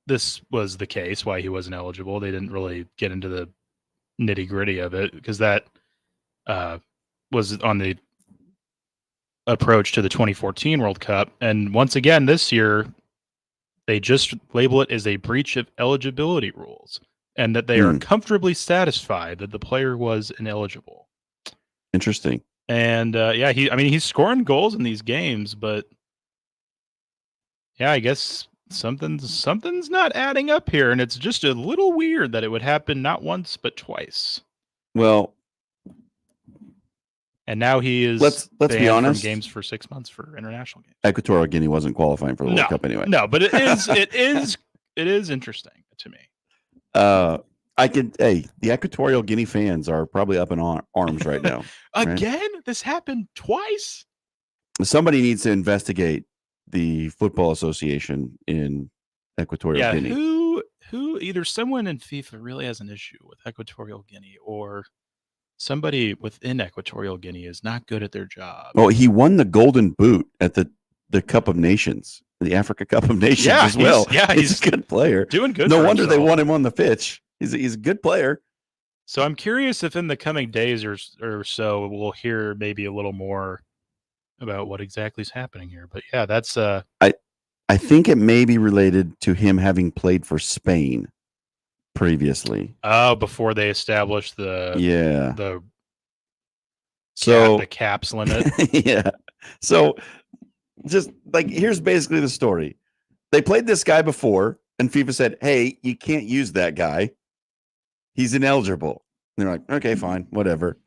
this was the case, why he wasn't eligible. They didn't really get into the nitty-gritty of it because that was on the approach to the 2014 World Cup. And once again, this year, they just label it as a breach of eligibility rules and that they are comfortably satisfied that the player was ineligible. Interesting. And he's scoring goals in these games, but yeah, I guess something's not adding up here. And it's just a little weird that it would happen not once, but twice. Well, and now he is let's be honest, from games for 6 months for international games. Equatorial Guinea wasn't qualifying for the World Cup anyway. No, but it is interesting to me. The Equatorial Guinea fans are probably up in arms right now. Again, right? This happened twice. Somebody needs to investigate the Football Association in Equatorial Guinea. Who either someone in FIFA really has an issue with Equatorial Guinea, or somebody within Equatorial Guinea is not good at their job. Oh, he won the Golden Boot at the Cup of Nations, the Africa Cup of Nations as well. He's a good player. Doing good. No wonder they want him on the pitch. He's a good player. So I'm curious if in the coming days or so we'll hear maybe a little more about what exactly is happening here. But yeah, that's I think it may be related to him having played for Spain previously. Oh, before they established the caps limit. Yeah. So just like, here's basically the story. They played this guy before and FIFA said, "Hey, you can't use that guy. He's ineligible." And they're like, "Okay, fine, whatever."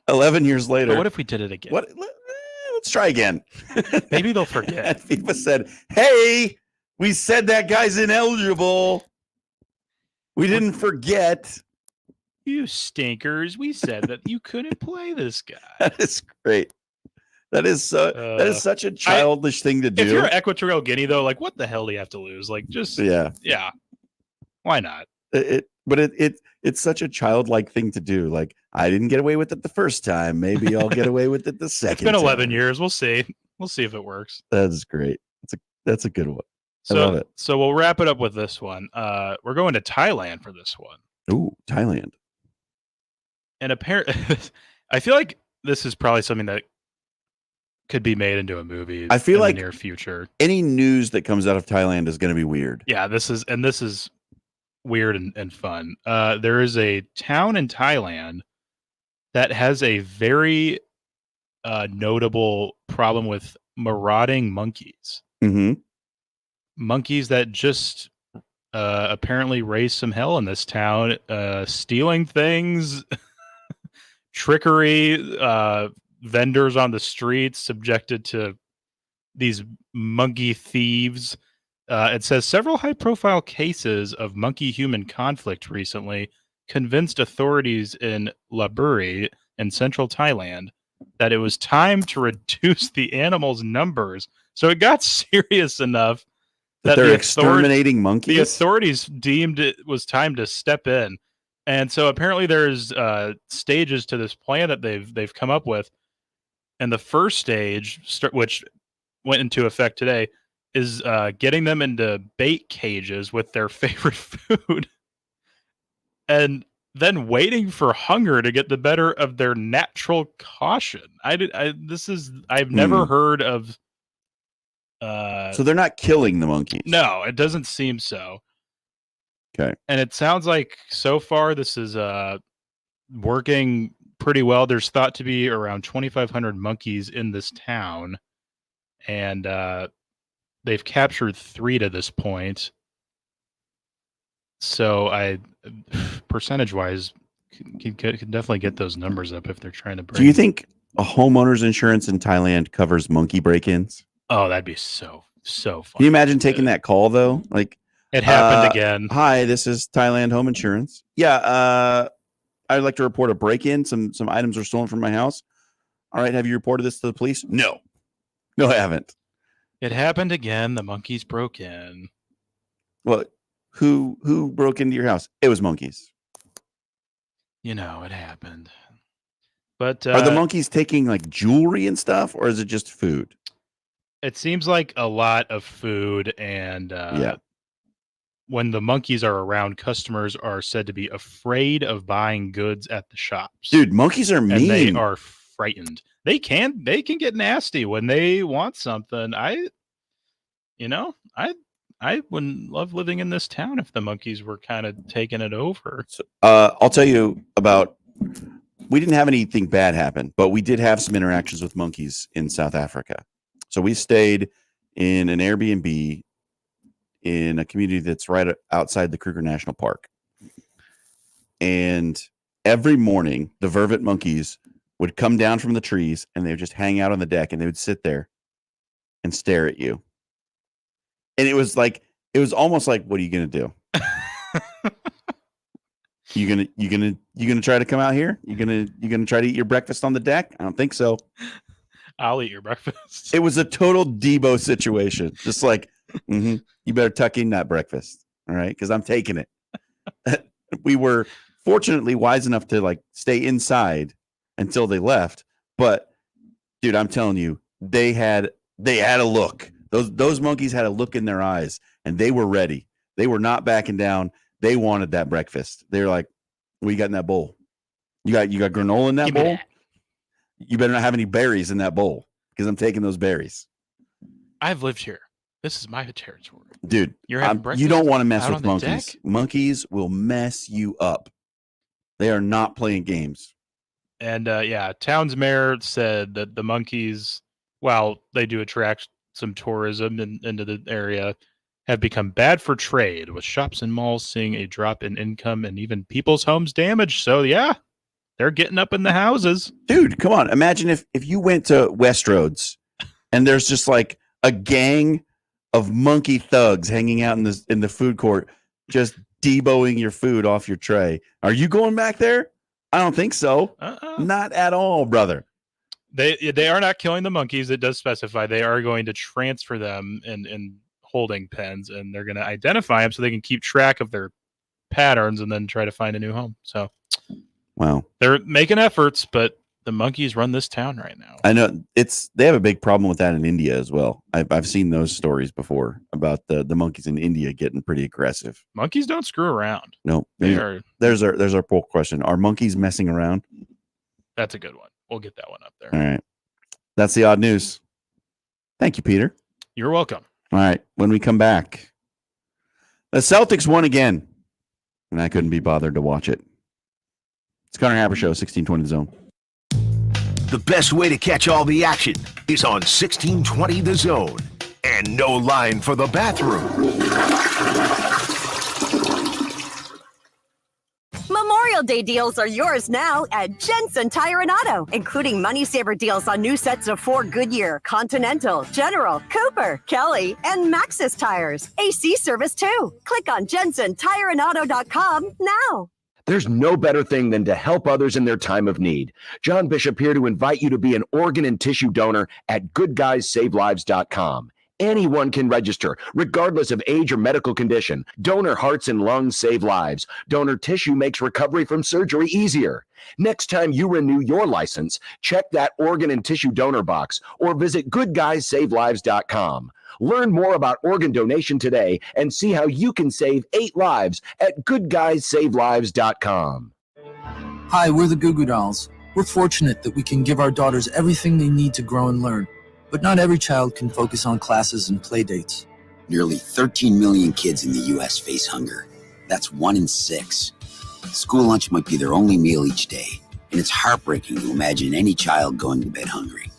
11 years later. But what if we did it again? Let's try again. Maybe they'll forget. And FIFA said, "Hey, we said that guy's ineligible. We didn't forget." You stinkers! We said that you couldn't play this guy. That is great. That is such a childish thing to do. If you're Equatorial Guinea, though, like, what the hell do you have to lose? Like, just yeah. Why not? It's such a childlike thing to do. Like, I didn't get away with it the first time. Maybe I'll get away with it the second. It's been 11 years. We'll see. We'll see if it works. That's great. That's a good one. I So, love it. So we'll wrap it up with this one. We're going to Thailand for this one. Ooh, Thailand. And apparently, I feel like this is probably something that could be made into a movie. I feel like in the near future. Any news that comes out of Thailand is going to be weird. Yeah, this is weird and fun. There is a town in Thailand that has a very notable problem with marauding monkeys. Mm-hmm. Monkeys that just apparently raise some hell in this town, stealing things, trickery, vendors on the streets subjected to these monkey thieves. It says several high-profile cases of monkey-human conflict recently convinced authorities in Laburi in central Thailand that it was time to reduce the animals' numbers. So it got serious enough that they're exterminating monkeys? The authorities deemed it was time to step in. And so apparently there's stages to this plan that they've come up with. And the first stage, which went into effect today, is getting them into bait cages with their favorite food and then waiting for hunger to get the better of their natural caution. I've never heard of. So they're not killing the monkeys. No, it doesn't seem so. Okay. And it sounds like so far this is working pretty well. There's thought to be around 2,500 monkeys in this town, and they've captured 3 to this point. So percentage-wise, can definitely get those numbers up if they're trying to bring. Do you think a homeowner's insurance in Thailand covers monkey break-ins? Oh, that'd be so fun. Can you imagine taking that call though? Like, it happened again. Hi, this is Thailand Home Insurance. Yeah, I'd like to report a break-in. Some items were stolen from my house. All right, have you reported this to the police? No, I haven't. It happened again. The monkeys broke in. Well, who broke into your house? It was monkeys. You know, it happened. But are the monkeys taking like jewelry and stuff, or is it just food? It seems like a lot of food, and when the monkeys are around, customers are said to be afraid of buying goods at the shops. Dude, monkeys are mean. And they are frightened. They can get nasty when they want something. I wouldn't love living in this town if the monkeys were kind of taking it over. So, I'll tell you about. We didn't have anything bad happen, but we did have some interactions with monkeys in South Africa. So we stayed in an Airbnb in a community that's right outside the Kruger National Park. And every morning, the vervet monkeys would come down from the trees and they would just hang out on the deck and they would sit there and stare at you. And it was almost like, what are you going to do? You gonna try to come out here? You gonna try to eat your breakfast on the deck? I don't think so. I'll eat your breakfast. It was a total Debo situation. Just like, you better tuck in that breakfast, all right? Because I'm taking it. We were fortunately wise enough to like stay inside until they left. But dude, I'm telling you, they had a look. Those monkeys had a look in their eyes, and they were ready. They were not backing down. They wanted that breakfast. They were like, "What you got in that bowl? You got granola in that bowl? You better not have any berries in that bowl because I'm taking those berries." I've lived here. This is my territory, dude. You're having breakfast. You don't want to mess out with on the monkeys. deck? Monkeys will mess you up. They are not playing games. And Town's mayor said that the monkeys, while they do attract some tourism into the area, have become bad for trade, with shops and malls seeing a drop in income and even people's homes damaged. So yeah, they're getting up in the houses. Dude, come on. Imagine if you went to Westroads and there's just like a gang of monkey thugs hanging out in the food court, just deboing your food off your tray. Are you going back there? I don't think so. Not at all, brother. They are not killing the monkeys. It does specify they are going to transfer them in holding pens, and they're going to identify them so they can keep track of their patterns and then try to find a new home. So, wow, they're making efforts, but the monkeys run this town right now. I know they have a big problem with that in India as well. I've seen those stories before about the monkeys in India getting pretty aggressive. Monkeys don't screw around. No, there's our poll question. Are monkeys messing around? That's a good one. We'll get that one up there. All right. That's the odd news. Thank you, Peter. You're welcome. All right. When we come back, the Celtics won again, and I couldn't be bothered to watch it. It's Connor Happer Show, 1620 The Zone. The best way to catch all the action is on 1620 The Zone. And no line for the bathroom. Memorial Day deals are yours now at Jensen Tire and Auto, including money saver deals on new sets of Ford Goodyear, Continental, General, Cooper, Kelly, and Maxxis tires. AC service too. Click on JensenTireandAuto.com now. There's no better thing than to help others in their time of need. John Bishop here to invite you to be an organ and tissue donor at goodguysavelives.com. Anyone can register, regardless of age or medical condition. Donor hearts and lungs save lives. Donor tissue makes recovery from surgery easier. Next time you renew your license, check that organ and tissue donor box or visit goodguysavelives.com. Learn more about organ donation today and see how you can save 8 lives at goodguysavelives.com. Hi, we're the Goo Goo Dolls. We're fortunate that we can give our daughters everything they need to grow and learn. But not every child can focus on classes and play dates. Nearly 13 million kids in the U.S. face hunger. That's 1 in 6. School lunch might be their only meal each day, and it's heartbreaking to imagine any child going to bed hungry.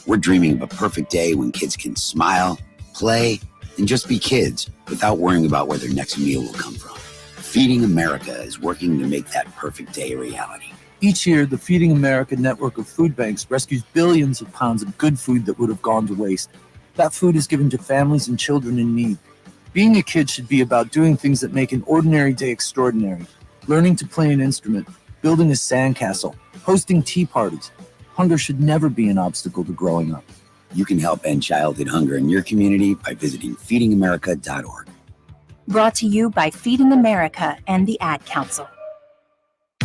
We're dreaming of a perfect day when kids can smile, play, and just be kids without worrying about where their next meal will come from. Feeding America is working to make that perfect day a reality. Each year, the Feeding America network of food banks rescues billions of pounds of good food that would have gone to waste. That food is given to families and children in need. Being a kid should be about doing things that make an ordinary day extraordinary. Learning to play an instrument, building a sandcastle, hosting tea parties. Hunger should never be an obstacle to growing up. You can help end childhood hunger in your community by visiting feedingamerica.org. Brought to you by Feeding America and the Ad Council.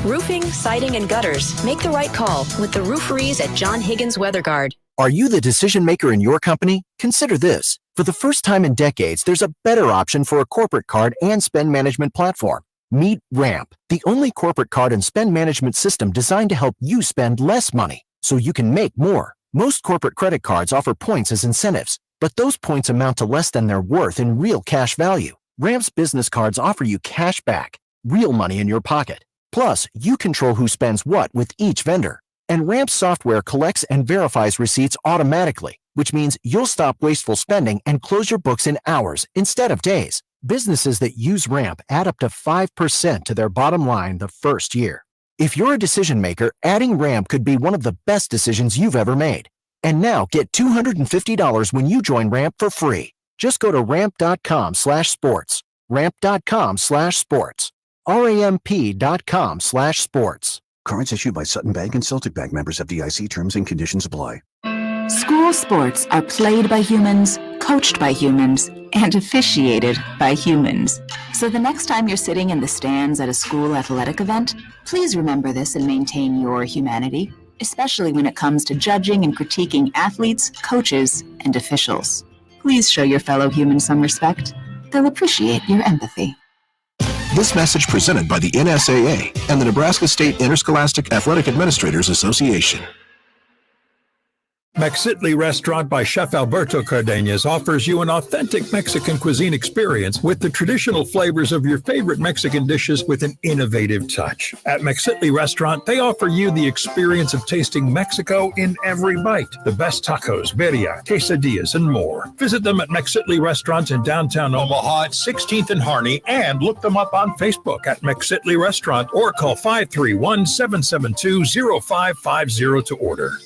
Roofing, siding, and gutters. Make the right call with the rooferees at John Higgins Weather Guard. Are you the decision maker in your company? Consider this. For the first time in decades, there's a better option for a corporate card and spend management platform. Meet Ramp, the only corporate card and spend management system designed to help you spend less money so you can make more. Most corporate credit cards offer points as incentives, but those points amount to less than their worth in real cash value. Ramp's business cards offer you cash back, real money in your pocket. Plus, you control who spends what with each vendor. And Ramp software collects and verifies receipts automatically, which means you'll stop wasteful spending and close your books in hours instead of days. Businesses that use Ramp add up to 5% to their bottom line the first year. If you're a decision maker, adding Ramp could be one of the best decisions you've ever made. And now get $250 when you join Ramp for free. Just go to ramp.com/sports. Ramp.com/sports. ramp.com/sports. Cards issued by Sutton Bank and Celtic Bank, members FDIC. Terms and conditions apply. School sports are played by humans, coached by humans, and officiated by humans. So the next time you're sitting in the stands at a school athletic event, please remember this and maintain your humanity, especially when it comes to judging and critiquing athletes, coaches, and officials. Please show your fellow humans some respect. They'll appreciate your empathy. This message presented by the NSAA and the Nebraska State Interscholastic Athletic Administrators Association. Mexitli Restaurant by Chef Alberto Cardenas offers you an authentic Mexican cuisine experience with the traditional flavors of your favorite Mexican dishes with an innovative touch. At Mexitli Restaurant, they offer you the experience of tasting Mexico in every bite. The best tacos, birria, quesadillas, and more. Visit them at Mexitli Restaurant in downtown Omaha at 16th and Harney, and look them up on Facebook at Mexitli Restaurant or call 531-772-0550 to order.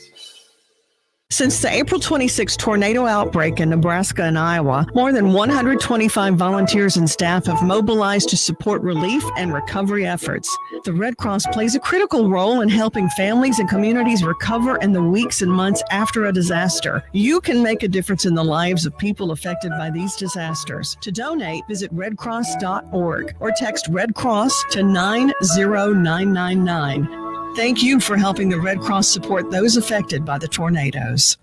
Since the April 26 tornado outbreak in Nebraska and Iowa, more than 125 volunteers and staff have mobilized to support relief and recovery efforts. The Red Cross plays a critical role in helping families and communities recover in the weeks and months after a disaster. You can make a difference in the lives of people affected by these disasters. To donate, visit redcross.org or text Red Cross to 90999. Thank you for helping the Red Cross support those affected by the tornadoes.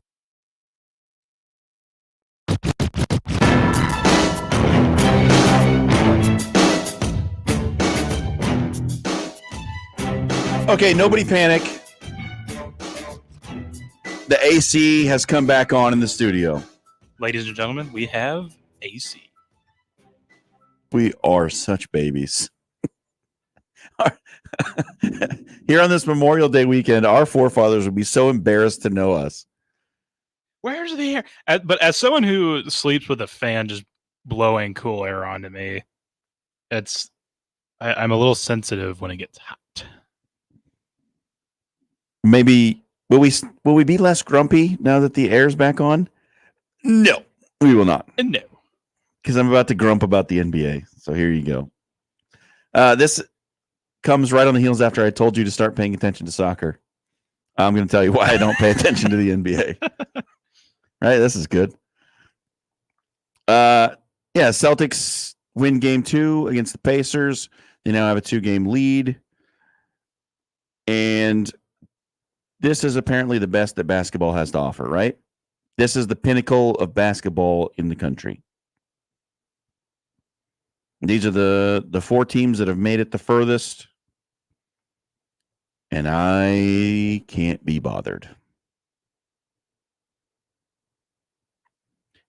Okay, nobody panic. The AC has come back on in the studio. Ladies and gentlemen, we have AC. We are such babies. Here on this Memorial Day weekend, our forefathers would be so embarrassed to know us. Where's the air? But as someone who sleeps with a fan just blowing cool air onto me, I'm a little sensitive when it gets hot. Maybe will we be less grumpy now that the air's back on? No, we will not. No, because I'm about to grump about the NBA. So here you go. This comes right on the heels after I told you to start paying attention to soccer. I'm going to tell you why I don't pay attention to the NBA. Right, this is good. Celtics win game 2 against the Pacers. They now have a 2-game lead. And this is apparently the best that basketball has to offer, right? This is the pinnacle of basketball in the country. These are the 4 teams that have made it the furthest. And I can't be bothered.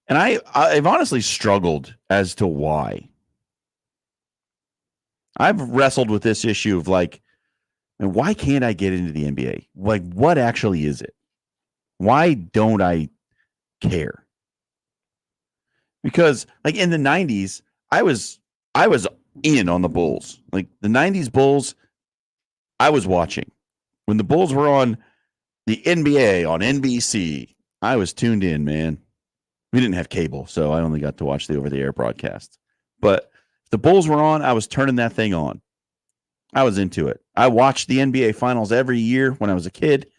And I've honestly struggled as to why. I've wrestled with this issue of like, and why can't I get into the NBA? Like, what actually is it? Why don't I care? Because like in the 90s, I was in on the Bulls. Like the 90s Bulls, I was watching. When the Bulls were on the NBA on NBC, I was tuned in, man. We didn't have cable, so I only got to watch the over-the-air broadcast. But if the Bulls were on, I was turning that thing on. I was into it. I watched the NBA Finals every year when I was a kid.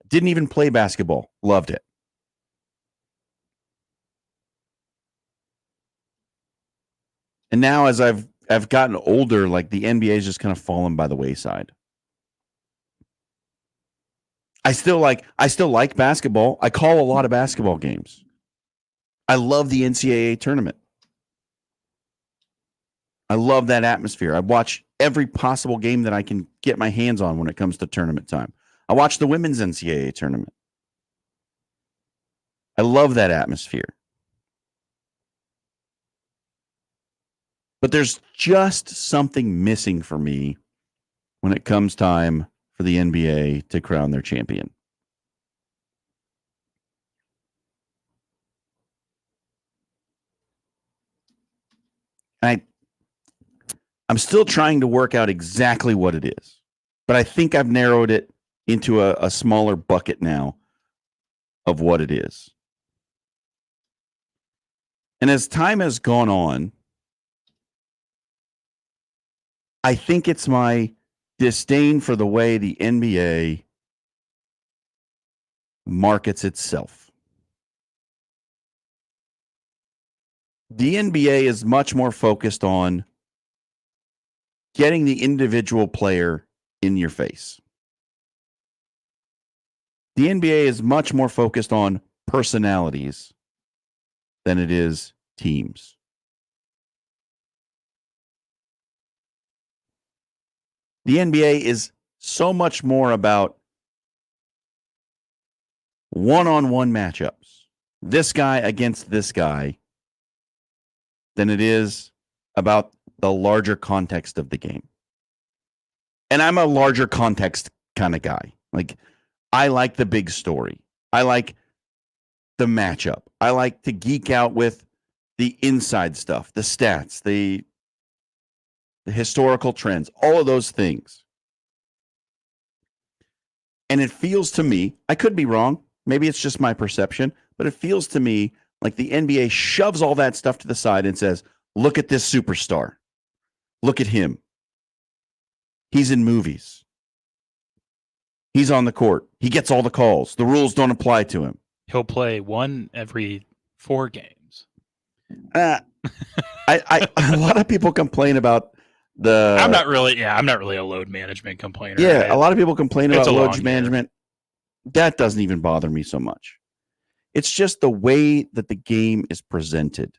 Didn't even play basketball. Loved it. And now as I've gotten older, like the NBA is just kind of fallen by the wayside. I still like basketball. I call a lot of basketball games. I love the NCAA tournament. I love that atmosphere. I watch every possible game that I can get my hands on when it comes to tournament time. I watch the women's NCAA tournament. I love that atmosphere. But there's just something missing for me when it comes time for the NBA to crown their champion. I'm still trying to work out exactly what it is, but I think I've narrowed it into a smaller bucket now of what it is. And as time has gone on, I think it's my disdain for the way the NBA markets itself. The NBA is much more focused on getting the individual player in your face. The NBA is much more focused on personalities than it is teams. The NBA is so much more about one-on-one matchups, this guy against this guy, than it is about the larger context of the game. And I'm a larger context kind of guy. Like, I like the big story. I like the matchup. I like to geek out with the inside stuff, the stats, the historical trends, all of those things. And it feels to me, I could be wrong, Maybe it's just my perception, but it feels to me like the NBA shoves all that stuff to the side and says, look at this superstar. Look at him. He's in movies. He's on the court. He gets all the calls. The rules don't apply to him. He'll play one every 4 games. A lot of people complain about the. I'm not really a load management complainer. Yeah, a lot of people complain It's about a long load year. management. That doesn't even bother me so much. It's just the way that the game is presented.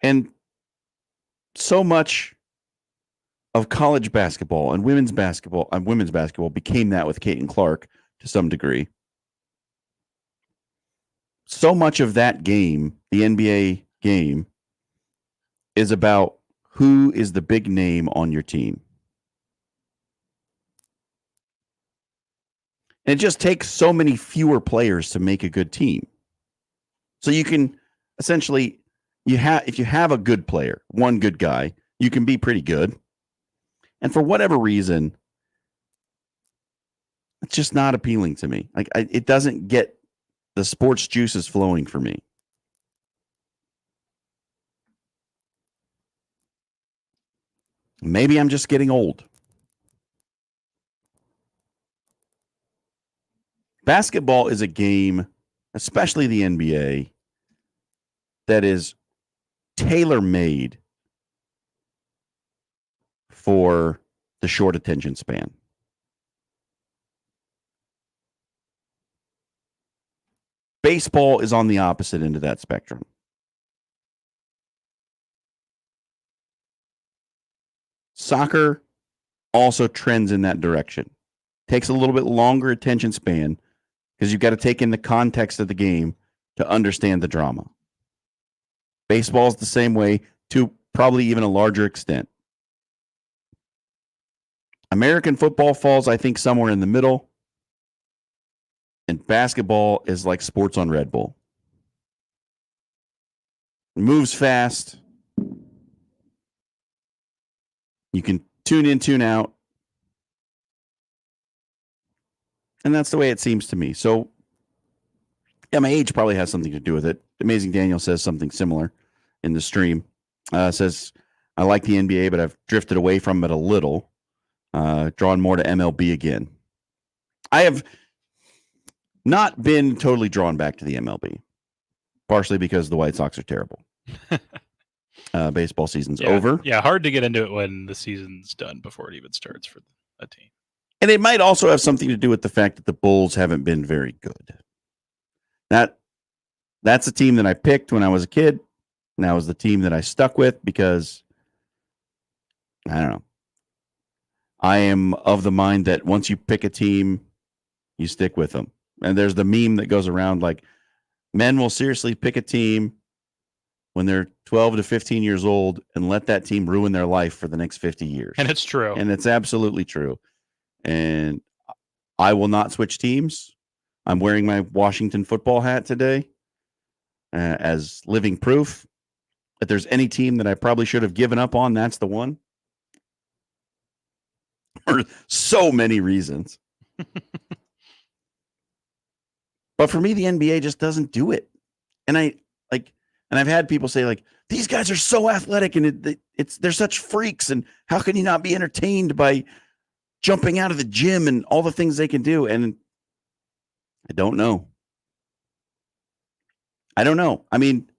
And so much of college basketball and women's basketball became that with Caitlin Clark to some degree. So much of that game, the NBA game, is about who is the big name on your team. And it just takes so many fewer players to make a good team. So you can essentially, if you have a good player, one good guy, you can be pretty good. And for whatever reason, it's just not appealing to me. Like it doesn't get the sports juices flowing for me. Maybe I'm just getting old. Basketball is a game, especially the NBA, that is tailor-made for the short attention span. Baseball is on the opposite end of that spectrum. Soccer also trends in that direction. Takes a little bit longer attention span because you've got to take in the context of the game to understand the drama. Baseball is the same way to probably even a larger extent. American football falls, I think, somewhere in the middle. And basketball is like sports on Red Bull. It moves fast. You can tune in, tune out. And that's the way it seems to me. So, yeah, my age probably has something to do with it. Amazing Daniel says something similar in the stream. Says, I like the NBA, but I've drifted away from it a little. Drawn more to MLB again. I have not been totally drawn back to the MLB, partially because the White Sox are terrible. Baseball season's over. Yeah, hard to get into it when the season's done before it even starts for a team. And it might also have something to do with the fact that the Bulls haven't been very good. That's a team that I picked when I was a kid. And that was the team that I stuck with because, I don't know. I am of the mind that once you pick a team, you stick with them. And there's the meme that goes around like, men will seriously pick a team when they're 12 to 15 years old and let that team ruin their life for the next 50 years. And it's true. And it's absolutely true. And I will not switch teams. I'm wearing my Washington football hat today as living proof. If there's any team that I probably should have given up on, that's the one. For so many reasons. But for me, the NBA just doesn't do it. And I've had people say like, these guys are so athletic and they're such freaks. And how can you not be entertained by jumping out of the gym and all the things they can do? And I don't know. I mean,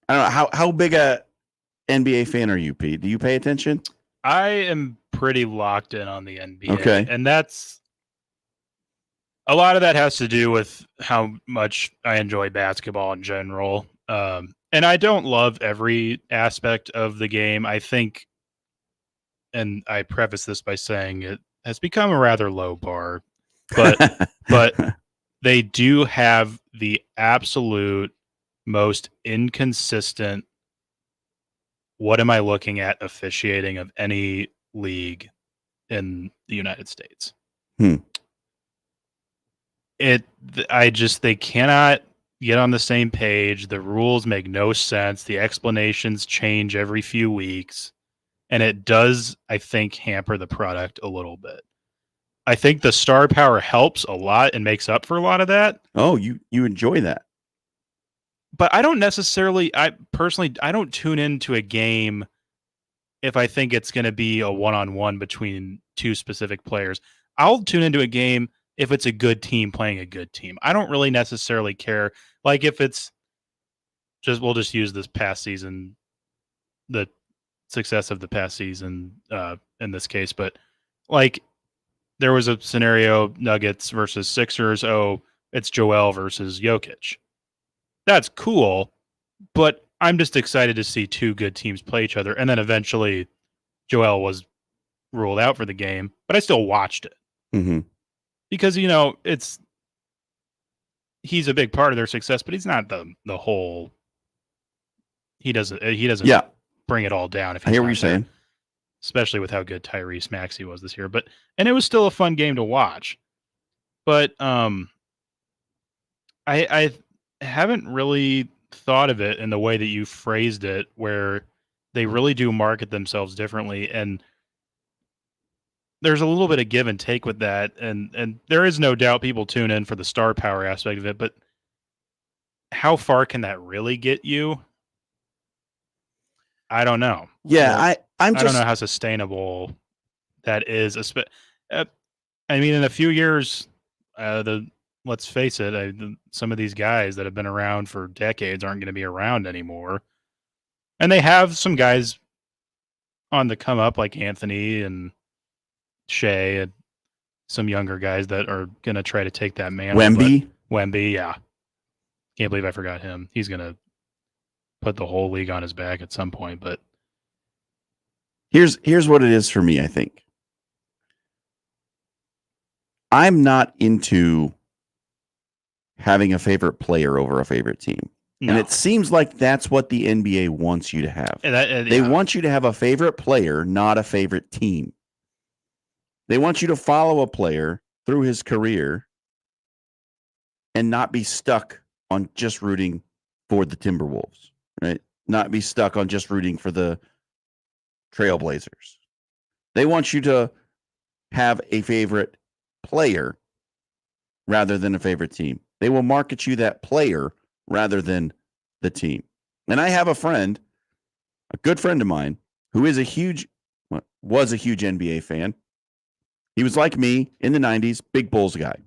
I don't know. How big a NBA fan are you, Pete? Do you pay attention? I am pretty locked in on the NBA. Okay. And that's a lot of that has to do with how much I enjoy basketball in general. And I don't love every aspect of the game. I think, and I preface this by saying it has become a rather low bar, but they do have the absolute most inconsistent, what am I looking at officiating of any league in the United States. They cannot get on the same page. The rules make no sense. The explanations change every few weeks. and it does, I think, hamper the product a little bit. I think the star power helps a lot and makes up for a lot of that. Oh, you enjoy that. But I don't necessarily, I don't tune into a game if I think it's going to be a one-on-one between two specific players. I'll tune into a game if it's a good team playing a good team. I don't really necessarily care. Like if it's we'll just use this past season, the success of the past season in this case. But like there was a scenario, Nuggets versus Sixers. Oh, it's Joel versus Jokic. That's cool, but I'm just excited to see two good teams play each other. And then eventually Joel was ruled out for the game, but I still watched it. Mm-hmm. Because, he's a big part of their success, but he's not the whole. He doesn't bring it all down. If I hear what you're saying, especially with how good Tyrese Maxey was this year. And it was still a fun game to watch. But I haven't really thought of it in the way that you phrased it, where they really do market themselves differently, and there's a little bit of give and take with that, and there is no doubt people tune in for the star power aspect of it, but how far can that really get you? I don't know. Yeah, I don't know how sustainable that is. I mean, in a few years, let's face it, some of these guys that have been around for decades aren't going to be around anymore, and they have some guys on the come up like Anthony and Shea and some younger guys that are going to try to take that mantle. Wemby, yeah. Can't believe I forgot him. He's going to put the whole league on his back at some point, but here's what it is for me, I think. I'm not into having a favorite player over a favorite team. No. And it seems like that's what the NBA wants you to have. They want you to have a favorite player, not a favorite team. They want you to follow a player through his career and not be stuck on just rooting for the Timberwolves, right? Not be stuck on just rooting for the Trailblazers. They want you to have a favorite player rather than a favorite team. They will market you that player rather than the team. And I have a friend, a good friend of mine, who was a huge NBA fan. He was like me in the 90s, big Bulls guy.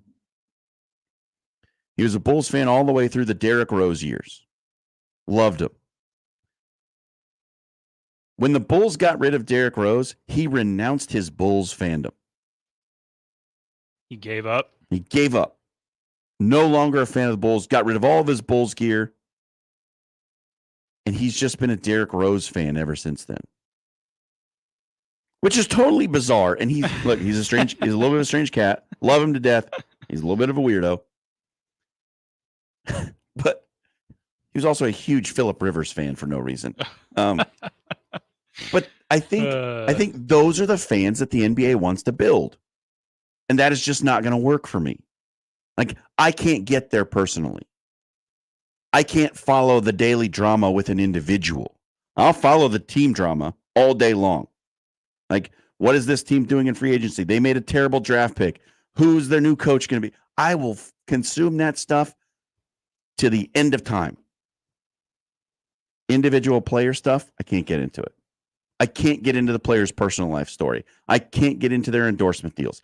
He was a Bulls fan all the way through the Derrick Rose years. Loved him. When the Bulls got rid of Derrick Rose, he renounced his Bulls fandom. He gave up. He gave up. No longer a fan of the Bulls, got rid of all of his Bulls gear. And he's just been a Derrick Rose fan ever since then. Which is totally bizarre. And he's a little bit of a strange cat. Love him to death. He's a little bit of a weirdo. But he was also a huge Phillip Rivers fan for no reason. But I think those are the fans that the NBA wants to build. And that is just not going to work for me. Like, I can't get there personally. I can't follow the daily drama with an individual. I'll follow the team drama all day long. Like, what is this team doing in free agency? They made a terrible draft pick. Who's their new coach going to be? I will consume that stuff to the end of time. Individual player stuff, I can't get into it. I can't get into the player's personal life story. I can't get into their endorsement deals.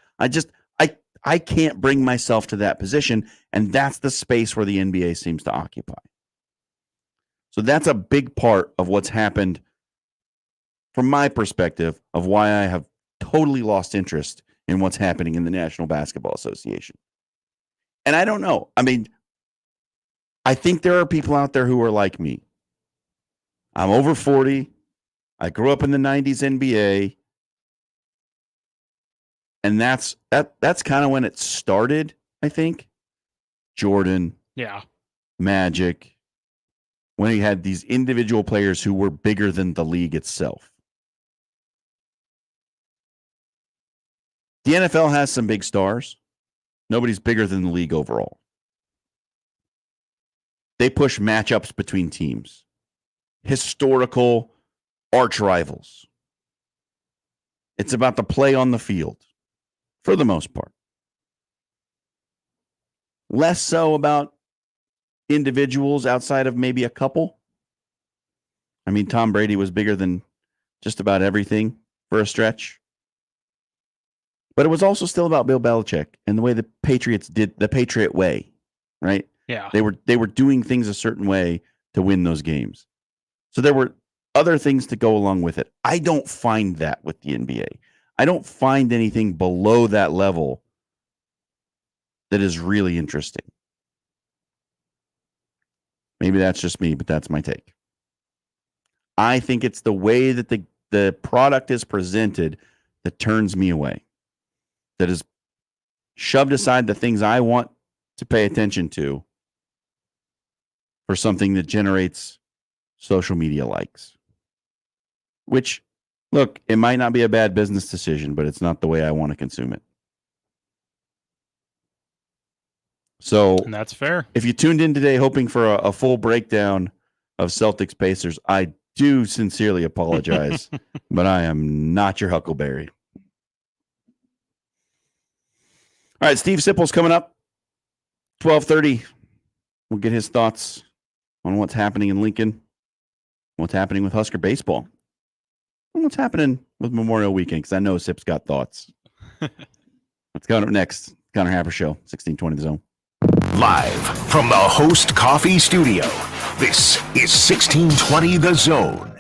I can't bring myself to that position, and that's the space where the NBA seems to occupy. So that's a big part of what's happened from my perspective of why I have totally lost interest in what's happening in the National Basketball Association. And I don't know. I mean, I think there are people out there who are like me. I'm over 40. I grew up in the 90s NBA. And that's kind of when it started, I think. Jordan. Yeah. Magic. When he had these individual players who were bigger than the league itself. The NFL has some big stars. Nobody's bigger than the league overall. They push matchups between teams. Historical arch rivals. It's about the play on the field, for the most part. Less so about individuals outside of maybe a couple. I mean, Tom Brady was bigger than just about everything for a stretch. But it was also still about Bill Belichick and the way the Patriots did the Patriot way, right? Yeah. They were doing things a certain way to win those games. So there were other things to go along with it. I don't find that with the NBA. I don't find anything below that level that is really interesting. Maybe that's just me, but that's my take. I think it's the way that the product is presented that turns me away. That is shoved aside the things I want to pay attention to for something that generates social media likes. Which, look, it might not be a bad business decision, but it's not the way I want to consume it. So, And that's fair. If you tuned in today hoping for a full breakdown of Celtics Pacers, I do sincerely apologize, but I am not your Huckleberry. All right, Steve Sipple's coming up, 12:30. We'll get his thoughts on what's happening in Lincoln, what's happening with Husker baseball, and what's happening with Memorial Weekend, because I know Sip's got thoughts. What's coming up next? Connor Happer Show, 1620 The Zone. Live from the Host Coffee Studio, this is 1620 The Zone.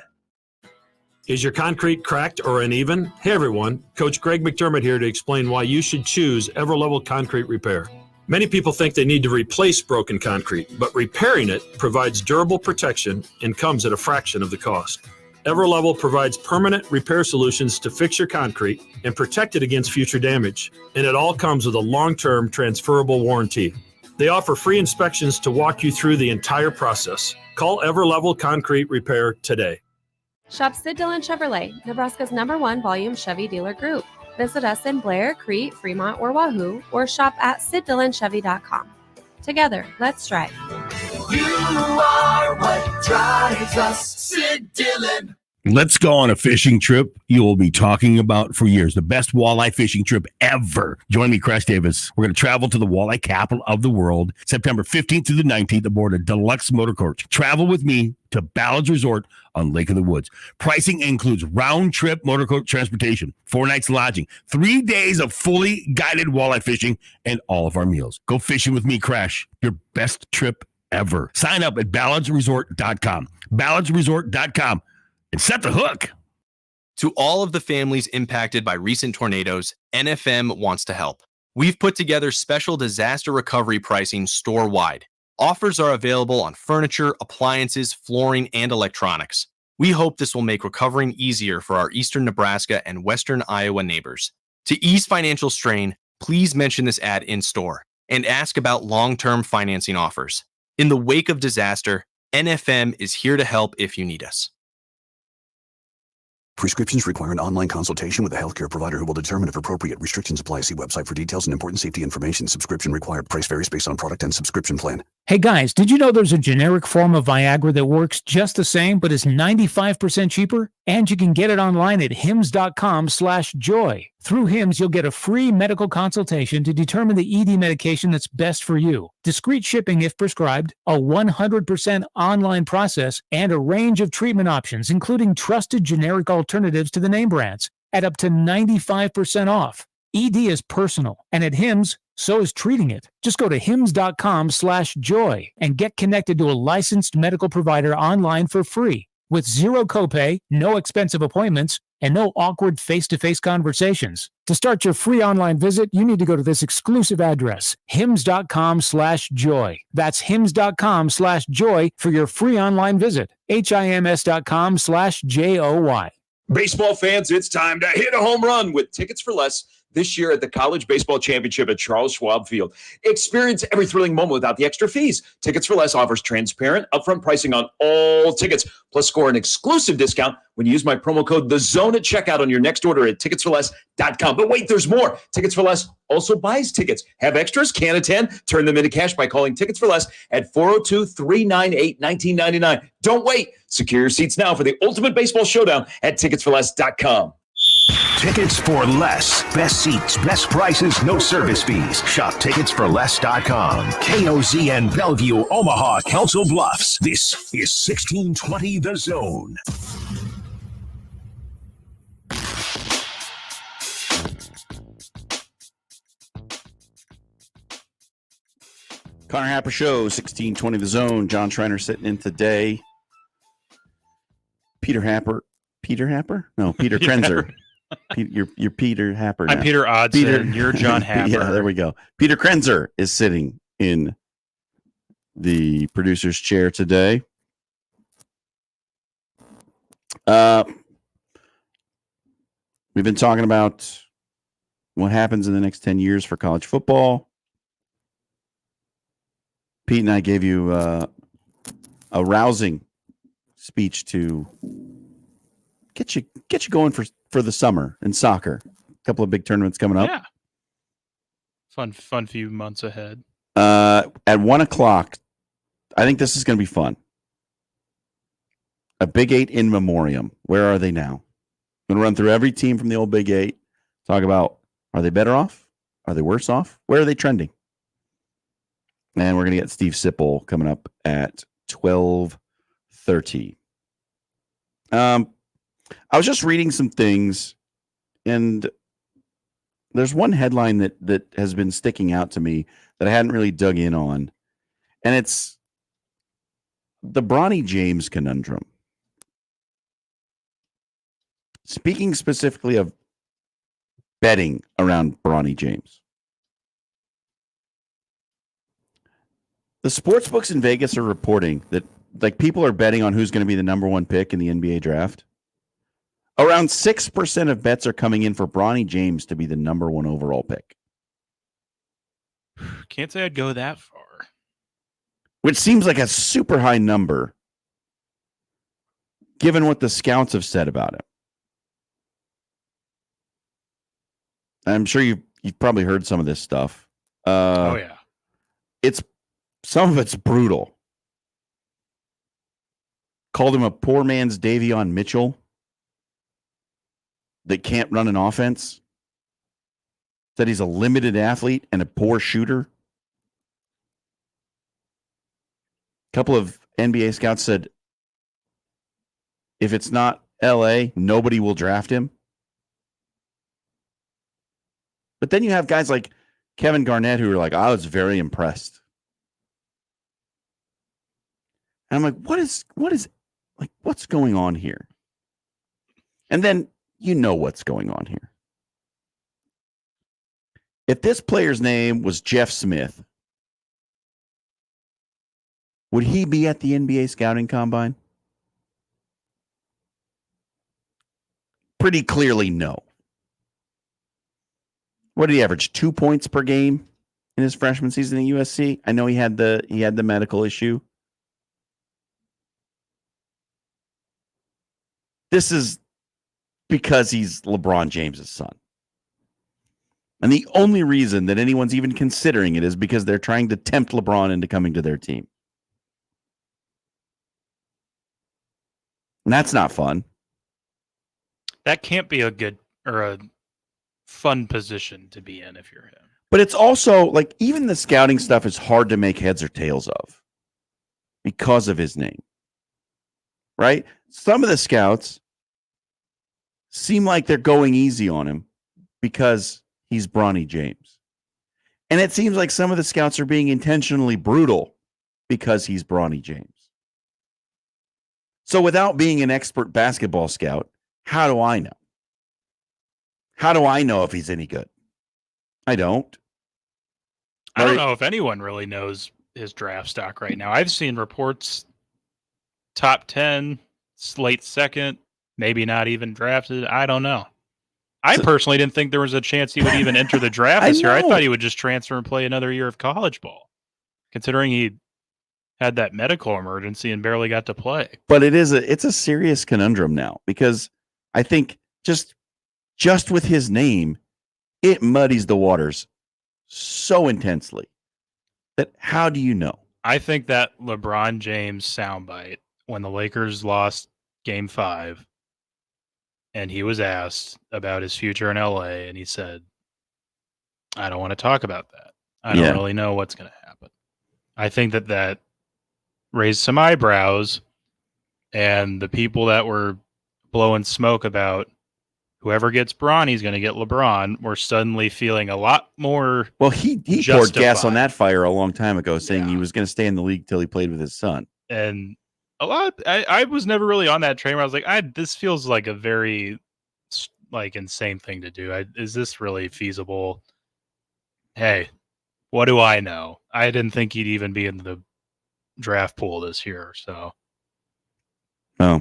Is your concrete cracked or uneven? Hey everyone, Coach Greg McDermott here to explain why you should choose Everlevel Concrete Repair. Many people think they need to replace broken concrete, but repairing it provides durable protection and comes at a fraction of the cost. Everlevel provides permanent repair solutions to fix your concrete and protect it against future damage, and it all comes with a long-term transferable warranty. They offer free inspections to walk you through the entire process. Call Everlevel Concrete Repair today. Shop Sid Dillon Chevrolet, Nebraska's #1 volume Chevy dealer group. Visit us in Blair, Crete, Fremont, or Wahoo, or shop at SidDillonChevy.com. Together, let's drive. You are what drives us, Sid Dillon. Let's go on a fishing trip you will be talking about for years. The best walleye fishing trip ever. Join me, Crash Davis. We're going to travel to the walleye capital of the world, September 15th through the 19th aboard a deluxe motor coach. Travel with me to Ballard's Resort on Lake of the Woods. Pricing includes round-trip motor coach transportation, 4 nights lodging, 3 days of fully guided walleye fishing, and all of our meals. Go fishing with me, Crash. Your best trip ever. Sign up at ballardsresort.com. ballardsresort.com. And set the hook. To all of the families impacted by recent tornadoes, NFM wants to help. We've put together special disaster recovery pricing store-wide. Offers are available on furniture, appliances, flooring, and electronics. We hope this will make recovering easier for our eastern Nebraska and western Iowa neighbors. To ease financial strain, please mention this ad in store and ask about long-term financing offers. In the wake of disaster, NFM is here to help if you need us. Prescriptions require an online consultation with a healthcare provider who will determine if appropriate. Restrictions apply. See website for details and important safety information. Subscription required. Price varies based on product and subscription plan. Hey guys, did you know there's a generic form of Viagra that works just the same but is 95% cheaper? And you can get it online at hims.com/joy. Through Hims, you'll get a free medical consultation to determine the ED medication that's best for you. Discreet shipping if prescribed, a 100% online process, and a range of treatment options, including trusted generic alternatives to the name brands, at up to 95% off. ED is personal, and at Hims, so is treating it. Just go to hims.com/joy and get connected to a licensed medical provider online for free with zero copay, no expensive appointments, and no awkward face-to-face conversations. To start your free online visit, you need to go to this exclusive address, hims.com/joy. That's hims.com/joy for your free online visit. hims.com/joy. Baseball fans, it's time to hit a home run with Tickets for Less this year at the College Baseball Championship at Charles Schwab Field. Experience every thrilling moment without the extra fees. Tickets for Less offers transparent, upfront pricing on all tickets, plus score an exclusive discount when you use my promo code THEZONE at checkout on your next order at ticketsforless.com. But wait, there's more. Tickets for Less also buys tickets. Have extras? Can attend? Turn them into cash by calling Tickets for Less at 402-398-1999. Don't wait. Secure your seats now for the ultimate baseball showdown at ticketsforless.com. Tickets for less. Best seats, best prices, no service fees. Shop ticketsforless.com. KOZN Bellevue, Omaha, Council Bluffs. This is 1620 The Zone. Connor Happer Show, 1620 The Zone. Jon Schriner sitting in today. Peter Happer? No, Peter Krenzer. You're Peter Happer now. I'm Peter Odson. You're John Happer. Yeah, there we go. Peter Krenzer is sitting in the producer's chair today. We've been talking about what happens in the next 10 years for college football. Pete and I gave you a rousing speech to get you going for the summer in soccer. A couple of big tournaments coming up. Yeah. Fun few months ahead. At 1:00, I think this is going to be fun. A Big 8 in memoriam. Where are they now? I'm going to run through every team from the old Big 8. Talk about, are they better off? Are they worse off? Where are they trending? And we're going to get Steve Sipple coming up at 12:30. I was just reading some things, and there's one headline that has been sticking out to me that I hadn't really dug in on, and it's the Bronny James conundrum. Speaking specifically of betting around Bronny James. The sports books in Vegas are reporting that people are betting on who's going to be the number one pick in the NBA draft. Around 6% of bets are coming in for Bronny James to be the number one overall pick. Can't say I'd go that far. Which seems like a super high number, given what the scouts have said about him. I'm sure you've probably heard some of this stuff. Oh yeah, some of it's brutal. Called him a poor man's Davion Mitchell that can't run an offense. Said he's a limited athlete and a poor shooter. A couple of NBA scouts said if it's not LA, nobody will draft him. But then you have guys like Kevin Garnett who are like, I was very impressed. And I'm like, what's going on here? And then you know what's going on here. If this player's name was Jeff Smith, would he be at the NBA scouting combine? Pretty clearly no. What did he average? 2 points per game in his freshman season at USC? I know he had the medical issue. This is because he's LeBron James's son. And the only reason that anyone's even considering it is because they're trying to tempt LeBron into coming to their team. And that's not fun. That can't be a good or a fun position to be in if you're him. But it's also like even the scouting stuff is hard to make heads or tails of because of his name. Right? Some of the scouts seem like they're going easy on him because he's Bronny James. And it seems like some of the scouts are being intentionally brutal because he's Bronny James. So without being an expert basketball scout, how do I know? How do I know if he's any good? I don't. I don't know if anyone really knows his draft stock right now. I've seen reports top 10, late second, maybe not even drafted. I don't know. I personally didn't think there was a chance he would even enter the draft this year. I thought he would just transfer and play another year of college ball, considering he had that medical emergency and barely got to play. But it's a serious conundrum now because I think just with his name, it muddies the waters so intensely that how do you know? I think that LeBron James soundbite when the Lakers lost Game 5 and he was asked about his future in LA, and he said, I don't want to talk about that. I don't really know what's going to happen. I think that raised some eyebrows, and the people that were blowing smoke about whoever gets Bronny's going to get LeBron were suddenly feeling a lot more. Well, he poured gas on that fire a long time ago, saying he was going to stay in the league till he played with his son. And a lot. I was never really on that train where I was like, this feels like a very insane thing to do. Is this really feasible? Hey, what do I know? I didn't think he'd even be in the draft pool this year. So, it'll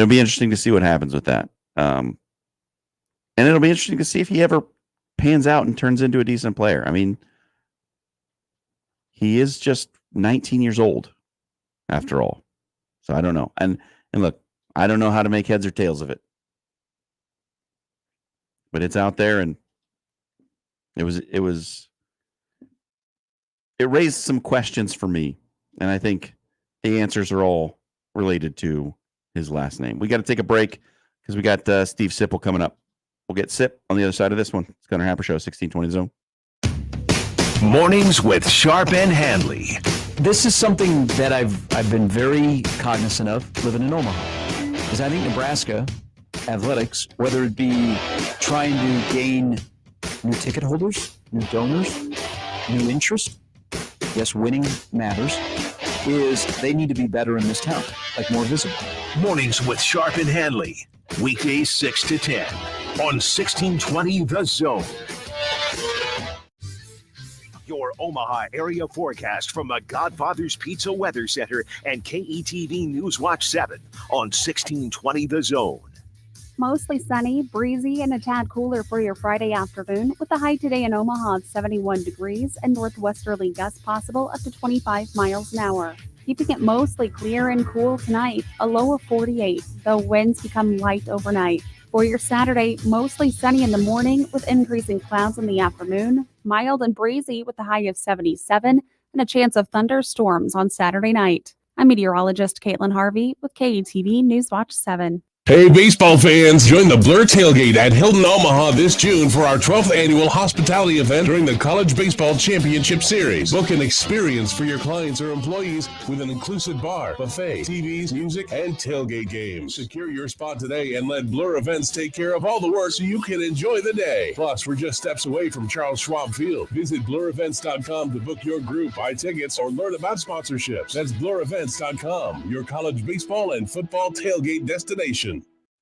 be interesting to see what happens with that. And it'll be interesting to see if he ever pans out and turns into a decent player. I mean, he is just 19 years old after all. So I don't know. And look, I don't know how to make heads or tails of it. But it's out there, and it raised some questions for me. And I think the answers are all related to his last name. We got to take a break because we got Steve Sipple coming up. We'll get Sip on the other side of this one. It's Gunnar Happer Show, 1620 Zone. Mornings with Sharp and Handley. This is something that I've been very cognizant of living in Omaha, because I think Nebraska athletics, whether it be trying to gain new ticket holders, new donors, new interest, yes, winning matters, is they need to be better in this town, like more visible. Mornings with Sharp and Handley. Weekdays 6 to 10 on 1620 The Zone. Your Omaha area forecast from the Godfather's Pizza Weather Center and KETV News Watch 7 on 1620 The Zone. Mostly sunny, breezy, and a tad cooler for your Friday afternoon, with a high today in Omaha of 71 degrees and northwesterly gusts possible up to 25 miles an hour. Keeping it mostly clear and cool tonight, a low of 48, though winds become light overnight. For your Saturday, mostly sunny in the morning with increasing clouds in the afternoon, mild and breezy with a high of 77, and a chance of thunderstorms on Saturday night. I'm meteorologist Caitlin Harvey with KETV News Watch 7. Hey, baseball fans, join the Blur Tailgate at Hilton Omaha this June for our 12th annual hospitality event during the College Baseball Championship Series. Book an experience for your clients or employees with an inclusive bar, buffet, TVs, music, and tailgate games. Secure your spot today and let Blur Events take care of all the work so you can enjoy the day. Plus, we're just steps away from Charles Schwab Field. Visit blurevents.com to book your group, buy tickets, or learn about sponsorships. That's blurevents.com, your college baseball and football tailgate destination.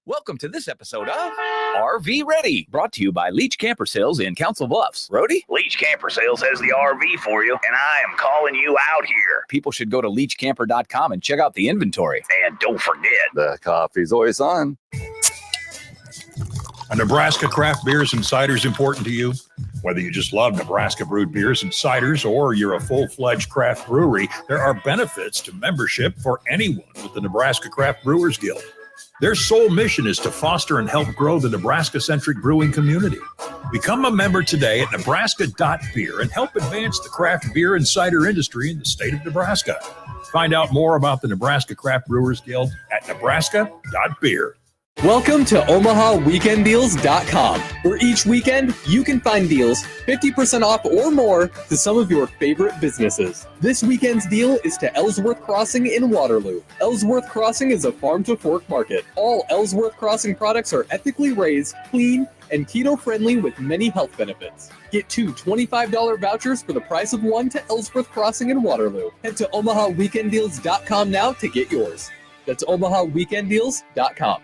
Welcome to this episode of RV Ready, brought to you by Leach Camper Sales in Council Bluffs. Rody? Leach Camper Sales has the RV for you, and I am calling you out here. People should go to leachcamper.com and check out the inventory. And don't forget, the coffee's always on. A Nebraska craft beers and ciders important to you? Whether you just love Nebraska brewed beers and ciders or you're a full-fledged craft brewery, there are benefits to membership for anyone with the Nebraska Craft Brewers Guild. Their sole mission is to foster and help grow the Nebraska-centric brewing community. Become a member today at nebraska.beer and help advance the craft beer and cider industry in the state of Nebraska. Find out more about the Nebraska Craft Brewers Guild at nebraska.beer. Welcome to OmahaWeekendDeals.com, where each weekend you can find deals 50% off or more to some of your favorite businesses. This weekend's deal is to Ellsworth Crossing in Waterloo. Ellsworth Crossing is a farm-to-fork market. All Ellsworth Crossing products are ethically raised, clean, and keto-friendly with many health benefits. Get 2 $25 vouchers for the price of one to Ellsworth Crossing in Waterloo. Head to OmahaWeekendDeals.com now to get yours. That's OmahaWeekendDeals.com.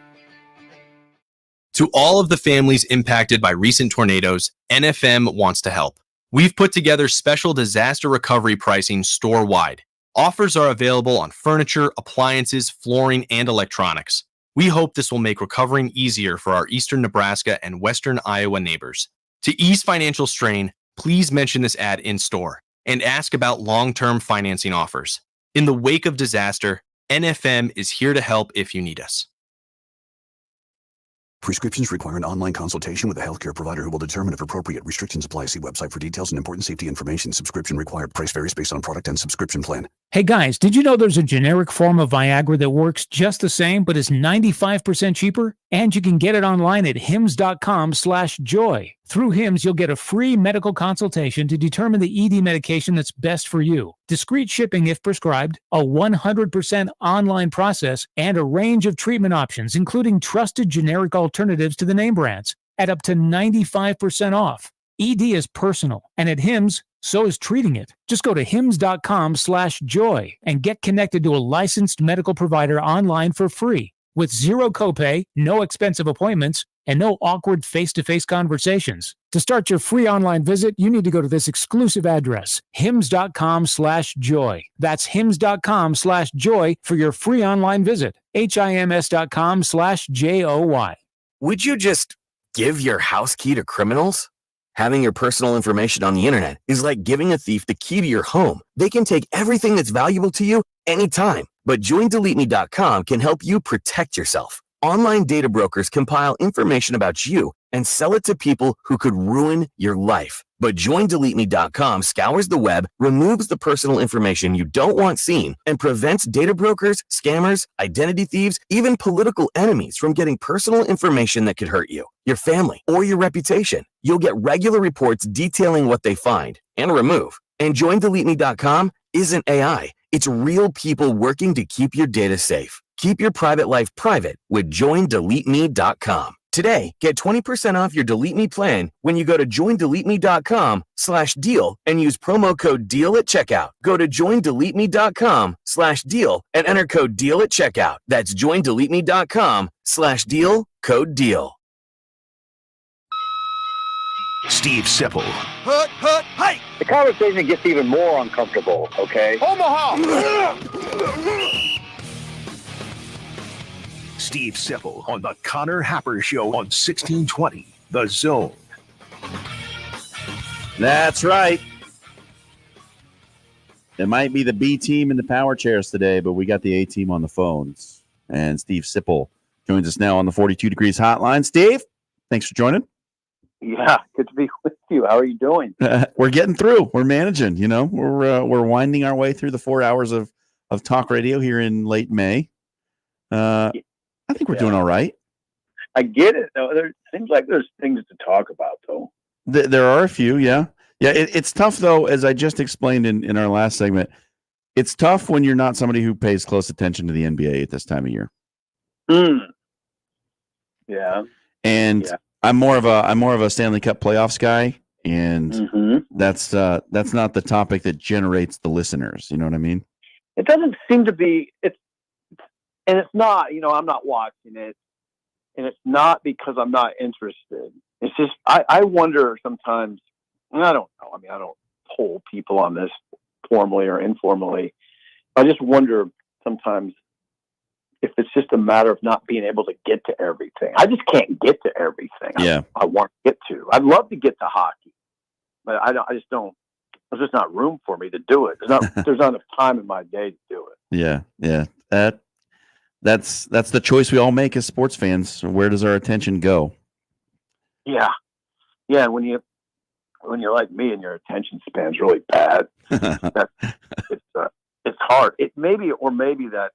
To all of the families impacted by recent tornadoes, NFM wants to help. We've put together special disaster recovery pricing store-wide. Offers are available on furniture, appliances, flooring, and electronics. We hope this will make recovering easier for our eastern Nebraska and western Iowa neighbors. To ease financial strain, please mention this ad in store and ask about long-term financing offers. In the wake of disaster, NFM is here to help if you need us. Prescriptions require an online consultation with a healthcare provider who will determine if appropriate. Restrictions apply. See website for details and important safety information. Subscription required. Price varies based on product and subscription plan. Hey guys, did you know there's a generic form of Viagra that works just the same but is 95% cheaper? And you can get it online at hims.com/joy. Through Hims, you'll get a free medical consultation to determine the ED medication that's best for you. Discreet shipping if prescribed, a 100% online process, and a range of treatment options, including trusted generic alternatives to the name brands, at up to 95% off. ED is personal, and at Hims, so is treating it. Just go to hims.com/joy and get connected to a licensed medical provider online for free with zero copay, no expensive appointments, and no awkward face-to-face conversations. To start your free online visit, you need to go to this exclusive address, hims.com/joy. That's hims.com/joy for your free online visit. hims.com/joy. Would you just give your house key to criminals? Having your personal information on the internet is like giving a thief the key to your home. They can take everything that's valuable to you anytime. But JoinDeleteMe.com can help you protect yourself. Online data brokers compile information about you and sell it to people who could ruin your life. But JoinDeleteMe.com scours the web, removes the personal information you don't want seen, and prevents data brokers, scammers, identity thieves, even political enemies from getting personal information that could hurt you, your family, or your reputation. You'll get regular reports detailing what they find and remove. And JoinDeleteMe.com isn't AI. It's real people working to keep your data safe. Keep your private life private with JoinDeleteMe.com. Today, get 20% off your Delete Me plan when you go to JoinDeleteMe.com/deal and use promo code DEAL at checkout. Go to JoinDeleteMe.com/deal and enter code DEAL at checkout. That's JoinDeleteMe.com/deal, code DEAL. Steve Sipple, Hut, hut, hey! The conversation gets even more uncomfortable, okay? Omaha! Steve Sipple on the Connor Happer Show on 1620, The Zone. That's right. It might be the B team in the power chairs today, but we got the A team on the phones. And Steve Sipple joins us now on the 42 Degrees hotline. Steve, thanks for joining. Yeah, good to be with you. How are you doing? We're getting through. We're managing. You know, we're winding our way through the 4 hours of talk radio here in late May. I think we're doing all right. I get it. Though. There seems like there's things to talk about, though. There are a few, yeah. It's tough, though, as I just explained in our last segment. It's tough when you're not somebody who pays close attention to the NBA at this time of year. Yeah. And I'm more of a Stanley Cup playoffs guy, and that's not the topic that generates the listeners. You know what I mean? It doesn't seem to be. It's not. I'm not watching it, and it's not because I'm not interested. It's just I wonder sometimes. And I don't know. I mean, I don't poll people on this formally or informally. I just wonder sometimes if it's just a matter of not being able to get to everything. I just can't get to everything. I want to get to. I'd love to get to hockey, but I just don't. There's just not room for me to do it. There's not enough time in my day to do it. Yeah. That's the choice we all make as sports fans. Where does our attention go? Yeah. When you're like me and your attention span's really bad, it's hard. Maybe that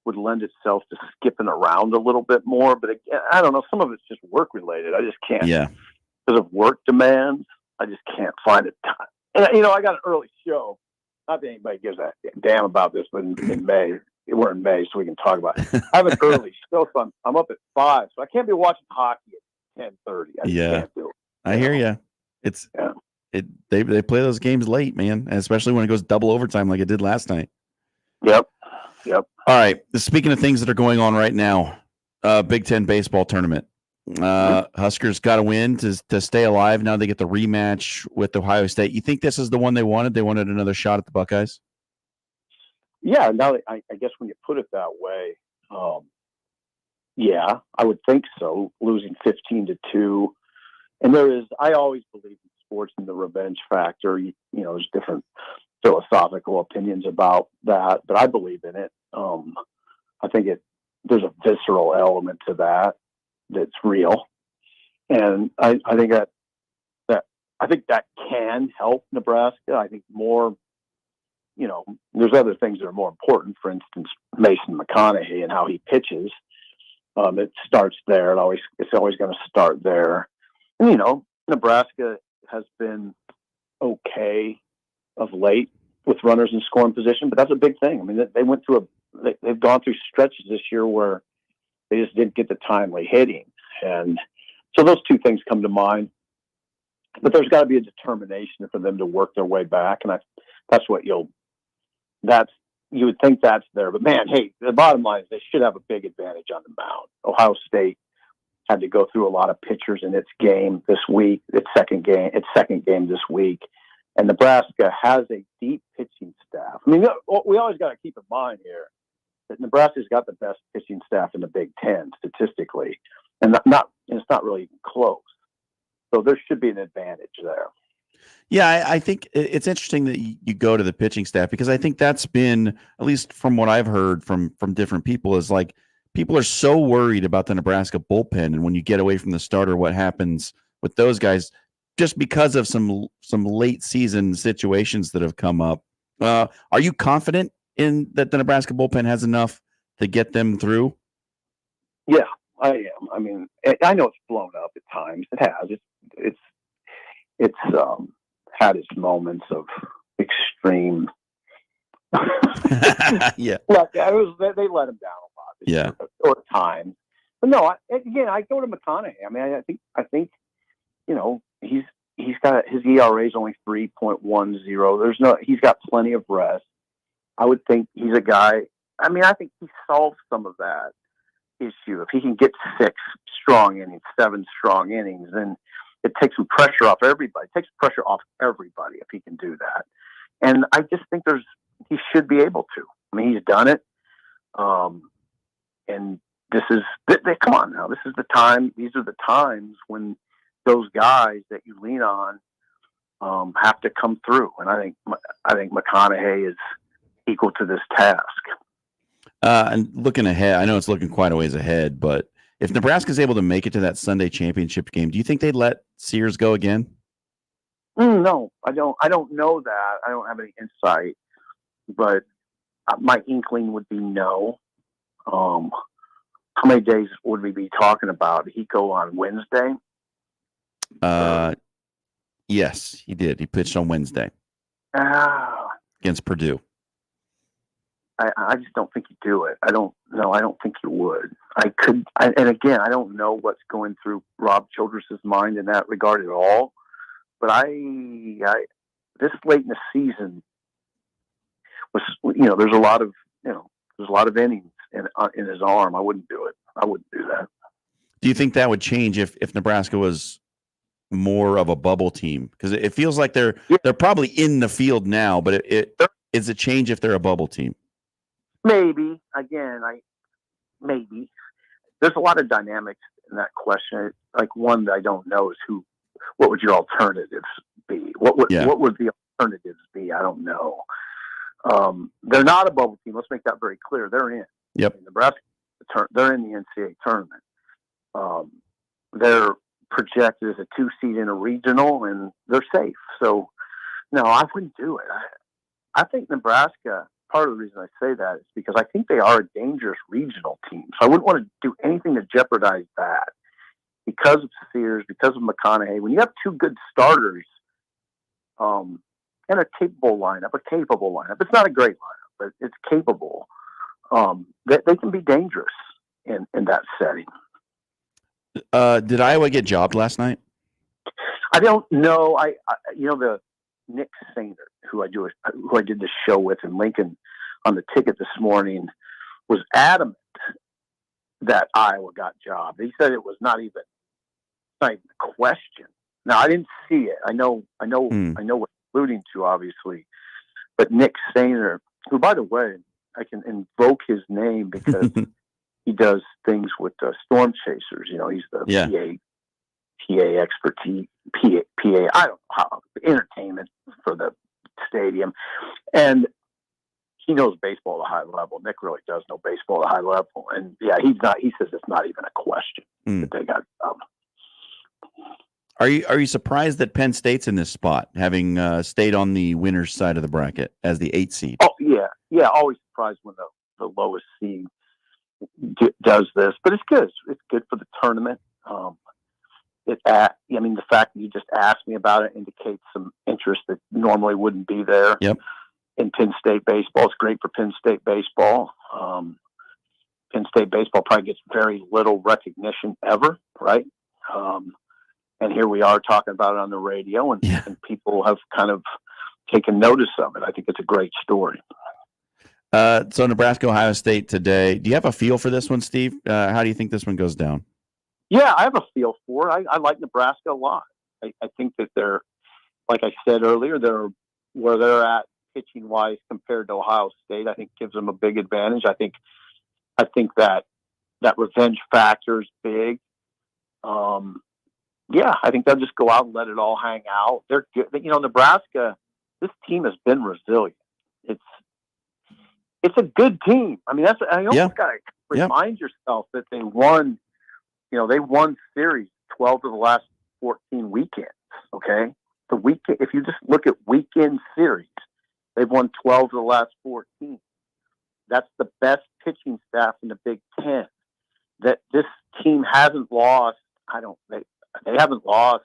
would lend itself to skipping around a little bit more. But again, I don't know. Some of it's just work related. I just can't. Yeah. Because of work demands, I just can't find the time. And I got an early show. Not that anybody gives a damn about this, but in May, we're in May, so we can talk about it. I have an early show, so I'm up at 5, so I can't be watching hockey at 10:30. I just can't do it. I hear you. They play those games late, man, and especially when it goes double overtime like it did last night. Yep. All right. Speaking of things that are going on right now, Big Ten baseball tournament. Huskers got to win to stay alive. Now they get the rematch with Ohio State. You think this is the one they wanted? They wanted another shot at the Buckeyes? Yeah. Now I guess when you put it that way, yeah, I would think so. Losing 15-2, and I always believe in sports and the revenge factor. There's different philosophical opinions about that, but I believe in it. I think there's a visceral element to that. that's real, and I think that can help Nebraska. I think more. There's other things that are more important. For instance, Mason McConaughey and how he pitches. It starts there. It's always going to start there. And, Nebraska has been okay of late with runners in scoring position, but that's a big thing. I mean, they went through they've gone through stretches this year where they just didn't get the timely hitting. And so those two things come to mind, but there's got to be a determination for them to work their way back. And you would think that's there, but man, hey, the bottom line is they should have a big advantage on the mound. Ohio State had to go through a lot of pitchers in its game this week, its second game this week. And Nebraska has a deep pitching staff. I mean, we always got to keep in mind here that Nebraska's got the best pitching staff in the Big Ten statistically, and it's not really even close. So there should be an advantage there. Yeah, I think it's interesting that you go to the pitching staff, because I think that's been, at least from what I've heard from different people, is like people are so worried about the Nebraska bullpen, and when you get away from the starter, what happens with those guys, just because of some late season situations that have come up. Are you confident in that the Nebraska bullpen has enough to get them through? Yeah, I am. I mean, I know it's blown up at times. It has. It's had its moments of extreme. Yeah. Look, they let him down a lot. Yeah. Or at times. But no, I go to McConaughey. I mean, I think he's got his ERA is only 3.10. He's got plenty of rest. I would think he's a guy. I mean, I think he solves some of that issue. If he can get 6 strong innings, 7 strong innings, then it takes some pressure off everybody. It takes pressure off everybody if he can do that. And I just think he should be able to. I mean, he's done it. And come on now. This is the time. These are the times when those guys that you lean on have to come through. And I think McConaughey is equal to this task. And looking ahead, I know it's looking quite a ways ahead, but if Nebraska is able to make it to that Sunday championship game, do you think they'd let Sears go again? No, I don't. I don't know that. I don't have any insight, but my inkling would be no. How many days would we be talking about? Did he go on Wednesday? Yes, he did. He pitched on Wednesday against Purdue. I just don't think you do it. I don't think you would. And again, I don't know what's going through Rob Childress's mind in that regard at all. But this late in the season was, there's a lot of innings in his arm. I wouldn't do it. I wouldn't do that. Do you think that would change if Nebraska was more of a bubble team? Because it feels like they're probably in the field now, but is it change if they're a bubble team? Maybe. Again, maybe. There's a lot of dynamics in that question. Like, one that I don't know is what would your alternatives be? What would the alternatives be? I don't know. They're not a bubble team. Let's make that very clear. They're in. Yep. Nebraska, they're in the NCAA tournament. They're projected as a 2 seed in a regional, and they're safe. So, no, I wouldn't do it. I think Nebraska, part of the reason I say that is because I think they are a dangerous regional team. So I wouldn't want to do anything to jeopardize that. Because of Sears, because of McConaughey, when you have 2 good starters and a capable lineup, it's not a great lineup, but it's capable, they can be dangerous in that setting. Did Iowa get jobbed last night? I don't know. The Nick Sainer, who I did this show with in Lincoln on the ticket this morning, was adamant that Iowa got jobbed. He said it was not even a question. Now, I didn't see it. I know what you're alluding to, obviously, but Nick Sainer, who, by the way, I can invoke his name because he does things with storm chasers. He's the PA expertise, PA, I don't know how, entertainment for the stadium. And he knows baseball at a high level. Nick really does know baseball at a high level. And yeah, he says it's not even a question that they got. Are you surprised that Penn State's in this spot, having stayed on the winner's side of the bracket as the 8th seed? Oh yeah. Always surprised when the lowest seed does this, but it's good. It's good for the tournament. The fact that you just asked me about it indicates some interest that normally wouldn't be there. Yep. In Penn State baseball, it's great for Penn State baseball. Penn State baseball probably gets very little recognition ever, right? And here we are talking about it on the radio, and people have kind of taken notice of it. I think it's a great story. So Nebraska, Ohio State today. Do you have a feel for this one, Steve? How do you think this one goes down? Yeah, I have a feel for it. I like Nebraska a lot. I think that they're, like I said earlier, where they're at pitching wise compared to Ohio State. I think gives them a big advantage. I think that revenge factor is big. I think they'll just go out and let it all hang out. They're good. Nebraska, this team has been resilient. It's a good team. I mean, you almost got to remind yourself that they won. They won series 12 of the last 14 weekends. Okay, if you just look at weekend series, they've won 12 of the last 14. That's the best pitching staff in the Big Ten. That this team hasn't lost. They haven't lost.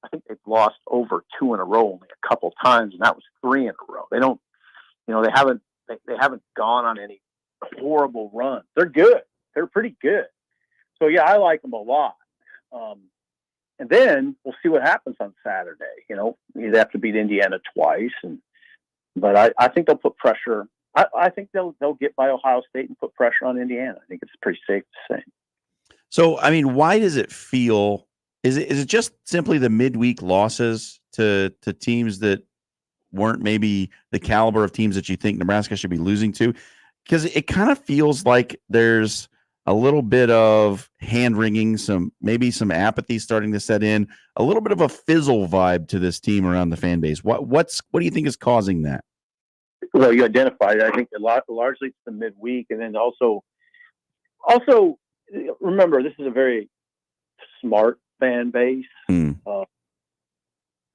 I think they've lost over 2 in a row only a couple times, and that was 3 in a row. They don't. They haven't gone on any horrible runs. They're good. They're pretty good. So yeah, I like them a lot. And then we'll see what happens on Saturday. You'd have to beat Indiana twice, but I think they'll put pressure. I think they'll get by Ohio State and put pressure on Indiana. I think it's pretty safe to say. So, I mean, why does it feel? Is it just simply the midweek losses to teams that weren't maybe the caliber of teams that you think Nebraska should be losing to? Because it kind of feels like there's a little bit of hand-wringing, maybe some apathy starting to set in, a little bit of a fizzle vibe to this team around the fan base. What do you think is causing that? Well, you identified it. I think largely it's the midweek, and then also remember this is a very smart fan base, and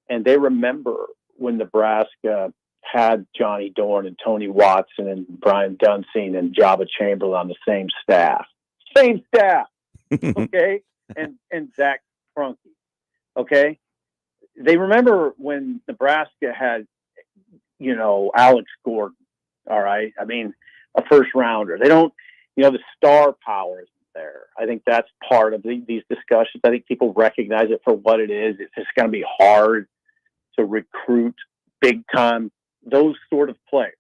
they remember when Nebraska had Johnny Dorn and Tony Watson and Brian Dunsing and Java Chamberlain on the same staff, okay, and Zach Kroenke, okay. They remember when Nebraska had, Alex Gordon, all right. I mean, a first rounder. They don't, the star power isn't there. I think that's part of these discussions. I think people recognize it for what it is. It's just going to be hard to recruit big time those sort of players.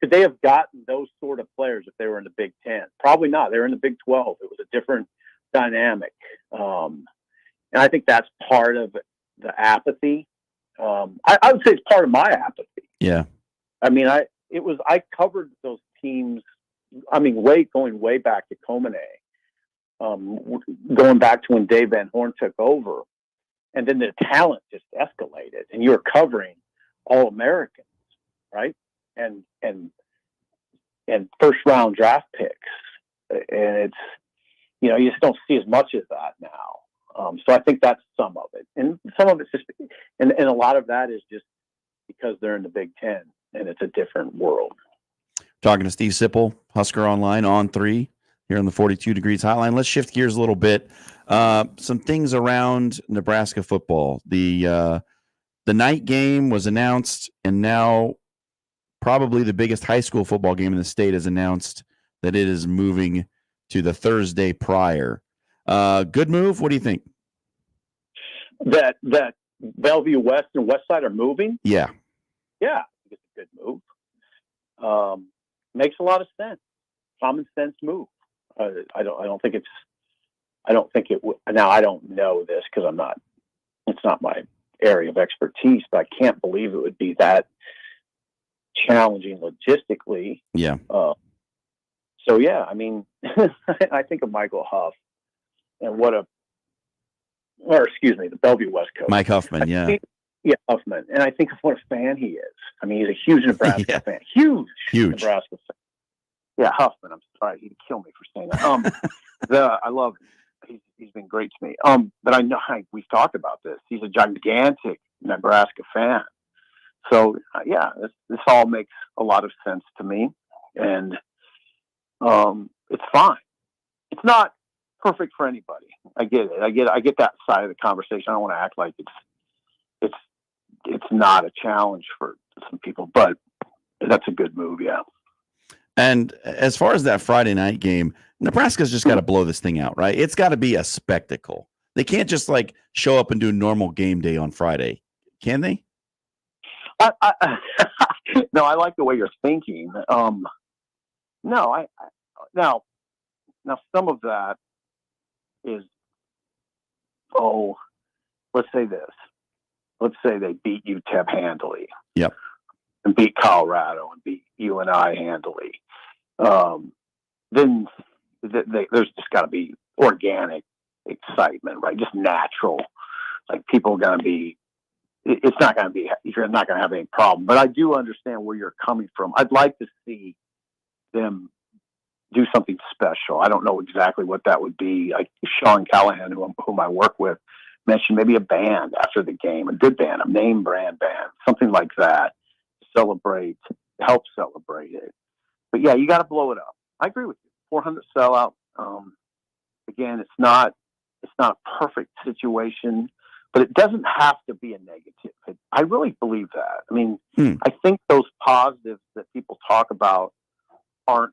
Could they have gotten those sort of players if they were in the Big Ten? Probably not. They were in the Big 12. It was a different dynamic. And I think that's part of the apathy. I would say it's part of my apathy. Yeah. I mean, I covered those teams. I mean, going way back to Komine, going back to when Dave Van Horn took over, and then the talent just escalated, and you were covering all Americans, right? And first round draft picks, and it's you just don't see as much of that now. So I think that's some of it, and some of it's just, and a lot of that is just because they're in the Big Ten and it's a different world. Talking to Steve Sipple, Husker Online on 3 here on the 42 Degrees Hotline. Let's shift gears a little bit. Some things around Nebraska football. The night game was announced, and now probably the biggest high school football game in the state has announced that it is moving to the Thursday prior. Good move. What do you think? That Bellevue West and West Side are moving? Yeah. Yeah, it's a good move. Makes a lot of sense. Common sense move. I don't think it would. Now, I don't know this because it's not my area of expertise, but I can't believe it would be that challenging logistically. Yeah. So yeah, I mean, I think of Michael Huff and the Bellevue West coach. Mike Huffman, yeah. Yeah, Huffman. And I think of what a fan he is. I mean, he's a huge Nebraska fan. Huge Nebraska fan. Yeah, Huffman. I'm sorry. He'd kill me for saying that. I love him. He's been great to me. But I know we've talked about this. He's a gigantic Nebraska fan. So this all makes a lot of sense to me, and it's fine. It's not perfect for anybody. I get it. I get that side of the conversation. I don't want to act like it's not a challenge for some people, but that's a good move. Yeah. And as far as that Friday night game, Nebraska's just got to blow this thing out, right? It's got to be a spectacle. They can't just like show up and do normal game day on Friday, can they? No, I like the way you're thinking. Now some of that is, let's say this. Let's say they beat UTEP handily. Yep. And beat Colorado and beat UNI handily. Then there's just got to be organic excitement, right? Just natural. Like people are going to be, it's not going to be, you're not going to have any problem. But I do understand where you're coming from. I'd like to see them do something special. I don't know exactly what that would be. Like Sean Callahan, whom I work with, mentioned maybe a band after the game, a good band, a name brand band, something like that. Help celebrate it. But yeah, you got to blow it up. I agree with you. 400 sellout. Again, it's not a perfect situation, but it doesn't have to be a negative. I really believe that. I mean, I think those positives that people talk about aren't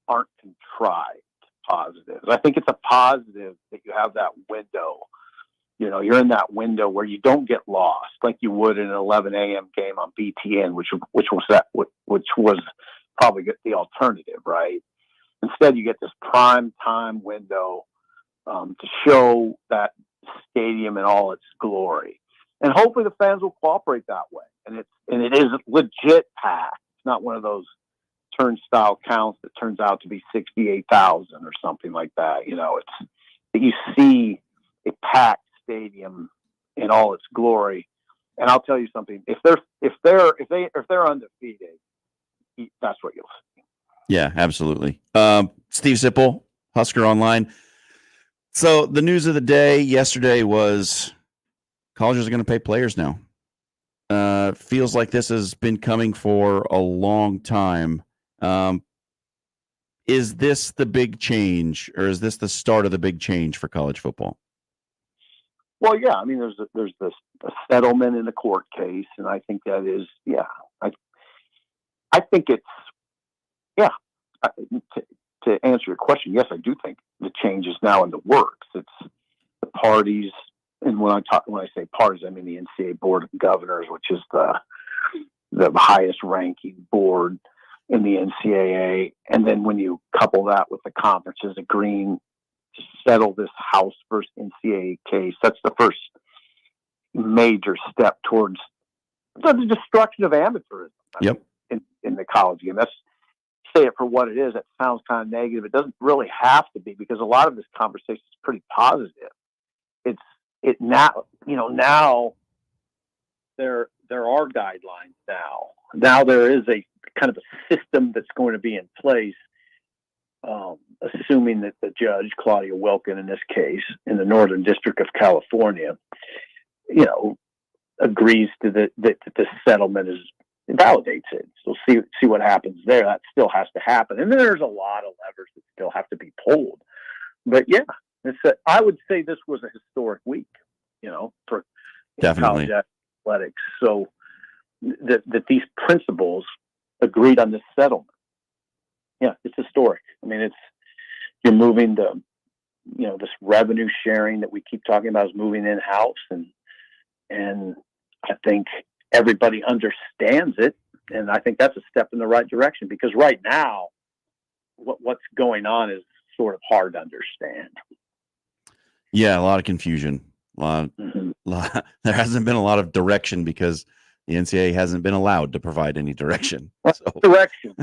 contrived positives. I think it's a positive that you have that window. You know, you're in that window where you don't get lost like you would in an 11 a.m. game on BTN, which was probably the alternative, right? Instead, you get this prime time window to show that stadium in all its glory, and hopefully the fans will cooperate that way. And it is legit packed. It's not one of those turnstile counts that turns out to be 68,000 or something like that. You know, it's that you see a packed stadium in all its glory. And I'll tell you something: if they're undefeated, that's what you'll see. Yeah, absolutely. Steve Sipple, Husker Online. So the news of the day yesterday was colleges are going to pay players now. Feels like this has been coming for a long time. Is this the big change, or is this the start of the big change for college football? Well, yeah. I mean, there's this a settlement in the court case, and I think that is, yeah. I think it's, yeah. To answer your question, yes, I do think the change is now in the works. It's the parties, and when I say parties, I mean the NCAA Board of Governors, which is the highest ranking board in the NCAA, and then when you couple that with the conferences agreeing to settle this House versus NCAA case, that's the first major step towards the destruction of amateurism. Yep. In the college game. That's, say it for what it is. It sounds kind of negative. It doesn't really have to be, because a lot of this conversation is pretty positive. Now there are guidelines now. Now there is a kind of a system that's going to be in place, assuming that the judge, Claudia Wilken, in this case, in the Northern District of California, agrees to that the settlement validates it. So see what happens there. That still has to happen. And then there's a lot of levers that still have to be pulled. But yeah, I would say this was a historic week, for definitely college athletics. So that these principals agreed on this settlement. Yeah, it's historic. I mean, you're moving this revenue sharing that we keep talking about is moving in-house, and I think everybody understands it, and I think that's a step in the right direction, because right now what's going on is sort of hard to understand. Yeah, a lot of confusion. There hasn't been a lot of direction because the NCAA hasn't been allowed to provide any direction. So. Direction.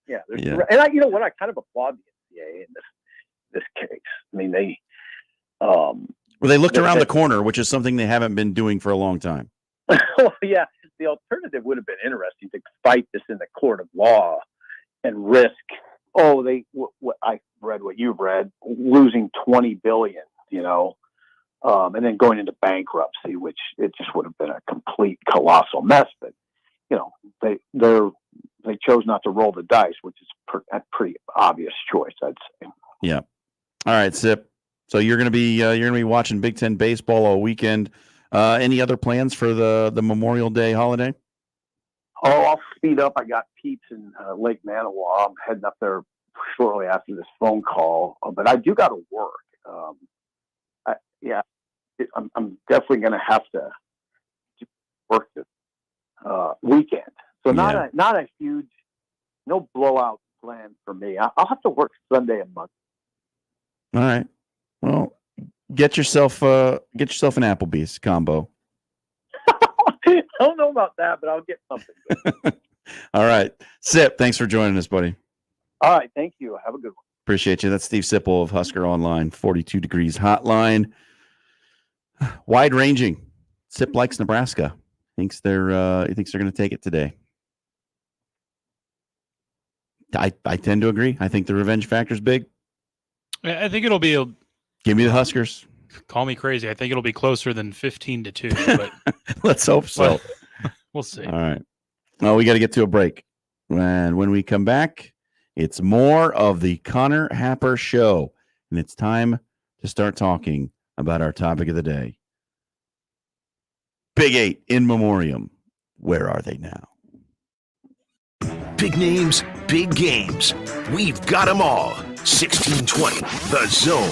Yeah. Yeah. And I kind of applaud the NCAA in this case. I mean, they looked around the corner, which is something they haven't been doing for a long time. Well, yeah, the alternative would have been interesting to fight this in the court of law and risk. I read what you've read, losing $20 billion, and then going into bankruptcy, which it just would have been a complete colossal mess. But they chose not to roll the dice, which is a pretty obvious choice, I'd say. Yeah. All right, Sip. So you're gonna be watching Big Ten baseball all weekend. Any other plans for the Memorial Day holiday? Oh, I'll speed up. I got Pete's in Lake Manawa. I'm heading up there shortly after this phone call, but I do got to work. I'm definitely going to have to work this weekend. So not a huge, no blowout plan for me. I'll have to work Sunday and Monday. All right. Well, get yourself an Applebee's combo. I don't know about that, but I'll get something good. All right. Sip, thanks for joining us, buddy. All right. Thank you. Have a good one. Appreciate you. That's Steve Sipple of Husker Online, 42 Degrees Hotline. Wide ranging. Sip likes Nebraska. He thinks they're going to take it today. I tend to agree. I think the revenge factor is big. I think it'll be Give me the Huskers. Call me crazy. I think it'll be closer than 15-2. But let's hope so. We'll see. All right. Well, we got to get to a break. And when we come back, it's more of the Connor Happer Show. And it's time to start talking about our topic of the day. Big 8 in memoriam. Where are they now? Big names, big games. We've got them all. 1620, The Zone.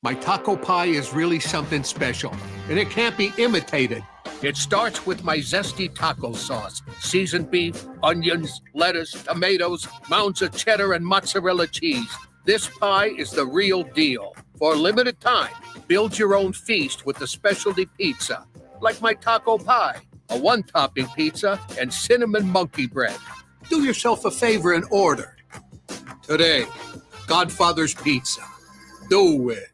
My taco pie is really something special, and it can't be imitated. It starts with my zesty taco sauce, seasoned beef, onions, lettuce, tomatoes, mounds of cheddar, and mozzarella cheese. This pie is the real deal. For a limited time, build your own feast with the specialty pizza, like my taco pie, a one-topping pizza, and cinnamon monkey bread. Do yourself a favor and order. Today, Godfather's Pizza. Do it.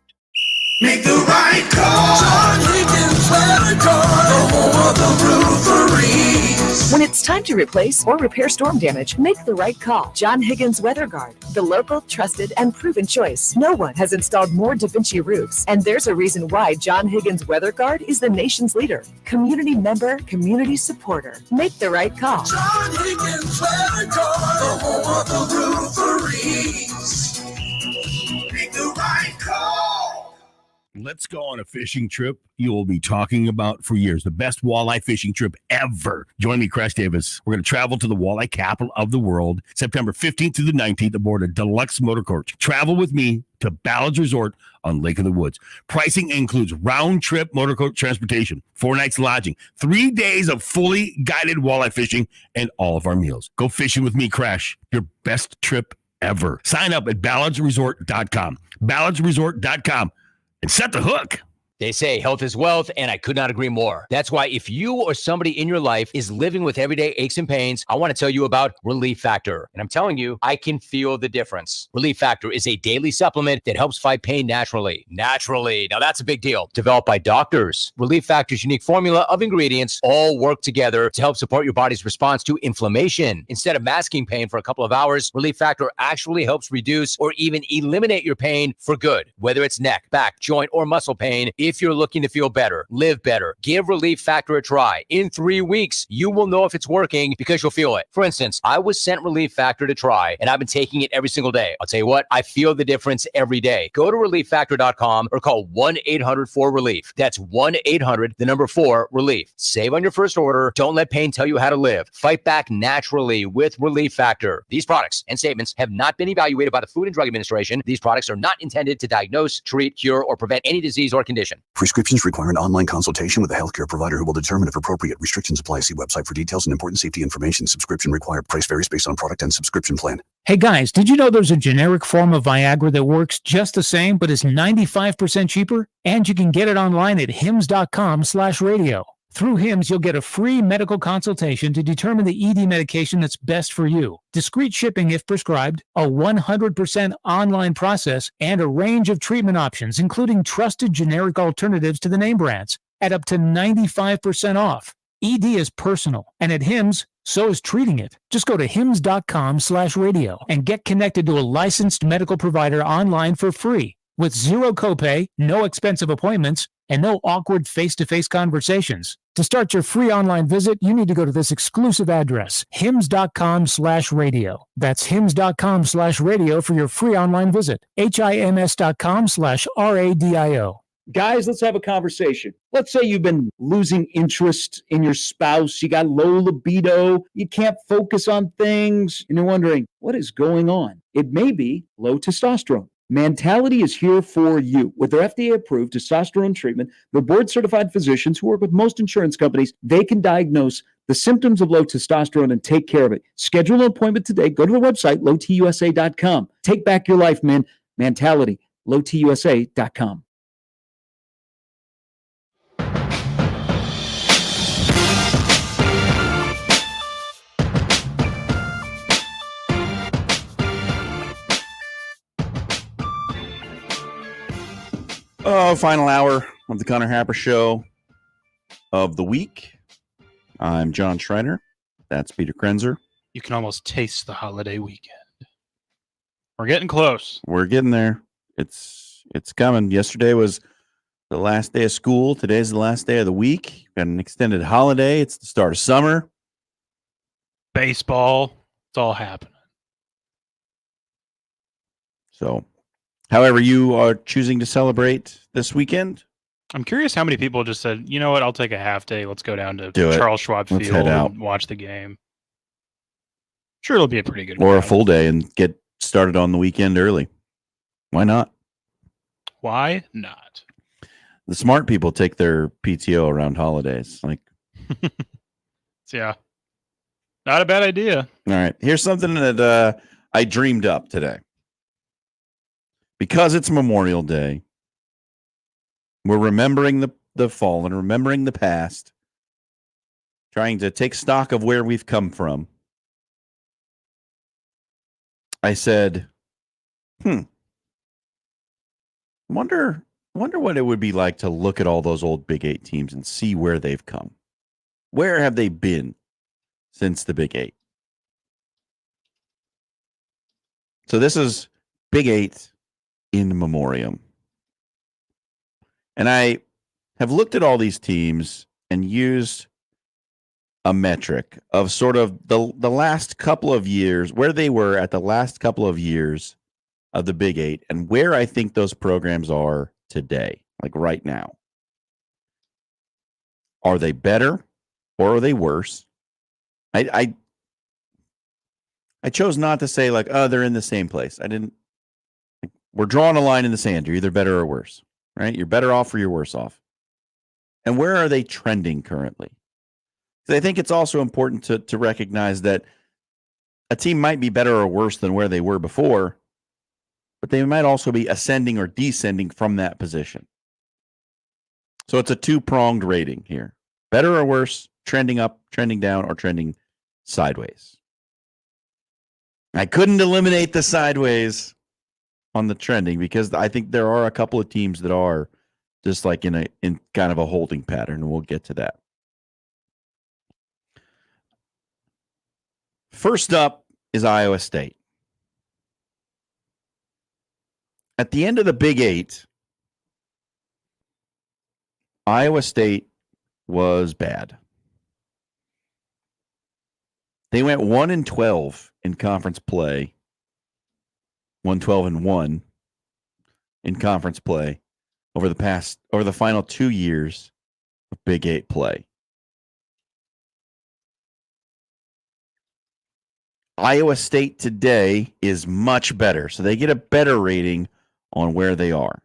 Make the right call. John Higgins Weather Guard, the home of the roofery. When it's time to replace or repair storm damage, make the right call. John Higgins Weather Guard, the local, trusted, and proven choice. No one has installed more Da Vinci roofs, and there's a reason why John Higgins Weather Guard is the nation's leader. Community member, community supporter. Make the right call. John Higgins Weather Guard, the home of the rooferys. Make the right call. Let's go on a fishing trip you will be talking about for years. The best walleye fishing trip ever. Join me, Chris Davis. We're going to travel to the walleye capital of the world, September 15th through the 19th aboard a deluxe motor coach. Travel with me to Ballard's Resort on Lake of the Woods. Pricing includes round-trip motor coach transportation, 4 nights lodging, 3 days of fully guided walleye fishing, and all of our meals. Go fishing with me, Crash. Your best trip ever. Sign up at ballardsresort.com. Ballardsresort.com. And set the hook. They say health is wealth, and I could not agree more. That's why if you or somebody in your life is living with everyday aches and pains, I want to tell you about Relief Factor. And I'm telling you, I can feel the difference. Relief Factor is a daily supplement that helps fight pain naturally. Naturally. Now that's a big deal. Developed by doctors. Relief Factor's unique formula of ingredients all work together to help support your body's response to inflammation. Instead of masking pain for a couple of hours, Relief Factor actually helps reduce or even eliminate your pain for good. Whether it's neck, back, joint, or muscle pain, if you're looking to feel better, live better, give Relief Factor a try. In 3 weeks, you will know if it's working because you'll feel it. For instance, I was sent Relief Factor to try, and I've been taking it every single day. I'll tell you what, I feel the difference every day. Go to ReliefFactor.com or call 1-800-4RELIEF. That's 1-800-4-RELIEF. Save on your first order. Don't let pain tell you how to live. Fight back naturally with Relief Factor. These products and statements have not been evaluated by the Food and Drug Administration. These products are not intended to diagnose, treat, cure, or prevent any disease or condition. Prescriptions require an online consultation with a healthcare provider who will determine if appropriate. Restrictions apply. See website for details and important safety information. Subscription required. Price varies based on product and subscription plan. Hey guys, did you know there's a generic form of Viagra that works just the same but is 95% cheaper? And you can get it online at hims.com/radio. Through HIMS, you'll get a free medical consultation to determine the ED medication that's best for you, discreet shipping if prescribed, a 100% online process, and a range of treatment options, including trusted generic alternatives to the name brands. at up to 95% off. ED is personal, and at Hims, so is treating it. Just go to hims.com/radio and get connected to a licensed medical provider online for free with zero copay, no expensive appointments, and no awkward face-to-face conversations. To start your free online visit, you need to go to this exclusive address, hims.com/radio. That's hims.com/radio for your free online visit. hims.com/radio. Guys, let's have a conversation. Let's say you've been losing interest in your spouse. You got low libido. You can't focus on things. And you're wondering, what is going on? It may be low testosterone. Mentality is here for you. With their FDA-approved testosterone treatment, their board-certified physicians who work with most insurance companies, they can diagnose the symptoms of low testosterone and take care of it. Schedule an appointment today. Go to the website, lowtusa.com. Take back your life, man. Mentality, lowtusa.com. Final hour of the Connor Happer Show of the week. I'm Jon Schriner. That's Peter Krenzer. You can almost taste the holiday weekend. We're getting close. We're getting there. It's coming. Yesterday was the last day of school. Today's the last day of the week. Got an extended holiday. It's the start of summer. Baseball. It's all happening. So, however you are choosing to celebrate this weekend, I'm curious how many people just said, you know what, I'll take a half day. Let's go down to Do it. Charles Schwab Let's Field head out. and watch the game. Sure, it'll be a pretty good or a crowd. full day and get started on the weekend early. Why not? Why not? The smart people take their PTO around holidays. Like, Yeah. Not a bad idea. all right, here's something that I dreamed up today. Because it's Memorial Day, we're remembering the fallen, remembering the past, trying to take stock of where we've come from. I said, wonder what it would be like to look at all those old Big 8 teams and see where they've come. Where have they been since the Big 8? So this is Big 8 in memoriam. And I have looked at all these teams and used a metric of sort of the last couple of years, where they were at the last couple of years of the Big 8 and where I think those programs are today, like right now. Are they better or are they worse? I chose not to say like, oh, they're in the same place. I didn't. We're drawing a line in the sand. You're either better or worse, right? You're better off or you're worse off. And where are they trending currently? Because I think it's also important to recognize that a team might be better or worse than where they were before, but they might also be ascending or descending from that position. So it's a two-pronged rating here. Better or worse, trending up, trending down, or trending sideways. I couldn't eliminate the sideways on the trending because I think there are a couple of teams that are just like in kind of a holding pattern, and we'll get to that. First up is Iowa State. At the end of the Big 8, Iowa State was bad. They went 1-12 in conference play. 1-12-1 in conference play over the final 2 years of Big 8 play. Iowa State today is much better, so they get a better rating on where they are.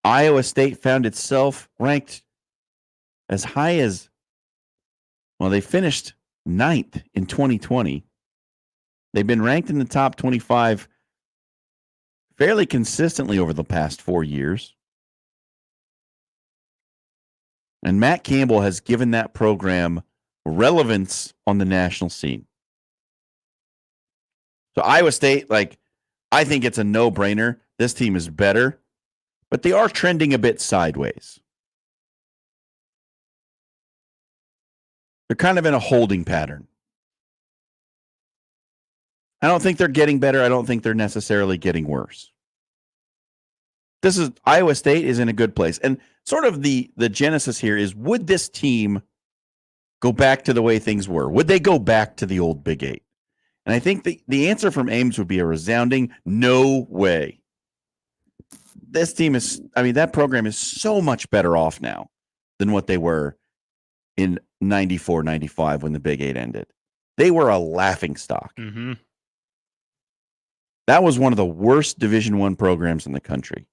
Iowa State found itself ranked as high as, well, they finished 9th in 2020. They've been ranked in the top 25 fairly consistently over the past 4 years. And Matt Campbell has given that program relevance on the national scene. So Iowa State, I think it's a no-brainer. This team is better. but they are trending a bit sideways. They're kind of in a holding pattern. I don't think they're getting better. I don't think they're necessarily getting worse. Iowa State is in a good place. And sort of the genesis here is, would this team go back to the way things were? Would they go back to the old Big Eight? And I think the answer from Ames would be a resounding no way. This team that program is so much better off now than what they were in 94, 95 when the Big Eight ended. They were a laughingstock. Mm-hmm. That was one of the worst Division I programs in the country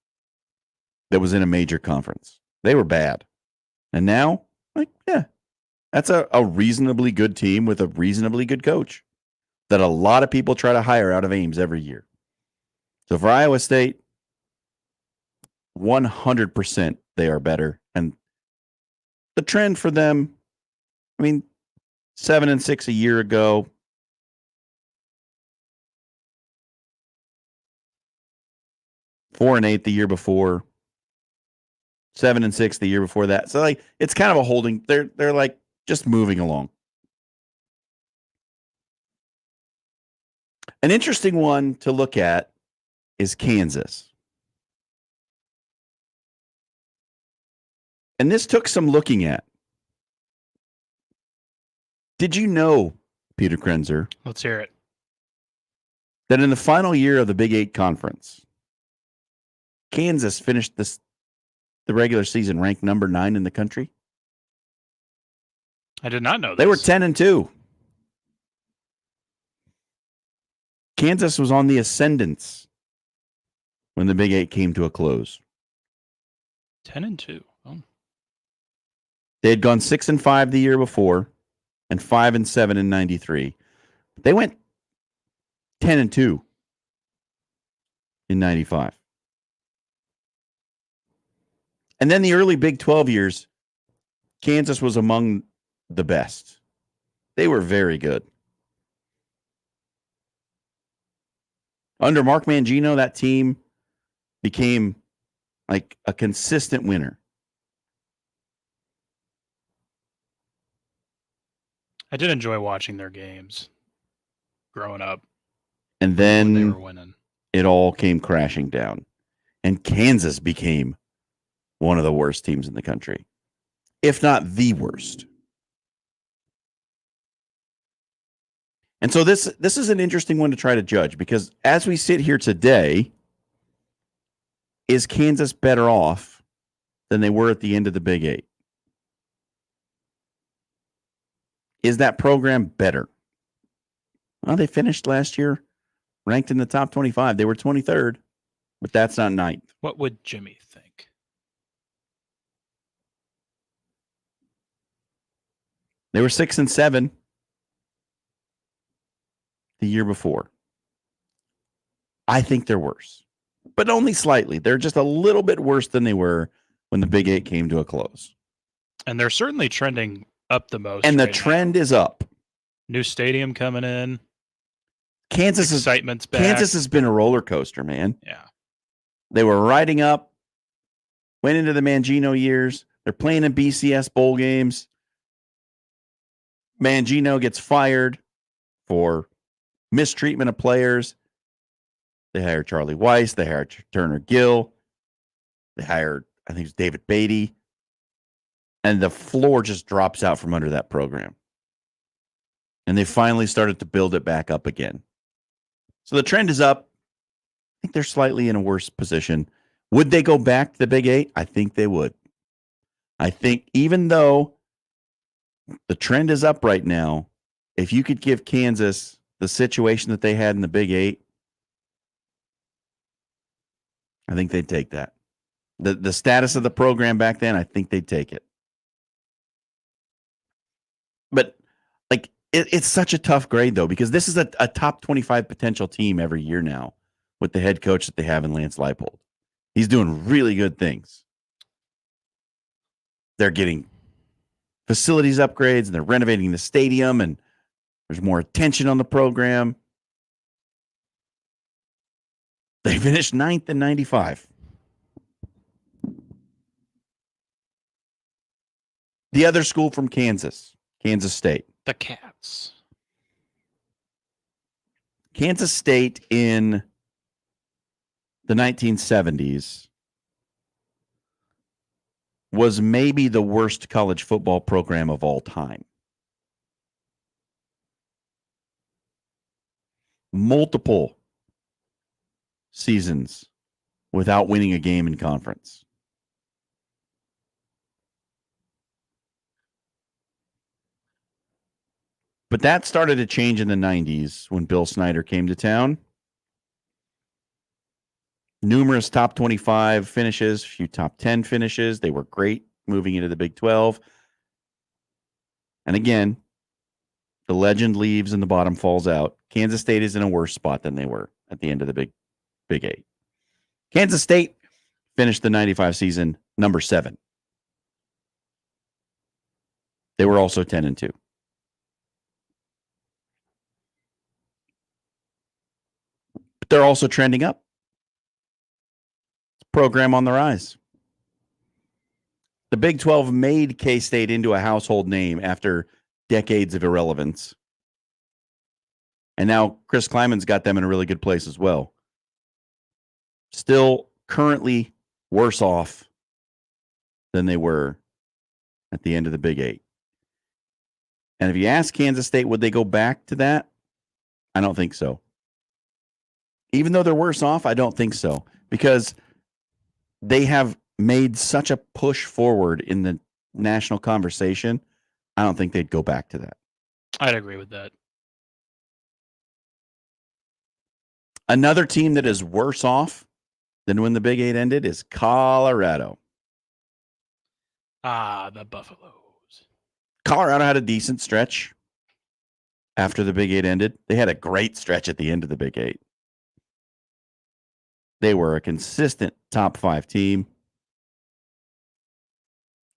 that was in a major conference. They were bad. And now, that's a reasonably good team with a reasonably good coach that a lot of people try to hire out of Ames every year. So for Iowa State, 100% they are better. And the trend for them, 7-6 a year ago. 4-8 the year before. 7-6 the year before that. So it's kind of a holding. They're like just moving along. An interesting one to look at is Kansas. And this took some looking at. Did you know, Peter Krenzer? Let's hear it. That in the final year of the Big Eight Conference, Kansas finished the regular season ranked number 9 in the country? I did not know this. They were 10-2. Kansas was on the ascendance when the Big Eight came to a close. 10-2. Oh. They had gone 6-5 the year before and 5-7 in 93. They went 10-2 in 95. And then the early Big 12 years, Kansas was among the best. They were very good. Under Mark Mangino, that team became like a consistent winner. I did enjoy watching their games growing up. And when they then were winning. It all came crashing down. And Kansas became one of the worst teams in the country, if not the worst. And so this is an interesting one to try to judge, because as we sit here today, is Kansas better off than they were at the end of the Big Eight? Is that program better? Well, they finished last year ranked in the top 25. They were 23rd, but that's not ninth. What would Jimmy think? They were 6-7 the year before. I think they're worse, but only slightly. They're just a little bit worse than they were when the Big Eight came to a close. And they're certainly trending up the most. And the right trend is up. New stadium coming in. Excitement's back. Kansas has been a roller coaster, man. Yeah. They were riding up, went into the Mangino years. They're playing in BCS bowl games. Mangino gets fired for mistreatment of players. They hired Charlie Weiss. They hired Turner Gill. They hired, I think it was David Beatty. And the floor just drops out from under that program. And they finally started to build it back up again. So the trend is up. I think they're slightly in a worse position. Would they go back to the Big Eight? I think they would. I think even though the trend is up right now, if you could give Kansas the situation that they had in the Big Eight, I think they'd take that. The status of the program back then, I think they'd take it. But like it's such a tough grade, though, because this is a top 25 potential team every year now with the head coach that they have in Lance Leipold. He's doing really good things. They're getting facilities upgrades, and they're renovating the stadium, and there's more attention on the program. They finished 9th in 95. The other school from Kansas State. The Cats. Kansas State in the 1970s was maybe the worst college football program of all time. Multiple seasons without winning a game in conference. But that started to change in the 90s when Bill Snyder came to town. Numerous top 25 finishes, a few top 10 finishes. They were great moving into the Big 12. And again, the legend leaves and the bottom falls out. Kansas State is in a worse spot than they were at the end of the Big 8. Kansas State finished the 95 season number 7. They were also 10-2. But they're also trending up. Program on the rise. The Big 12 made K-State into a household name after decades of irrelevance. And now Chris Kleiman's got them in a really good place as well. Still currently worse off than they were at the end of the Big 8. And if you ask Kansas State, would they go back to that? I don't think so. Even though they're worse off, I don't think so. Because they have made such a push forward in the national conversation. I don't think they'd go back to that. I'd agree with that. Another team that is worse off than when the Big 8 ended is Colorado. The Buffaloes. Colorado had a decent stretch after the Big 8 ended. They had a great stretch at the end of the Big 8. They were a consistent top 5 team.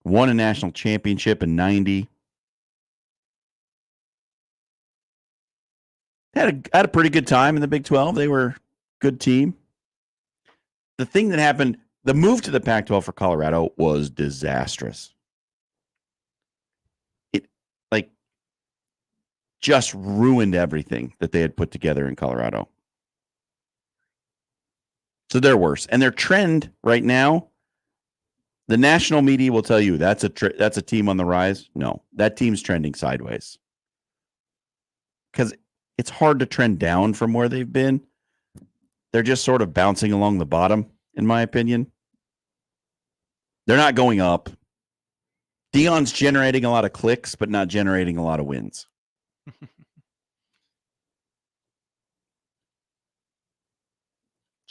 Won a national championship in 90. Had a pretty good time in the Big 12. They were a good team. The thing that happened, the move to the Pac-12 for Colorado was disastrous. It just ruined everything that they had put together in Colorado. So they're worse. And their trend right now, the national media will tell you that's a team on the rise. No, that team's trending sideways. Because it's hard to trend down from where they've been. They're just sort of bouncing along the bottom, in my opinion. They're not going up. Dion's generating a lot of clicks, but not generating a lot of wins.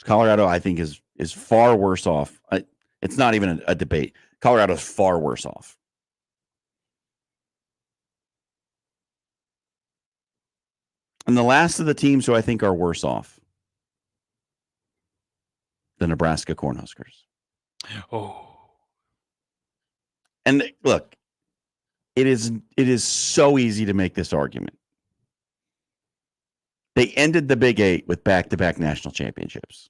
Colorado, I think, is far worse off. It's not even a debate. Colorado's far worse off. And the last of the teams who I think are worse off, the Nebraska Cornhuskers. Oh. And look, it is so easy to make this argument. They ended the Big 8 with back-to-back national championships.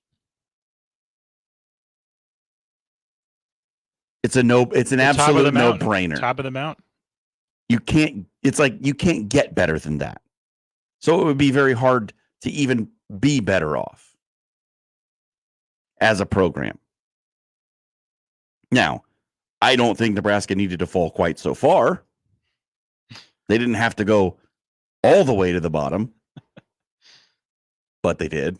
It's an absolute no-brainer. Top of the mountain. You can't get better than that. So it would be very hard to even be better off as a program. Now, I don't think Nebraska needed to fall quite so far. They didn't have to go all the way to the bottom, but they did.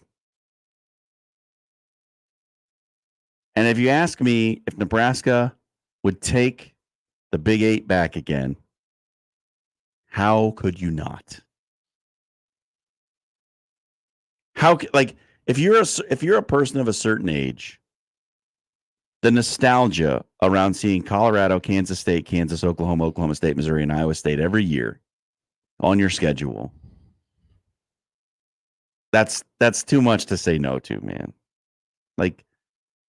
And if you ask me if Nebraska would take the Big 8 back again, how could you not? If you're a person of a certain age, the nostalgia around seeing Colorado, Kansas State, Kansas, Oklahoma, Oklahoma State, Missouri, and Iowa State every year on your schedule, that's too much to say no to, man.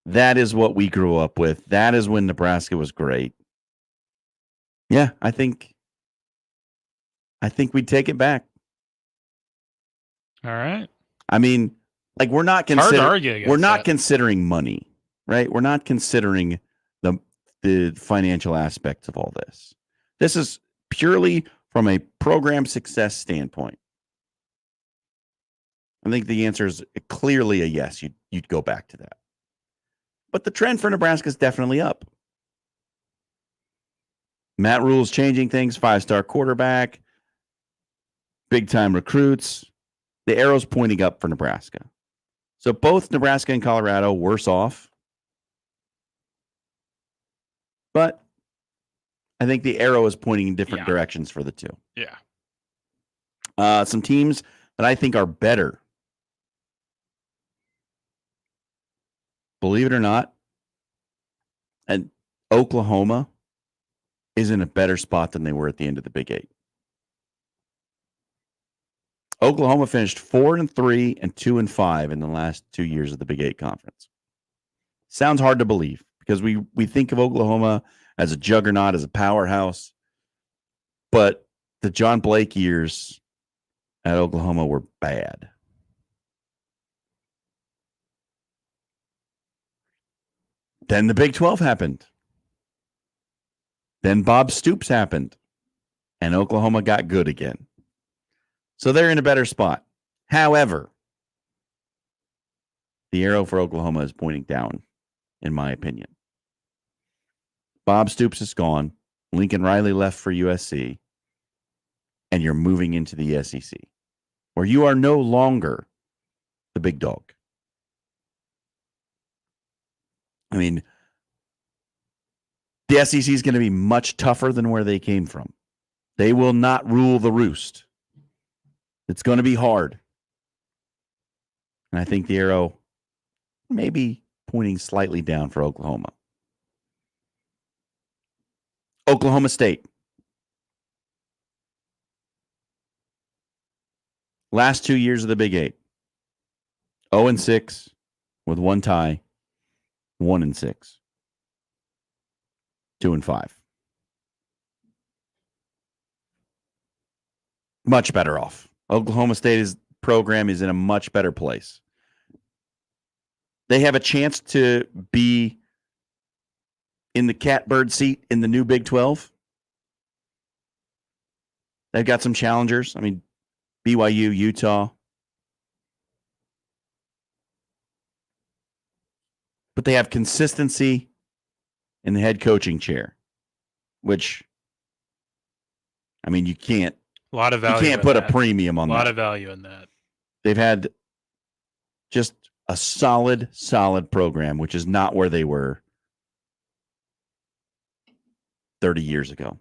That is what we grew up with. That is when Nebraska was great. Yeah, I think we'd take it back. All right. I mean, we're not hard to argue against that. Considering money, right? We're not considering the financial aspects of all this. This is purely from a program success standpoint. I think the answer is clearly a yes. You'd go back to that. But the trend for Nebraska is definitely up. Matt Rule's changing things, 5-star quarterback, big-time recruits. The arrow's pointing up for Nebraska. So both Nebraska and Colorado worse off. But I think the arrow is pointing in different directions for the two. Yeah. Some teams that I think are better. Believe it or not, and Oklahoma is in a better spot than they were at the end of the Big 8. Oklahoma finished 4-3 and 2-5 in the last 2 years of the Big 8 conference. Sounds hard to believe because we think of Oklahoma as a juggernaut, as a powerhouse, but the John Blake years at Oklahoma were bad. Then the Big 12 happened. Then Bob Stoops happened. And Oklahoma got good again. So they're in a better spot. However, the arrow for Oklahoma is pointing down, in my opinion. Bob Stoops is gone. Lincoln Riley left for USC. And you're moving into the SEC, where you are no longer the big dog. I mean, the SEC is going to be much tougher than where they came from. They will not rule the roost. It's going to be hard. And I think the arrow may be pointing slightly down for Oklahoma. Oklahoma State. Last 2 years of the Big 8. 0-6 with one tie. 1-6. 2-5. Much better off. Oklahoma State's program is in a much better place. They have a chance to be in the catbird seat in the new Big 12. They've got some challengers. I mean, BYU, Utah. But they have consistency in the head coaching chair, which, I mean, you can't. A lot of value. You can't put a premium on that. A lot of value in that. They've had just a solid program, which is not where they were 30 years ago.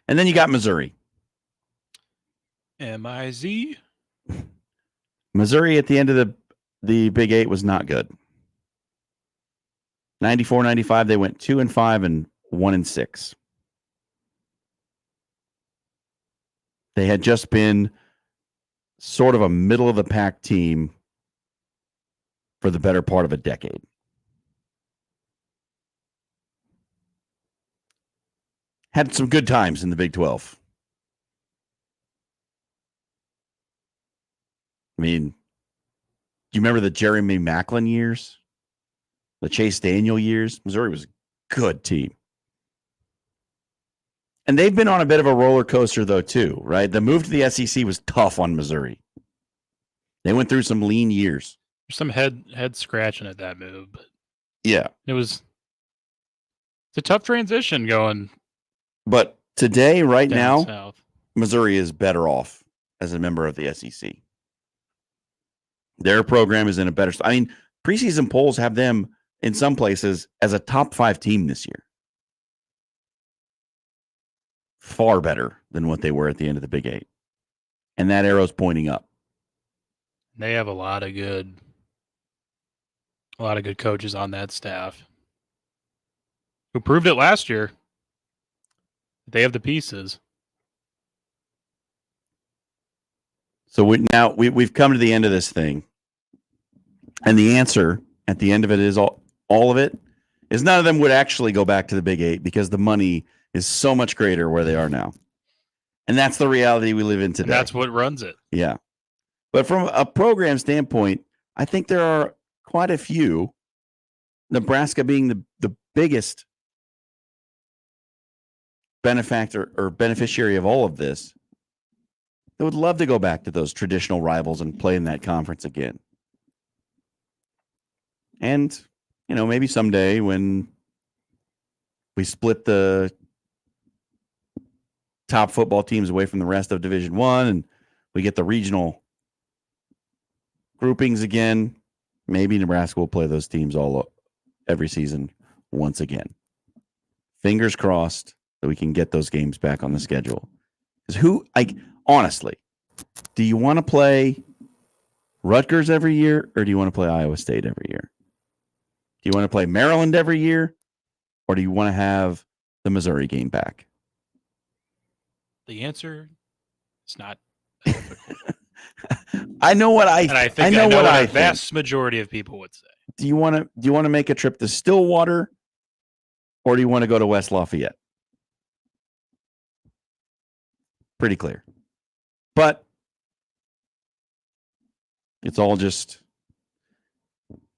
And then you got Missouri. MIZ. Missouri at the end of the Big 8 was not good. 94-95, they went 2-5 and 1-6. They had just been sort of a middle of the pack team for the better part of a decade. Had some good times in the Big 12. I mean, do you remember the Jeremy Macklin years? The Chase Daniel years? Missouri was a good team. And they've been on a bit of a roller coaster, though, too, right? The move to the SEC was tough on Missouri. They went through some lean years. There's some head scratching at that move. But yeah. It's a tough transition going. But today, right now, south. Missouri is better off as a member of the SEC. Their program is in a better spot. I mean, preseason polls have them in some places as a top 5 team this year. Far better than what they were at the end of the Big 8. And that arrow's pointing up. They have a lot of good coaches on that staff who proved it last year. They have the pieces. So we've come to the end of this thing. And the answer at the end of it is all of it is none of them would actually go back to the Big 8 because the money is so much greater where they are now. And that's the reality we live in today. And that's what runs it. Yeah. But from a program standpoint, I think there are quite a few, Nebraska being the biggest benefactor or beneficiary of all of this that would love to go back to those traditional rivals and play in that conference again. And, maybe someday when we split the top football teams away from the rest of Division I and we get the regional groupings again, maybe Nebraska will play those teams every season once again. Fingers crossed that we can get those games back on the schedule. Because honestly, do you want to play Rutgers every year or do you want to play Iowa State every year? Do you want to play Maryland every year or do you want to have the Missouri game back? The answer is not. I know what I. And I think I know what a vast majority of people would say. Do you want to make a trip to Stillwater, or do you want to go to West Lafayette? Pretty clear, but it's all just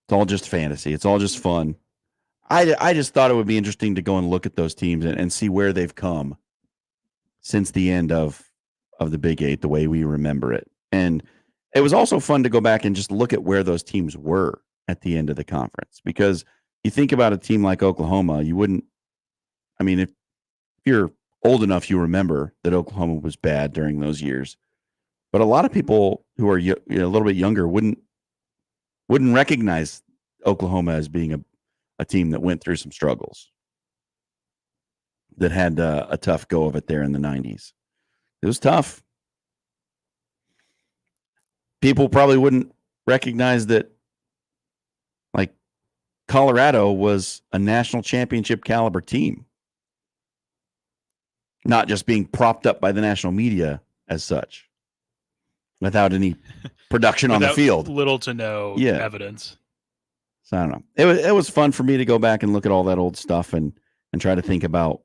fantasy. It's all just fun. I just thought it would be interesting to go and look at those teams and see where they've come since the end of the Big Eight, the way we remember it. And it was also fun to go back and just look at where those teams were at the end of the conference. Because you think about a team like Oklahoma, if you're old enough, you remember that Oklahoma was bad during those years. But a lot of people who are a little bit younger wouldn't recognize Oklahoma as being a team that went through some struggles, that had a tough go of it there in the 90s. It was tough. People probably wouldn't recognize that, like, Colorado was a national championship caliber team, not just being propped up by the national media as such, without any production on the field. Little to no evidence. So I don't know. It was fun for me to go back and look at all that old stuff and try to think about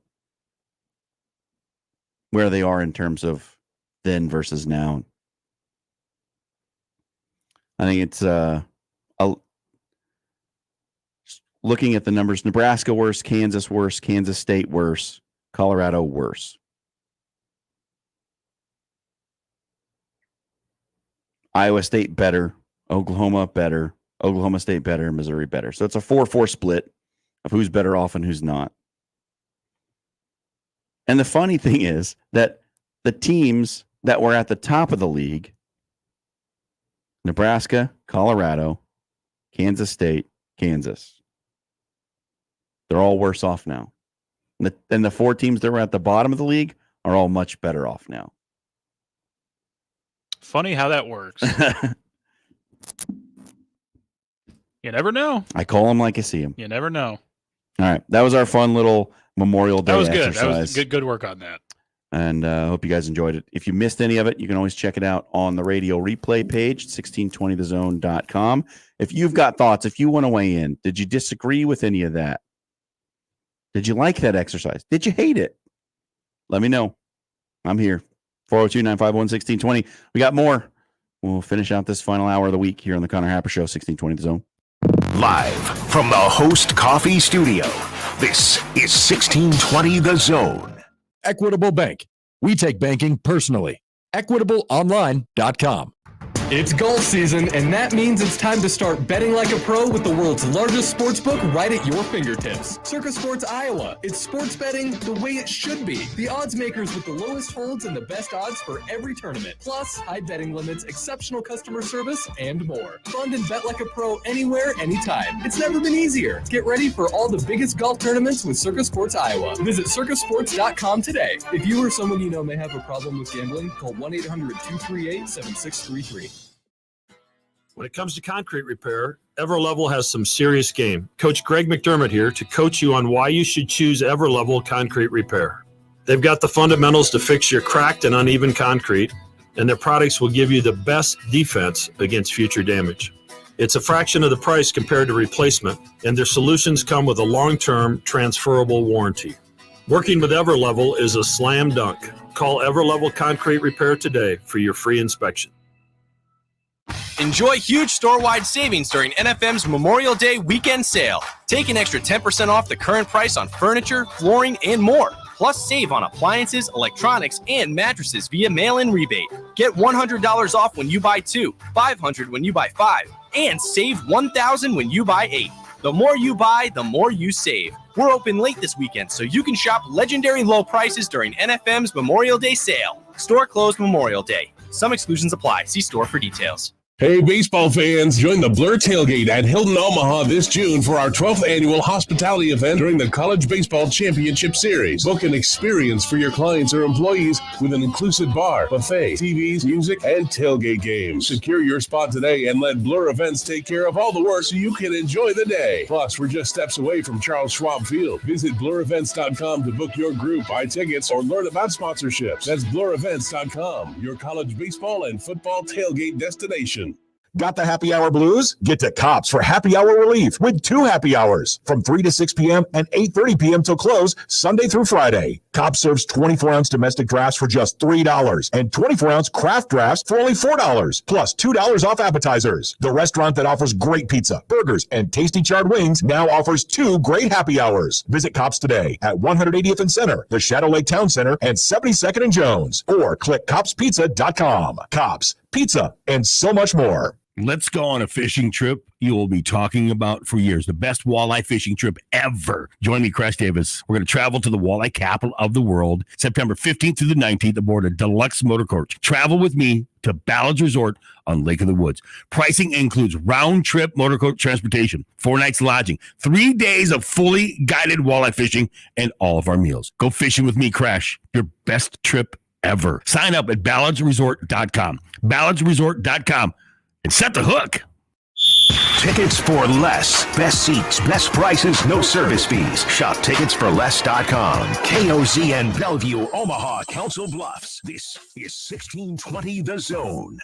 where they are in terms of then versus now. I think it's looking at the numbers: Nebraska worse, Kansas worse, Kansas State worse, Colorado worse. Iowa State better, Oklahoma better, Oklahoma State better, Missouri better. So it's a 4-4 split of who's better off and who's not. And the funny thing is that the teams that were at the top of the league, Nebraska, Colorado, Kansas State, Kansas, they're all worse off now. And the four teams that were at the bottom of the league are all much better off now. Funny how that works. You never know. I call them like I see them. You never know. All right. That was our fun little Memorial Day exercise. That was good work on that. And I hope you guys enjoyed it. If you missed any of it, you can always check it out on the radio replay page, 1620thezone.com. If you've got thoughts, if you want to weigh in, did you disagree with any of that? Did you like that exercise? Did you hate it? Let me know. I'm here. 402-951-1620. We got more. We'll finish out this final hour of the week here on the Connor Happer Show, 1620 The Zone. Live from the Host Coffee Studio, this is 1620 The Zone. Equitable Bank. We take banking personally. EquitableOnline.com. It's golf season, and that means it's time to start betting like a pro with the world's largest sportsbook right at your fingertips. Circus Sports Iowa. It's sports betting the way it should be. The odds makers with the lowest holds and the best odds for every tournament. Plus, high betting limits, exceptional customer service, and more. Fund and bet like a pro anywhere, anytime. It's never been easier. Get ready for all the biggest golf tournaments with Circus Sports Iowa. Visit circusports.com today. If you or someone you know may have a problem with gambling, call 1-800-238-7633. When it comes to concrete repair, Everlevel has some serious game. Coach Greg McDermott here to coach you on why you should choose Everlevel Concrete Repair. They've got the fundamentals to fix your cracked and uneven concrete, and their products will give you the best defense against future damage. It's a fraction of the price compared to replacement, and their solutions come with a long-term transferable warranty. Working with Everlevel is a slam dunk. Call Everlevel Concrete Repair today for your free inspection. Enjoy huge store-wide savings during NFM's Memorial Day weekend sale. Take an extra 10% off the current price on furniture, flooring, and more. Plus, save on appliances, electronics, and mattresses via mail-in rebate. Get $100 off when you buy 2, $500 when you buy 5, and save $1,000 when you buy 8. The more you buy, the more you save. We're open late this weekend, so you can shop legendary low prices during NFM's Memorial Day sale. Store closed Memorial Day. Some exclusions apply. See store for details. Hey, baseball fans, join the Blur Tailgate at Hilton Omaha this June for our 12th annual hospitality event during the College Baseball Championship Series. Book an experience for your clients or employees with an inclusive bar, buffet, TVs, music, and tailgate games. Secure your spot today and let Blur Events take care of all the work so you can enjoy the day. Plus, we're just steps away from Charles Schwab Field. Visit blurevents.com to book your group, buy tickets, or learn about sponsorships. That's blurevents.com, your college baseball and football tailgate destination. Got the happy hour blues? Get to Cops for happy hour relief with 2 happy hours from 3 to 6 p.m. and 8:30 p.m. till close Sunday through Friday. Cops serves 24-ounce domestic drafts for just $3 and 24-ounce craft drafts for only $4, plus $2 off appetizers. The restaurant that offers great pizza, burgers, and tasty charred wings now offers 2 great happy hours. Visit Cops today at 180th and Center, the Shadow Lake Town Center, and 72nd and Jones, or click copspizza.com. Cops, pizza, and so much more. Let's go on a fishing trip you will be talking about for years. The best walleye fishing trip ever. Join me, Crash Davis. We're going to travel to the walleye capital of the world, September 15th through the 19th aboard a deluxe motor coach. Travel with me to Ballard's Resort on Lake of the Woods. Pricing includes round-trip motor coach transportation, 4 nights lodging, 3 days of fully guided walleye fishing, and all of our meals. Go fishing with me, Crash. Your best trip ever. Sign up at ballardsresort.com. ballardsresort.com. And set the hook. Tickets for less. Best seats, best prices, no service fees. Shop ticketsforless.com. KOZN Bellevue, Omaha, Council Bluffs. This is 1620 The Zone.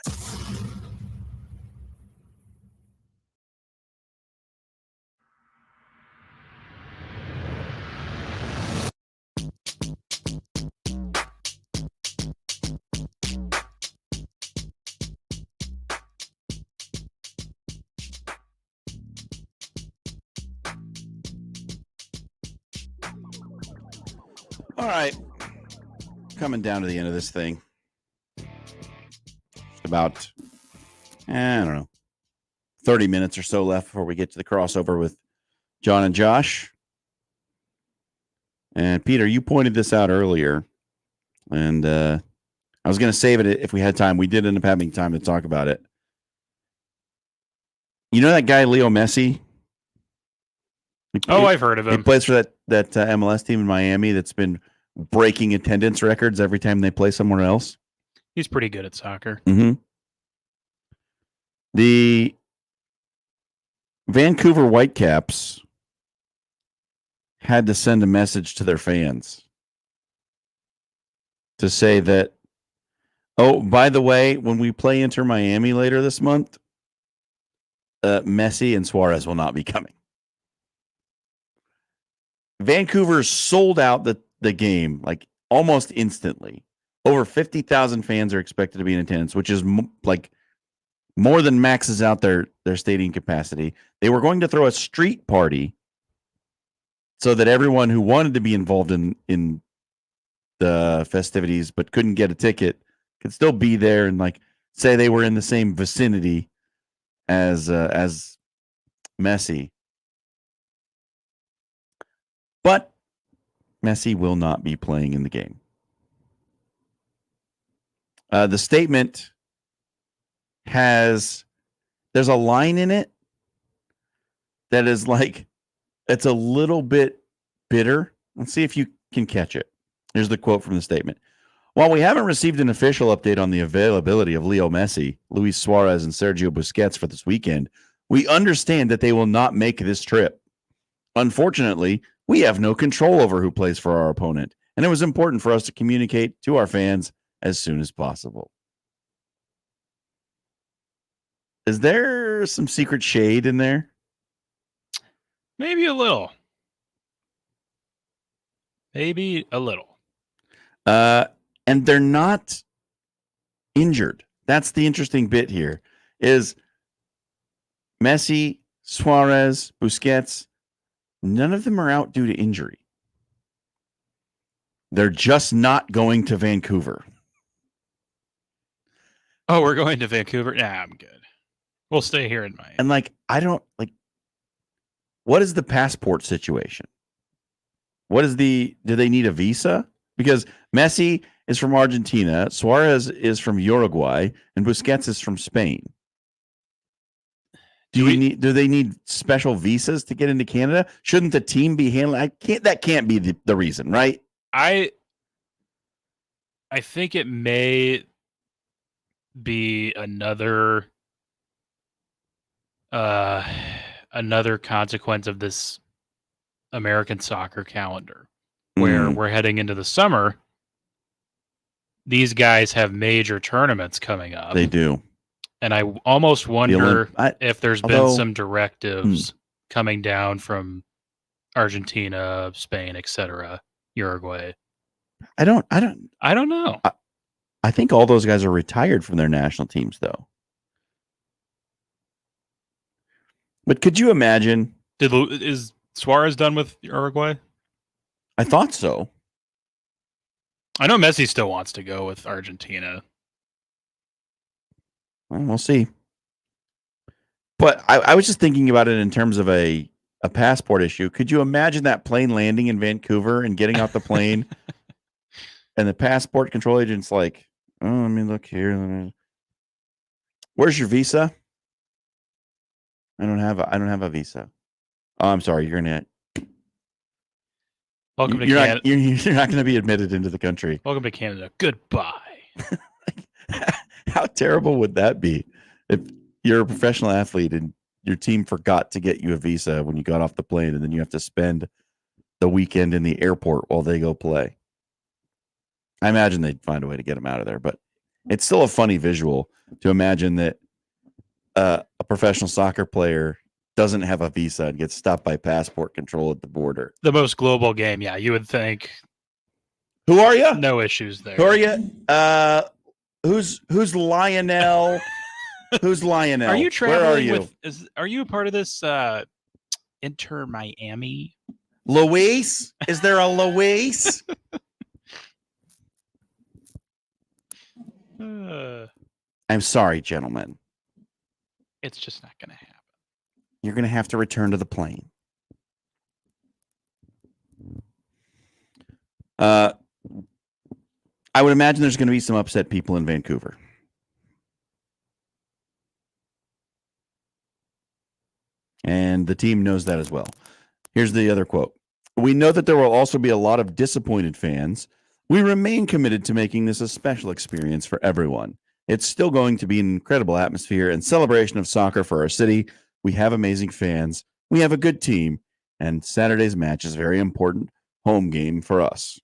All right. Coming down to the end of this thing. About, I don't know, 30 minutes or so left before we get to the crossover with John and Josh. And Peter, you pointed this out earlier. And I was going to save it if we had time. We did end up having time to talk about it. You know that guy, Leo Messi? I've heard of him. He plays for that MLS team in Miami that's been breaking attendance records every time they play somewhere else. He's pretty good at soccer. Mm-hmm. The Vancouver Whitecaps had to send a message to their fans to say that, oh, by the way, when we play Inter Miami later this month, Messi and Suarez will not be coming. Vancouver sold out the game like almost instantly. Over 50,000 fans are expected to be in attendance, which is more than maxes out their stadium capacity. They were going to throw a street party so that everyone who wanted to be involved in the festivities but couldn't get a ticket could still be there and say they were in the same vicinity as Messi. But Messi will not be playing in the game. The statement there's a line in it that is it's a little bit bitter. Let's see if you can catch it. Here's the quote from the statement. While we haven't received an official update on the availability of Leo Messi, Luis Suarez, and Sergio Busquets for this weekend, we understand that they will not make this trip. Unfortunately, we have no control over who plays for our opponent, and it was important for us to communicate to our fans as soon as possible. Is there some secret shade in there? Maybe a little. Maybe a little. And they're not injured. That's the interesting bit here. Is Messi, Suarez, Busquets, none of them are out due to injury. They're just not going to Vancouver. Oh, we're going to Vancouver? Nah, I'm good. We'll stay here in Miami. And what is the passport situation? Do they need a visa? Because Messi is from Argentina, Suarez is from Uruguay, and Busquets is from Spain. Do they need special visas to get into Canada? Shouldn't the team be handling? That can't be the reason, right? I think it may be another consequence of this American soccer calendar, where we're heading into the summer. These guys have major tournaments coming up. They do. And I almost wonder if there's been some directives coming down from Argentina, Spain, etc., Uruguay. I don't know. I think all those guys are retired from their national teams, though. But could you imagine? Is Suarez done with Uruguay? I thought so. I know Messi still wants to go with Argentina. Well, we'll see. But I was just thinking about it in terms of a passport issue. Could you imagine that plane landing in Vancouver and getting off the plane and the passport control agent's like, oh, let me look here. Where's your visa? I don't have a visa. Oh, I'm sorry. You're Welcome to Canada. You're not going to be admitted into the country. Welcome to Canada. Goodbye. How terrible would that be if you're a professional athlete and your team forgot to get you a visa when you got off the plane, and then you have to spend the weekend in the airport while they go play? I imagine they'd find a way to get them out of there, but it's still a funny visual to imagine that a professional soccer player doesn't have a visa and gets stopped by passport control at the border. The most global game, yeah, you would think. Who are you? No issues there. Who are you? Who's Lionel? Who's Lionel? Are you traveling Where are you? Are you a part of this Inter Miami? Luis? Is there a Luis? I'm sorry, gentlemen. It's just not going to happen. You're going to have to return to the plane. I would imagine there's going to be some upset people in Vancouver. And the team knows that as well. Here's the other quote. We know that there will also be a lot of disappointed fans. We remain committed to making this a special experience for everyone. It's still going to be an incredible atmosphere and celebration of soccer for our city. We have amazing fans. We have a good team. And Saturday's match is a very important home game for us.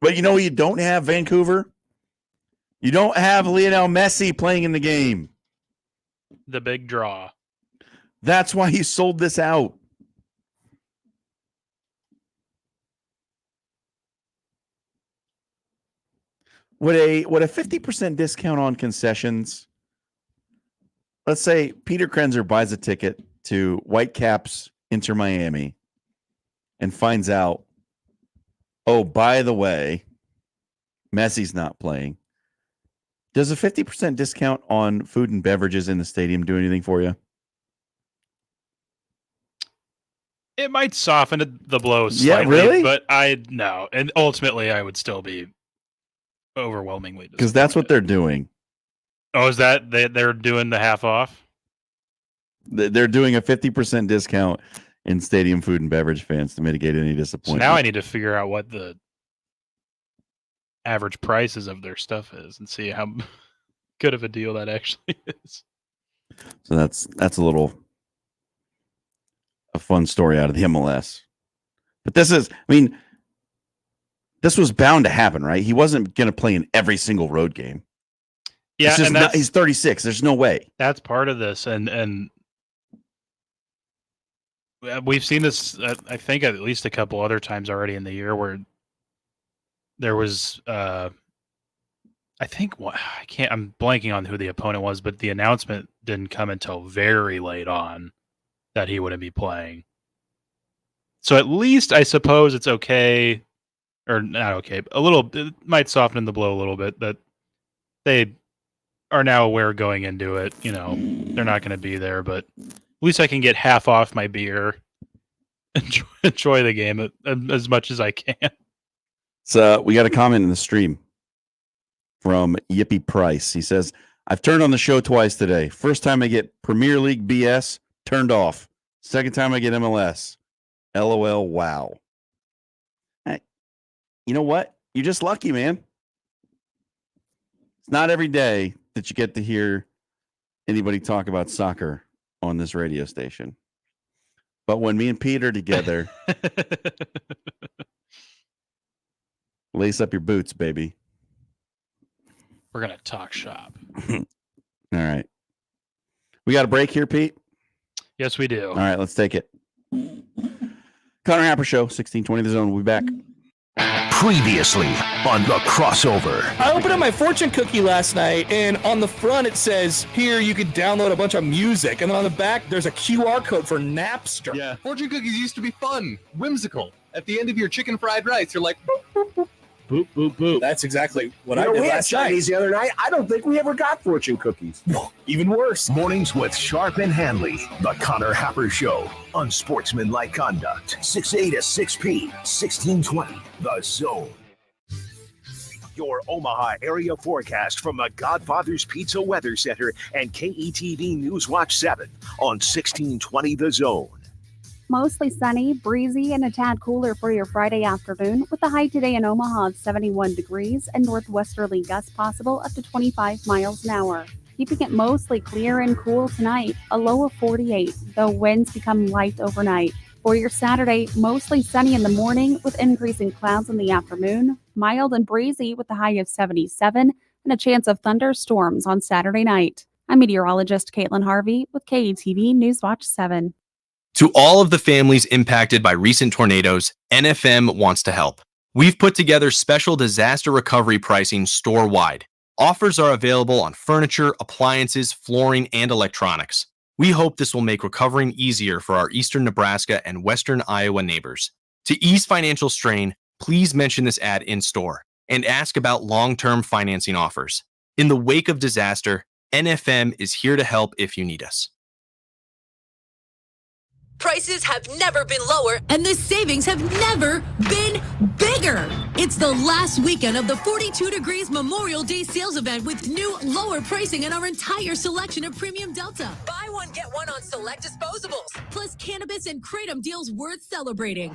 But you know, you don't have Vancouver. You don't have Lionel Messi playing in the game. The big draw. That's why he sold this out. Would a 50% discount on concessions? Let's say Peter Krenzer buys a ticket to Whitecaps Inter Miami and finds out, oh, by the way, Messi's not playing. Does a 50% discount on food and beverages in the stadium do anything for you? It might soften the blow slightly, Yeah, really? But no. And ultimately, I would still be overwhelmingly disappointed. Because that's what they're doing. Oh, is that they're doing the half off? They're doing a 50% discount in stadium food and beverage fans to mitigate any So disappointment. now I need to figure out what the average prices of their stuff is and see how good of a deal that actually is. So that's a fun story out of the MLS. But this was bound to happen, right? He wasn't going to play in every single road game. Yeah, and he's 36. There's no way. That's part of this, and we've seen this. I think at least a couple other times already in the year where there was. I'm blanking on who the opponent was, but the announcement didn't come until very late on that he wouldn't be playing. So at least I suppose it's okay, or not okay, a little, it might soften the blow a little bit that they are now aware going into it. You know, they're not going to be there, but at least I can get half off my beer, enjoy the game as much as I can. So we got a comment in the stream from Yippee Price. He says, I've turned on the show twice today. First time I get Premier League BS turned off. Second time I get MLS. LOL, wow. Hey, you know what? You're just lucky, man. It's not every day that you get to hear anybody talk about soccer on this radio station. But when me and Pete are together, lace up your boots, baby. We're going to talk shop. All right. We got a break here, Pete? Yes, we do. All right, let's take it. Connor Happer Show, 1620 The Zone. We'll be back. Previously on The Crossover. I opened up my fortune cookie last night, and on the front it says, here you could download a bunch of music. And then on the back, there's a QR code for Napster. Yeah, fortune cookies used to be fun, whimsical. At the end of your chicken fried rice, you're like, boop, boop, boop. Boop, boop, boop. That's exactly what I did we had last night. Chinese the other night. I don't think we ever got fortune cookies. Even worse. Mornings with Sharp and Hanley. The Connor Happer Show. Unsportsmanlike conduct. 6A to 6P. 1620. The Zone. Your Omaha area forecast from the Godfather's Pizza Weather Center and KETV Newswatch 7 on 1620 The Zone. Mostly sunny, breezy, and a tad cooler for your Friday afternoon with a high today in Omaha of 71 degrees and northwesterly gusts possible up to 25 miles an hour. Keeping it mostly clear and cool tonight, a low of 48, though winds become light overnight. For your Saturday, mostly sunny in the morning with increasing clouds in the afternoon, mild and breezy with a high of 77 and a chance of thunderstorms on Saturday night. I'm meteorologist Caitlin Harvey with KETV Newswatch 7. To all of the families impacted by recent tornadoes, NFM wants to help. We've put together special disaster recovery pricing store-wide. Offers are available on furniture, appliances, flooring, and electronics. We hope this will make recovering easier for our eastern Nebraska and western Iowa neighbors. To ease financial strain, please mention this ad in-store and ask about long-term financing offers. In the wake of disaster, NFM is here to help if you need us. Prices have never been lower, and the savings have never been bigger. It's the last weekend of the 42 Degrees Memorial Day sales event with new lower pricing in our entire selection of premium Delta. Buy one, get one on select disposables, plus cannabis and kratom deals worth celebrating.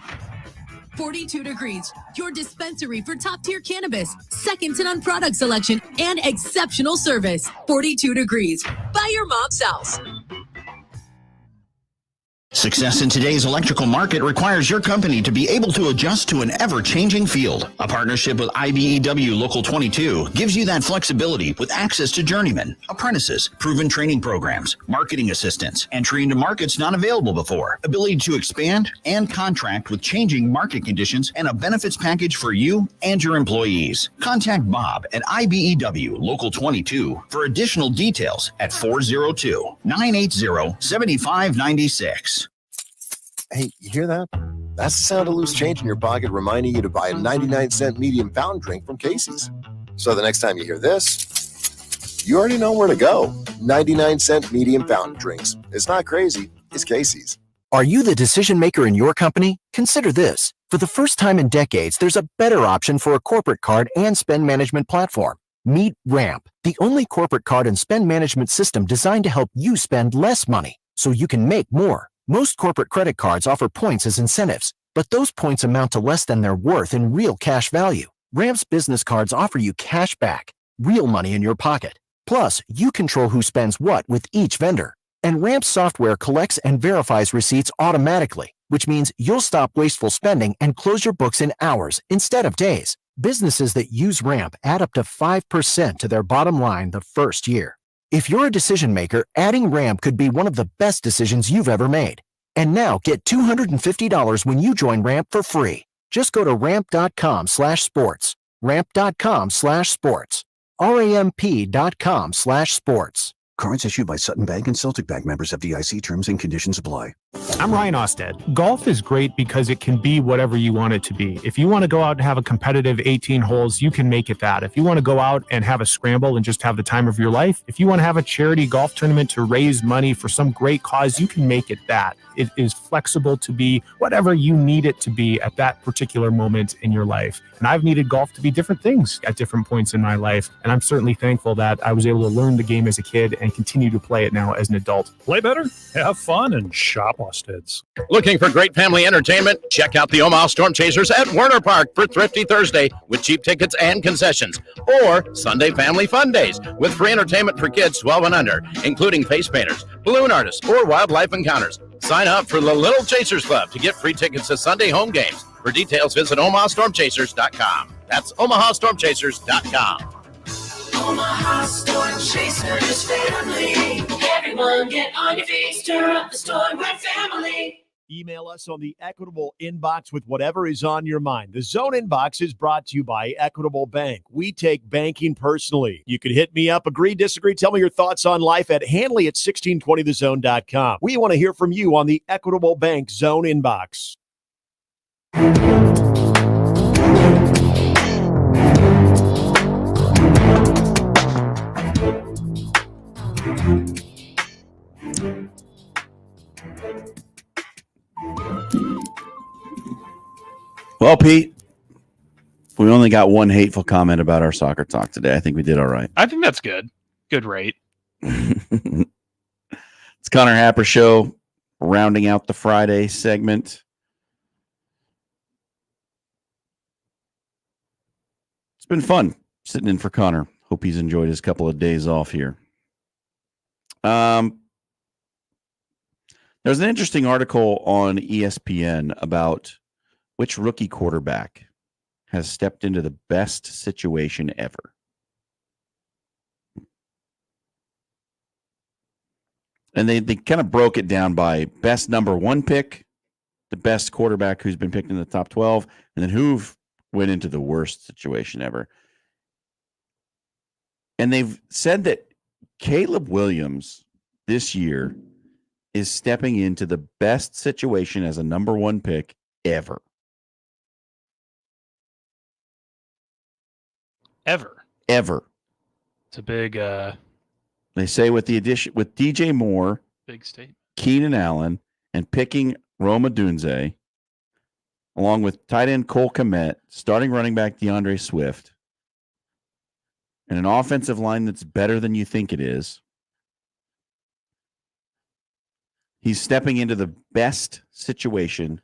42 Degrees, your dispensary for top-tier cannabis, second to none product selection, and exceptional service. 42 Degrees, buy your mom's house. Success in today's electrical market requires your company to be able to adjust to an ever-changing field. A partnership with IBEW Local 22 gives you that flexibility with access to journeymen, apprentices, proven training programs, marketing assistance, entry into markets not available before, ability to expand and contract with changing market conditions, and a benefits package for you and your employees. Contact Bob at IBEW Local 22 for additional details at 402-980-7596. Hey, you hear that? That's the sound of loose change in your pocket reminding you to buy a 99-cent medium fountain drink from Casey's. So the next time you hear this, you already know where to go. 99-cent medium fountain drinks. It's not crazy. It's Casey's. Are you the decision maker in your company? Consider this. For the first time in decades, there's a better option for a corporate card and spend management platform. Meet Ramp, the only corporate card and spend management system designed to help you spend less money so you can make more. Most corporate credit cards offer points as incentives, but those points amount to less than their worth in real cash value. Ramp's business cards offer you cash back, real money in your pocket. Plus, you control who spends what with each vendor. And Ramp's software collects and verifies receipts automatically, which means you'll stop wasteful spending and close your books in hours instead of days. Businesses that use Ramp add up to 5% to their bottom line the first year. If you're a decision maker, adding Ramp could be one of the best decisions you've ever made. And now get $250 when you join Ramp for free. Just go to ramp.com/sports. Ramp.com/sports. RAMP.com/sports. Cards issued by Sutton Bank and Celtic Bank, members of FDIC. Terms and conditions apply. I'm Ryan Osted. Golf is great because it can be whatever you want it to be. If you want to go out and have a competitive 18 holes, you can make it that. If you want to go out and have a scramble and just have the time of your life, if you want to have a charity golf tournament to raise money for some great cause, you can make it that. It is flexible to be whatever you need it to be at that particular moment in your life. And I've needed golf to be different things at different points in my life. And I'm certainly thankful that I was able to learn the game as a kid and continue to play it now as an adult. Play better, have fun, and shop Osted's. Looking for great family entertainment? Check out the Omaha Storm Chasers at Werner Park for Thrifty Thursday with cheap tickets and concessions. Or Sunday Family Fun Days with free entertainment for kids 12 and under, including face painters, balloon artists, or wildlife encounters. Sign up for the Little Chasers Club to get free tickets to Sunday home games. For details, visit OmahaStormChasers.com. That's OmahaStormChasers.com. Omaha Storm Chasers family. Everyone get on your feet, stir up the storm, we're family. Email us on the Equitable inbox with whatever is on your mind. The Zone inbox is brought to you by Equitable Bank. We take banking personally. You can hit me up, agree, disagree, tell me your thoughts on life at Hanley at 1620thezone.com. We want to hear from you on the Equitable Bank Zone inbox. Well, Pete, we only got one hateful comment about our soccer talk today. I think we did all right. I think that's good. Good rate. It's Connor Happer Show, rounding out the Friday segment. It's been fun sitting in for Connor. Hope he's enjoyed his couple of days off here. There's an interesting article on ESPN about which rookie quarterback has stepped into the best situation ever. And they kind of broke it down by best number one pick, the best quarterback who's been picked in the top 12, and then who went into the worst situation ever. And they've said that Caleb Williams this year is stepping into the best situation as a number one pick ever. Ever. It's a big They say with the addition with DJ Moore, big statement, Keenan Allen, and picking Rome Odunze, along with tight end Cole Kmet, starting running back DeAndre Swift, and an offensive line that's better than you think it is. He's stepping into the best situation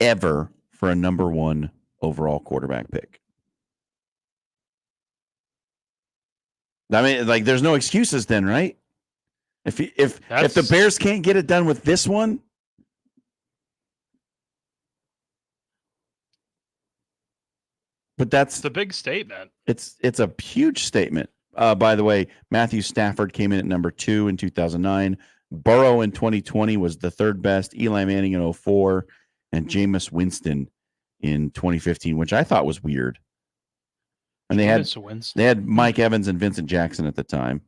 ever for a number one overall quarterback pick. I mean, like, there's no excuses then, right? If the Bears can't get it done with this one, but that's the big statement. It's a huge statement. By the way, Matthew Stafford came in at number 2 in 2009. Burrow in 2020 was the third best. Eli Manning in 2004, and Jameis Winston in 2015, which I thought was weird. And they had Mike Evans and Vincent Jackson at the time.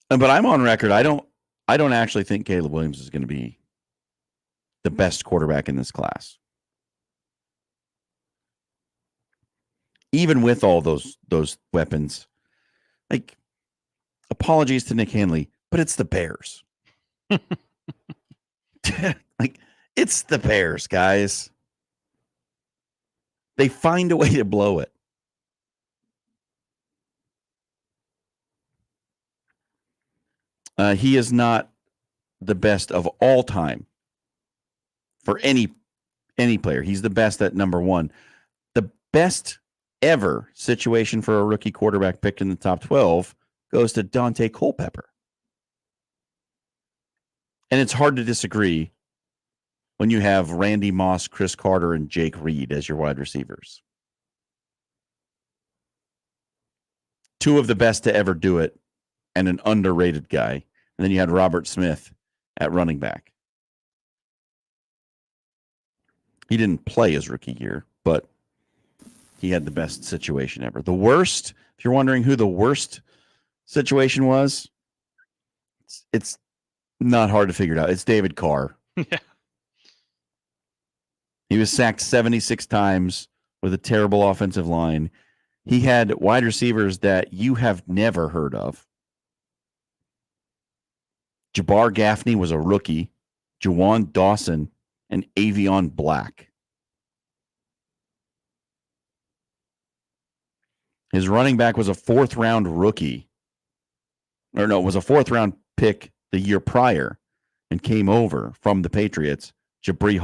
But I'm on record. I don't actually think Caleb Williams is going to be the best quarterback in this class. Even with all those weapons. Like, apologies to Nick Hanley, but it's the Bears. Like, it's the Bears, guys. They find a way to blow it. He is not the best of all time for any player. He's the best at number one. The best ever situation for a rookie quarterback picked in the top 12 goes to Dante Culpepper. And it's hard to disagree when you have Randy Moss, Chris Carter, and Jake Reed as your wide receivers. Two of the best to ever do it, and an underrated guy. And then you had Robert Smith at running back. He didn't play his rookie year, but he had the best situation ever. The worst, if you're wondering who the worst situation was, it's not hard to figure it out. It's David Carr. Yeah. He was sacked 76 times with a terrible offensive line. He had wide receivers that you have never heard of. Jabbar Gaffney was a rookie. Jawan Dawson and Avion Black. His running back was a 4th-round rookie. Or no, it was a 4th-round pick the year prior and came over from the Patriots, Jabari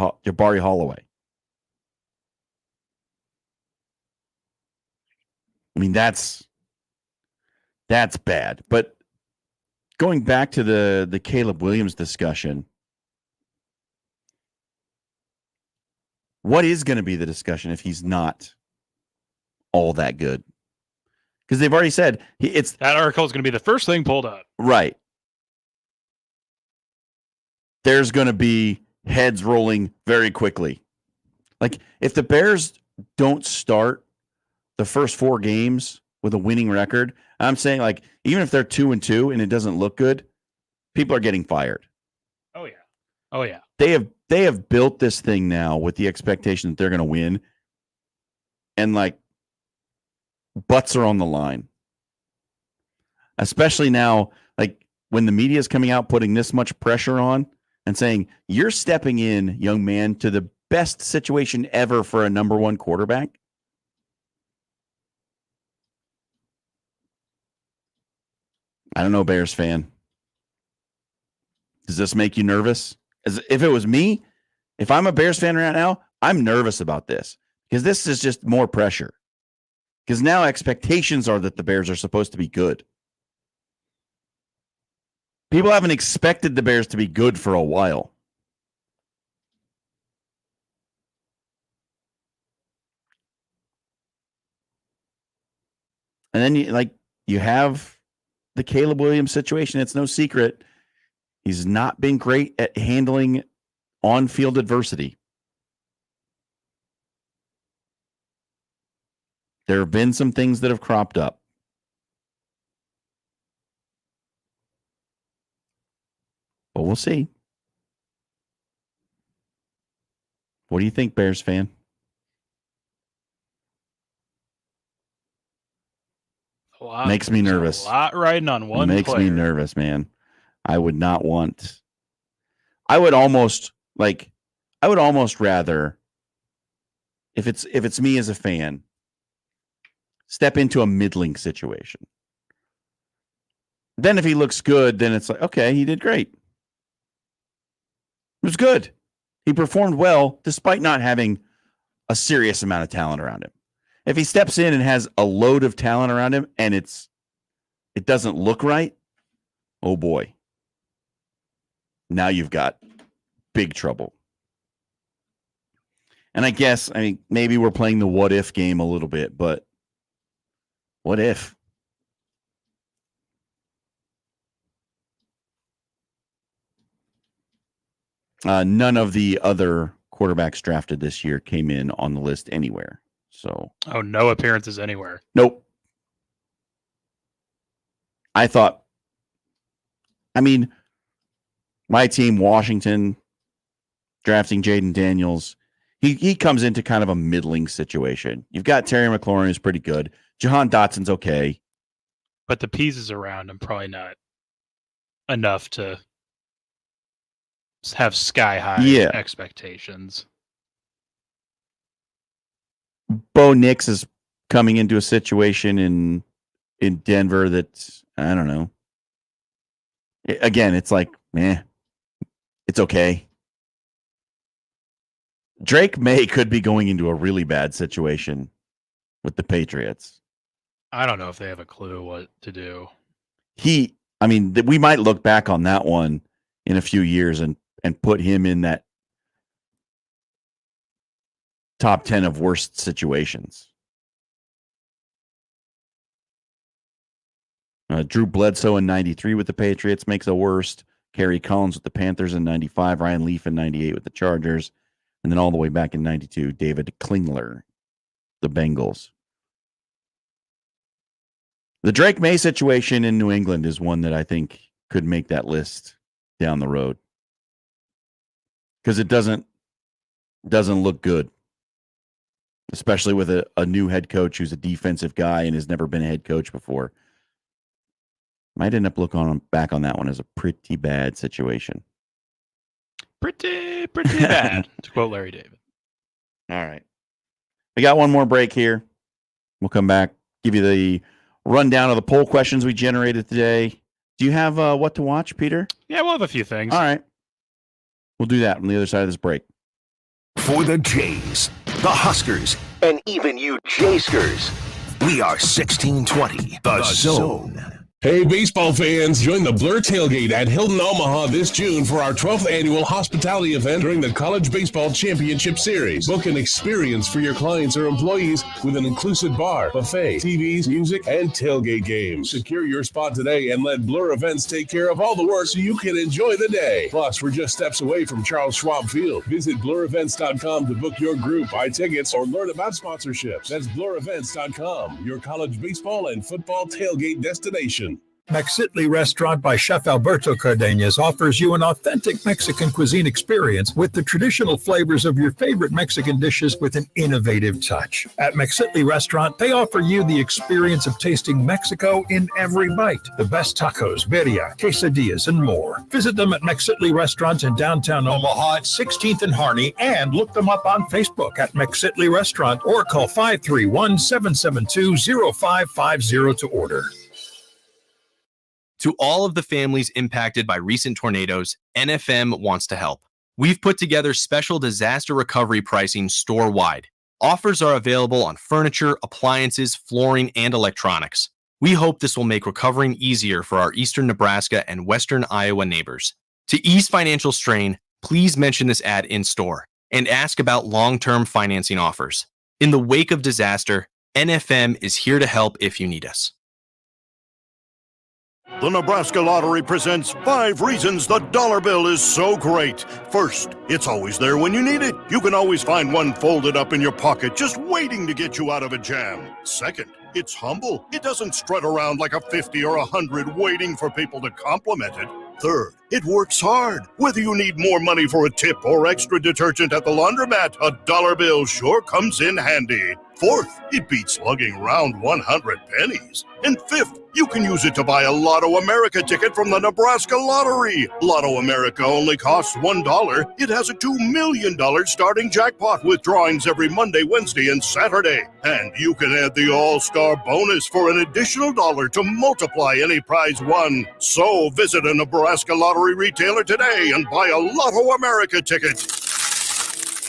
Holloway. I mean, that's bad. But going back to the Caleb Williams discussion, what is going to be the discussion if he's not all that good? Because they've already said it's that article is going to be the first thing pulled up. Right. There's going to be heads rolling very quickly. Like, if the Bears don't start the first 4 games with a winning record, I'm saying, like, even if they're 2-2 and it doesn't look good, people are getting fired. Oh yeah. Oh yeah. They have built this thing now with the expectation that they're going to win, and like butts are on the line. Especially now, like when the media is coming out putting this much pressure on and saying, you're stepping in, young man, to the best situation ever for a number 1 quarterback. I don't know, Bears fan. Does this make you nervous? As if it was me, if I'm a Bears fan right now, I'm nervous about this because this is just more pressure. Because now expectations are that the Bears are supposed to be good. People haven't expected the Bears to be good for a while. And then you have the Caleb Williams situation. It's no secret. He's not been great at handling on-field adversity. There have been some things that have cropped up. But we'll see. What do you think, Bears fan? Makes me nervous. A lot riding on one Makes player. me nervous, man. I would not want. I would almost rather, if it's me as a fan, step into a middling situation. Then if he looks good, then it's like, okay, he did great. It was good. He performed well despite not having a serious amount of talent around him. If he steps in and has a load of talent around him and it doesn't look right, oh boy. Now you've got big trouble. And I guess, maybe we're playing the what if game a little bit, but what if? None of the other quarterbacks drafted this year came in on the list anywhere. So, no appearances anywhere. Nope. I thought, my team, Washington, drafting Jaden Daniels, he comes into kind of a middling situation. You've got Terry McLaurin, who's pretty good. Jahan Dotson's okay. But the pieces around him probably not enough to have sky-high expectations. Bo Nix is coming into a situation in Denver that, I don't know. Again, it's like, it's okay. Drake May could be going into a really bad situation with the Patriots. I don't know if they have a clue what to do. We might look back on that one in a few years and put him in that top 10 of worst situations. Drew Bledsoe in 93 with the Patriots makes a worst. Kerry Collins with the Panthers in 95. Ryan Leaf in 98 with the Chargers. And then all the way back in 92, David Klingler the Bengals. The Drake May situation in New England is one that I think could make that list down the road, because it doesn't look good, especially with a new head coach who's a defensive guy and has never been a head coach before. Might end up looking back on that one as a pretty bad situation. Pretty bad, to quote Larry David. All right. We got one more break here. We'll come back, give you the rundown of the poll questions we generated today. Do you have what to watch, Peter? Yeah, we'll have a few things. All right. We'll do that on the other side of this break. For the Jays, the Huskers, and even you Jayskers, we are 1620, The Zone. Hey, baseball fans, join the Blur Tailgate at Hilton Omaha this June for our 12th annual hospitality event during the College Baseball Championship Series. Book an experience for your clients or employees with an inclusive bar, buffet, TVs, music, and tailgate games. Secure your spot today and let Blur Events take care of all the work so you can enjoy the day. Plus, we're just steps away from Charles Schwab Field. Visit blurevents.com to book your group, buy tickets, or learn about sponsorships. That's blurevents.com, your college baseball and football tailgate destination. McSitley Restaurant by Chef Alberto Cardenas offers you an authentic Mexican cuisine experience with the traditional flavors of your favorite Mexican dishes with an innovative touch. At McSitley Restaurant, they offer you the experience of tasting Mexico in every bite. The best tacos, birria, quesadillas, and more. Visit them at McSitley Restaurant in downtown Omaha at 16th and Harney, and look them up on Facebook at McSitley Restaurant or call 531-772-0550 to order. To all of the families impacted by recent tornadoes, NFM wants to help. We've put together special disaster recovery pricing store-wide. Offers are available on furniture, appliances, flooring, and electronics. We hope this will make recovering easier for our eastern Nebraska and western Iowa neighbors. To ease financial strain, please mention this ad in store and ask about long-term financing offers. In the wake of disaster, NFM is here to help if you need us. The Nebraska Lottery presents 5 reasons the dollar bill is so great. First, it's always there when you need it. You can always find one folded up in your pocket just waiting to get you out of a jam. Second, it's humble. It doesn't strut around like a 50 or 100 waiting for people to compliment it. Third, it works hard. Whether you need more money for a tip or extra detergent at the laundromat, a dollar bill sure comes in handy. Fourth, it beats lugging around 100 pennies. And fifth, you can use it to buy a Lotto America ticket from the Nebraska Lottery. Lotto America only costs $1. It has a $2 million starting jackpot with drawings every Monday, Wednesday, and Saturday. And you can add the All-Star bonus for an additional $1 to multiply any prize won. So visit a Nebraska Lottery retailer today and buy a Lotto America ticket.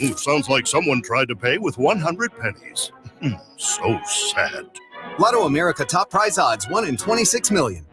Ooh, sounds like someone tried to pay with 100 pennies. So sad. Lotto America top prize odds, 1 in 26 million.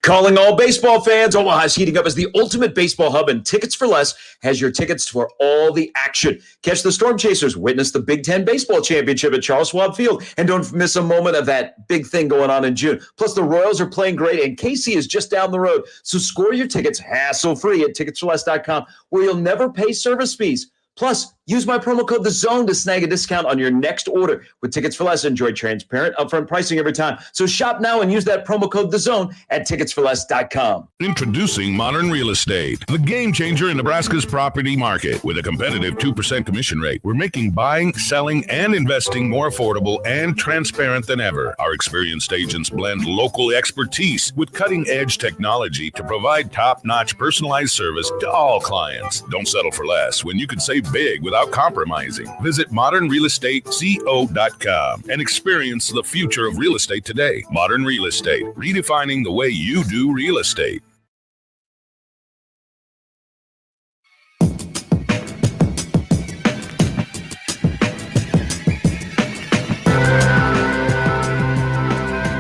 Calling all baseball fans, Omaha's heating up as the ultimate baseball hub, and Tickets for Less has your tickets for all the action. Catch the Storm Chasers, witness the Big Ten Baseball Championship at Charles Schwab Field, and don't miss a moment of that big thing going on in June. Plus, the Royals are playing great, and KC is just down the road. So score your tickets hassle-free at ticketsforless.com, where you'll never pay service fees. Plus, use my promo code THEZONE to snag a discount on your next order. With Tickets for Less, enjoy transparent, upfront pricing every time. So shop now and use that promo code THEZONE at ticketsforless.com. Introducing Modern Real Estate, the game changer in Nebraska's property market. With a competitive 2% commission rate, we're making buying, selling, and investing more affordable and transparent than ever. Our experienced agents blend local expertise with cutting-edge technology to provide top-notch personalized service to all clients. Don't settle for less when you can save big without compromising. Visit modernrealestateco.com and experience the future of real estate today. Modern Real Estate, redefining the way you do real estate.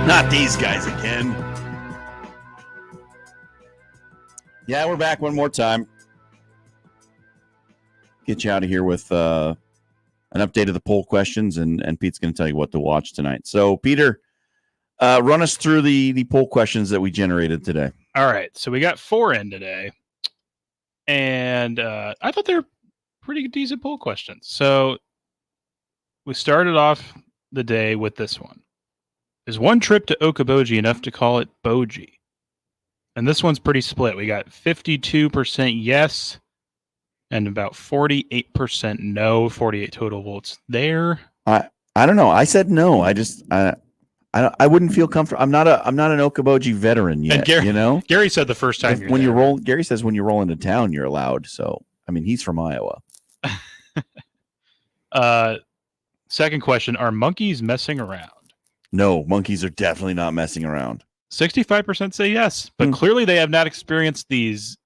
Not these guys again. Yeah, we're back one more time. Get you out of here with an update of the poll questions, and Pete's going to tell you what to watch tonight. So, Peter, run us through the poll questions that we generated today. All right, so we got 4 in today, and I thought they were pretty decent poll questions. So we started off the day with this one. Is one trip to Okoboji enough to call it Boji? And this one's pretty split. We got 52% yes and about 48% no. 48 total votes there. I don't know. I said no. I wouldn't feel comfortable. I'm not an Okoboji veteran yet. And Gary said the first time when you roll. Gary says when you roll into town, you're allowed. So I mean, he's from Iowa. Second question: are monkeys messing around? No, monkeys are definitely not messing around. 65% say yes, but clearly they have not experienced these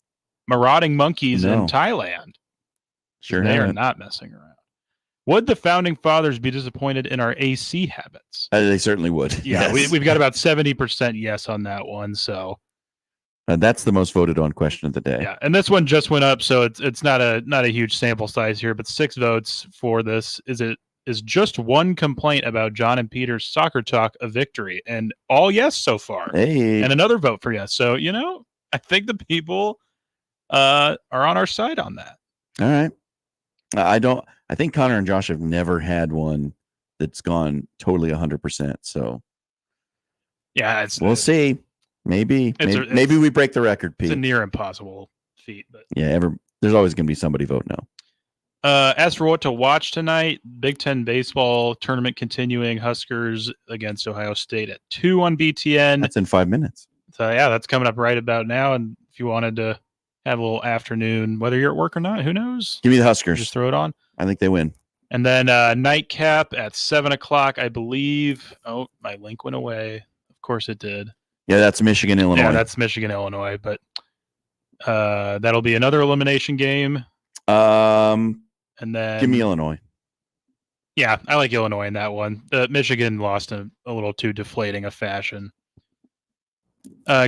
marauding monkeys in Thailand. Sure, they are haven't. not messing around. Would the founding fathers be disappointed in our AC habits? They certainly would. Yeah, Yes. we've got about 70% yes on that one. So That's the most voted on question of the day. yeah, and this one just went up, so it's not a huge sample size here, but 6 votes for this. Is just one complaint about John and Peter's soccer talk a victory? And all yes so far. Hey. And another vote for yes. So, I think the people are on our side on that. All right. I think Connor and Josh have never had one that's gone totally 100%. So yeah, we'll see. Maybe we break the record, Pete. It's a near impossible feat. But Yeah, there's always going to be somebody vote no. as for what to watch tonight, Big Ten baseball tournament continuing. Huskers against Ohio State at 2 on BTN. That's in 5 minutes. So yeah, that's coming up right about now. And if you wanted to have a little afternoon, whether you're at work or not, who knows? Give me the Huskers. Just throw it on. I think they win. And then nightcap at 7:00, I believe. Oh, my link went away. Of course it did. Yeah, that's Michigan, Illinois. Yeah, that's Michigan, Illinois. But that'll be another elimination game. And then give me Illinois. Yeah, I like Illinois in that one. Michigan lost in a little too deflating a fashion.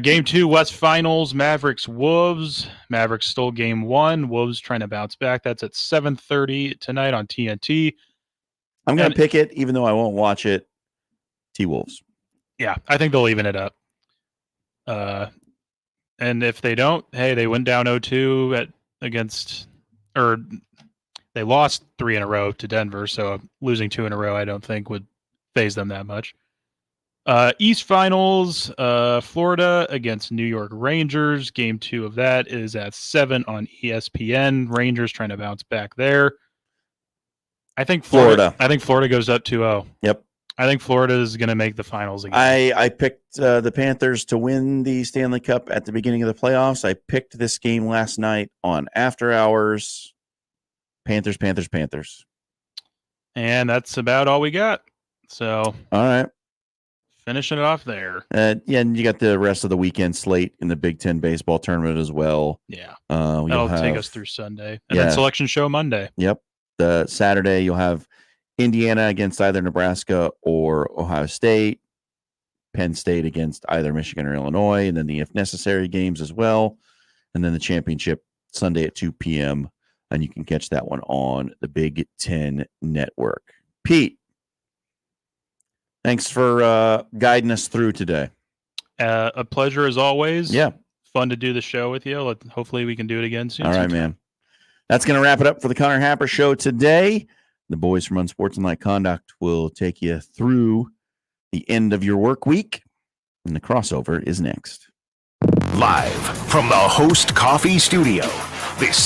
Game 2, West Finals, Mavericks, Wolves. Mavericks stole game 1. Wolves trying to bounce back. That's at 7:30 tonight on TNT. I'm going to pick it, even though I won't watch it. T-Wolves. Yeah, I think they'll even it up. And if they don't, hey, they went down 0-2 or they lost 3 in a row to Denver, so losing 2 in a row I don't think would faze them that much. East Finals, Florida against New York Rangers. Game 2 of that is at 7 on ESPN. Rangers trying to bounce back there. I think Florida goes up 2-0. Yep. I think Florida is going to make the finals again. I picked the Panthers to win the Stanley Cup at the beginning of the playoffs. I picked this game last night on After Hours. Panthers. And that's about all we got. So, all right. Finishing it off there. Yeah, and you got the rest of the weekend slate in the Big Ten baseball tournament as well. Yeah. That'll take us through Sunday. And then selection show Monday. Yep. The Saturday, you'll have Indiana against either Nebraska or Ohio State. Penn State against either Michigan or Illinois. And then the if necessary games as well. And then the championship Sunday at 2 p.m. And you can catch that one on the Big Ten Network. Pete, thanks for guiding us through today. A pleasure as always. Yeah. Fun to do the show with you. Hopefully we can do it again soon. All right, man. That's going to wrap it up for the Connor Happer Show today. The boys from Unsportsmanlike Conduct will take you through the end of your work week. And the crossover is next. Live from the Host Coffee Studio, this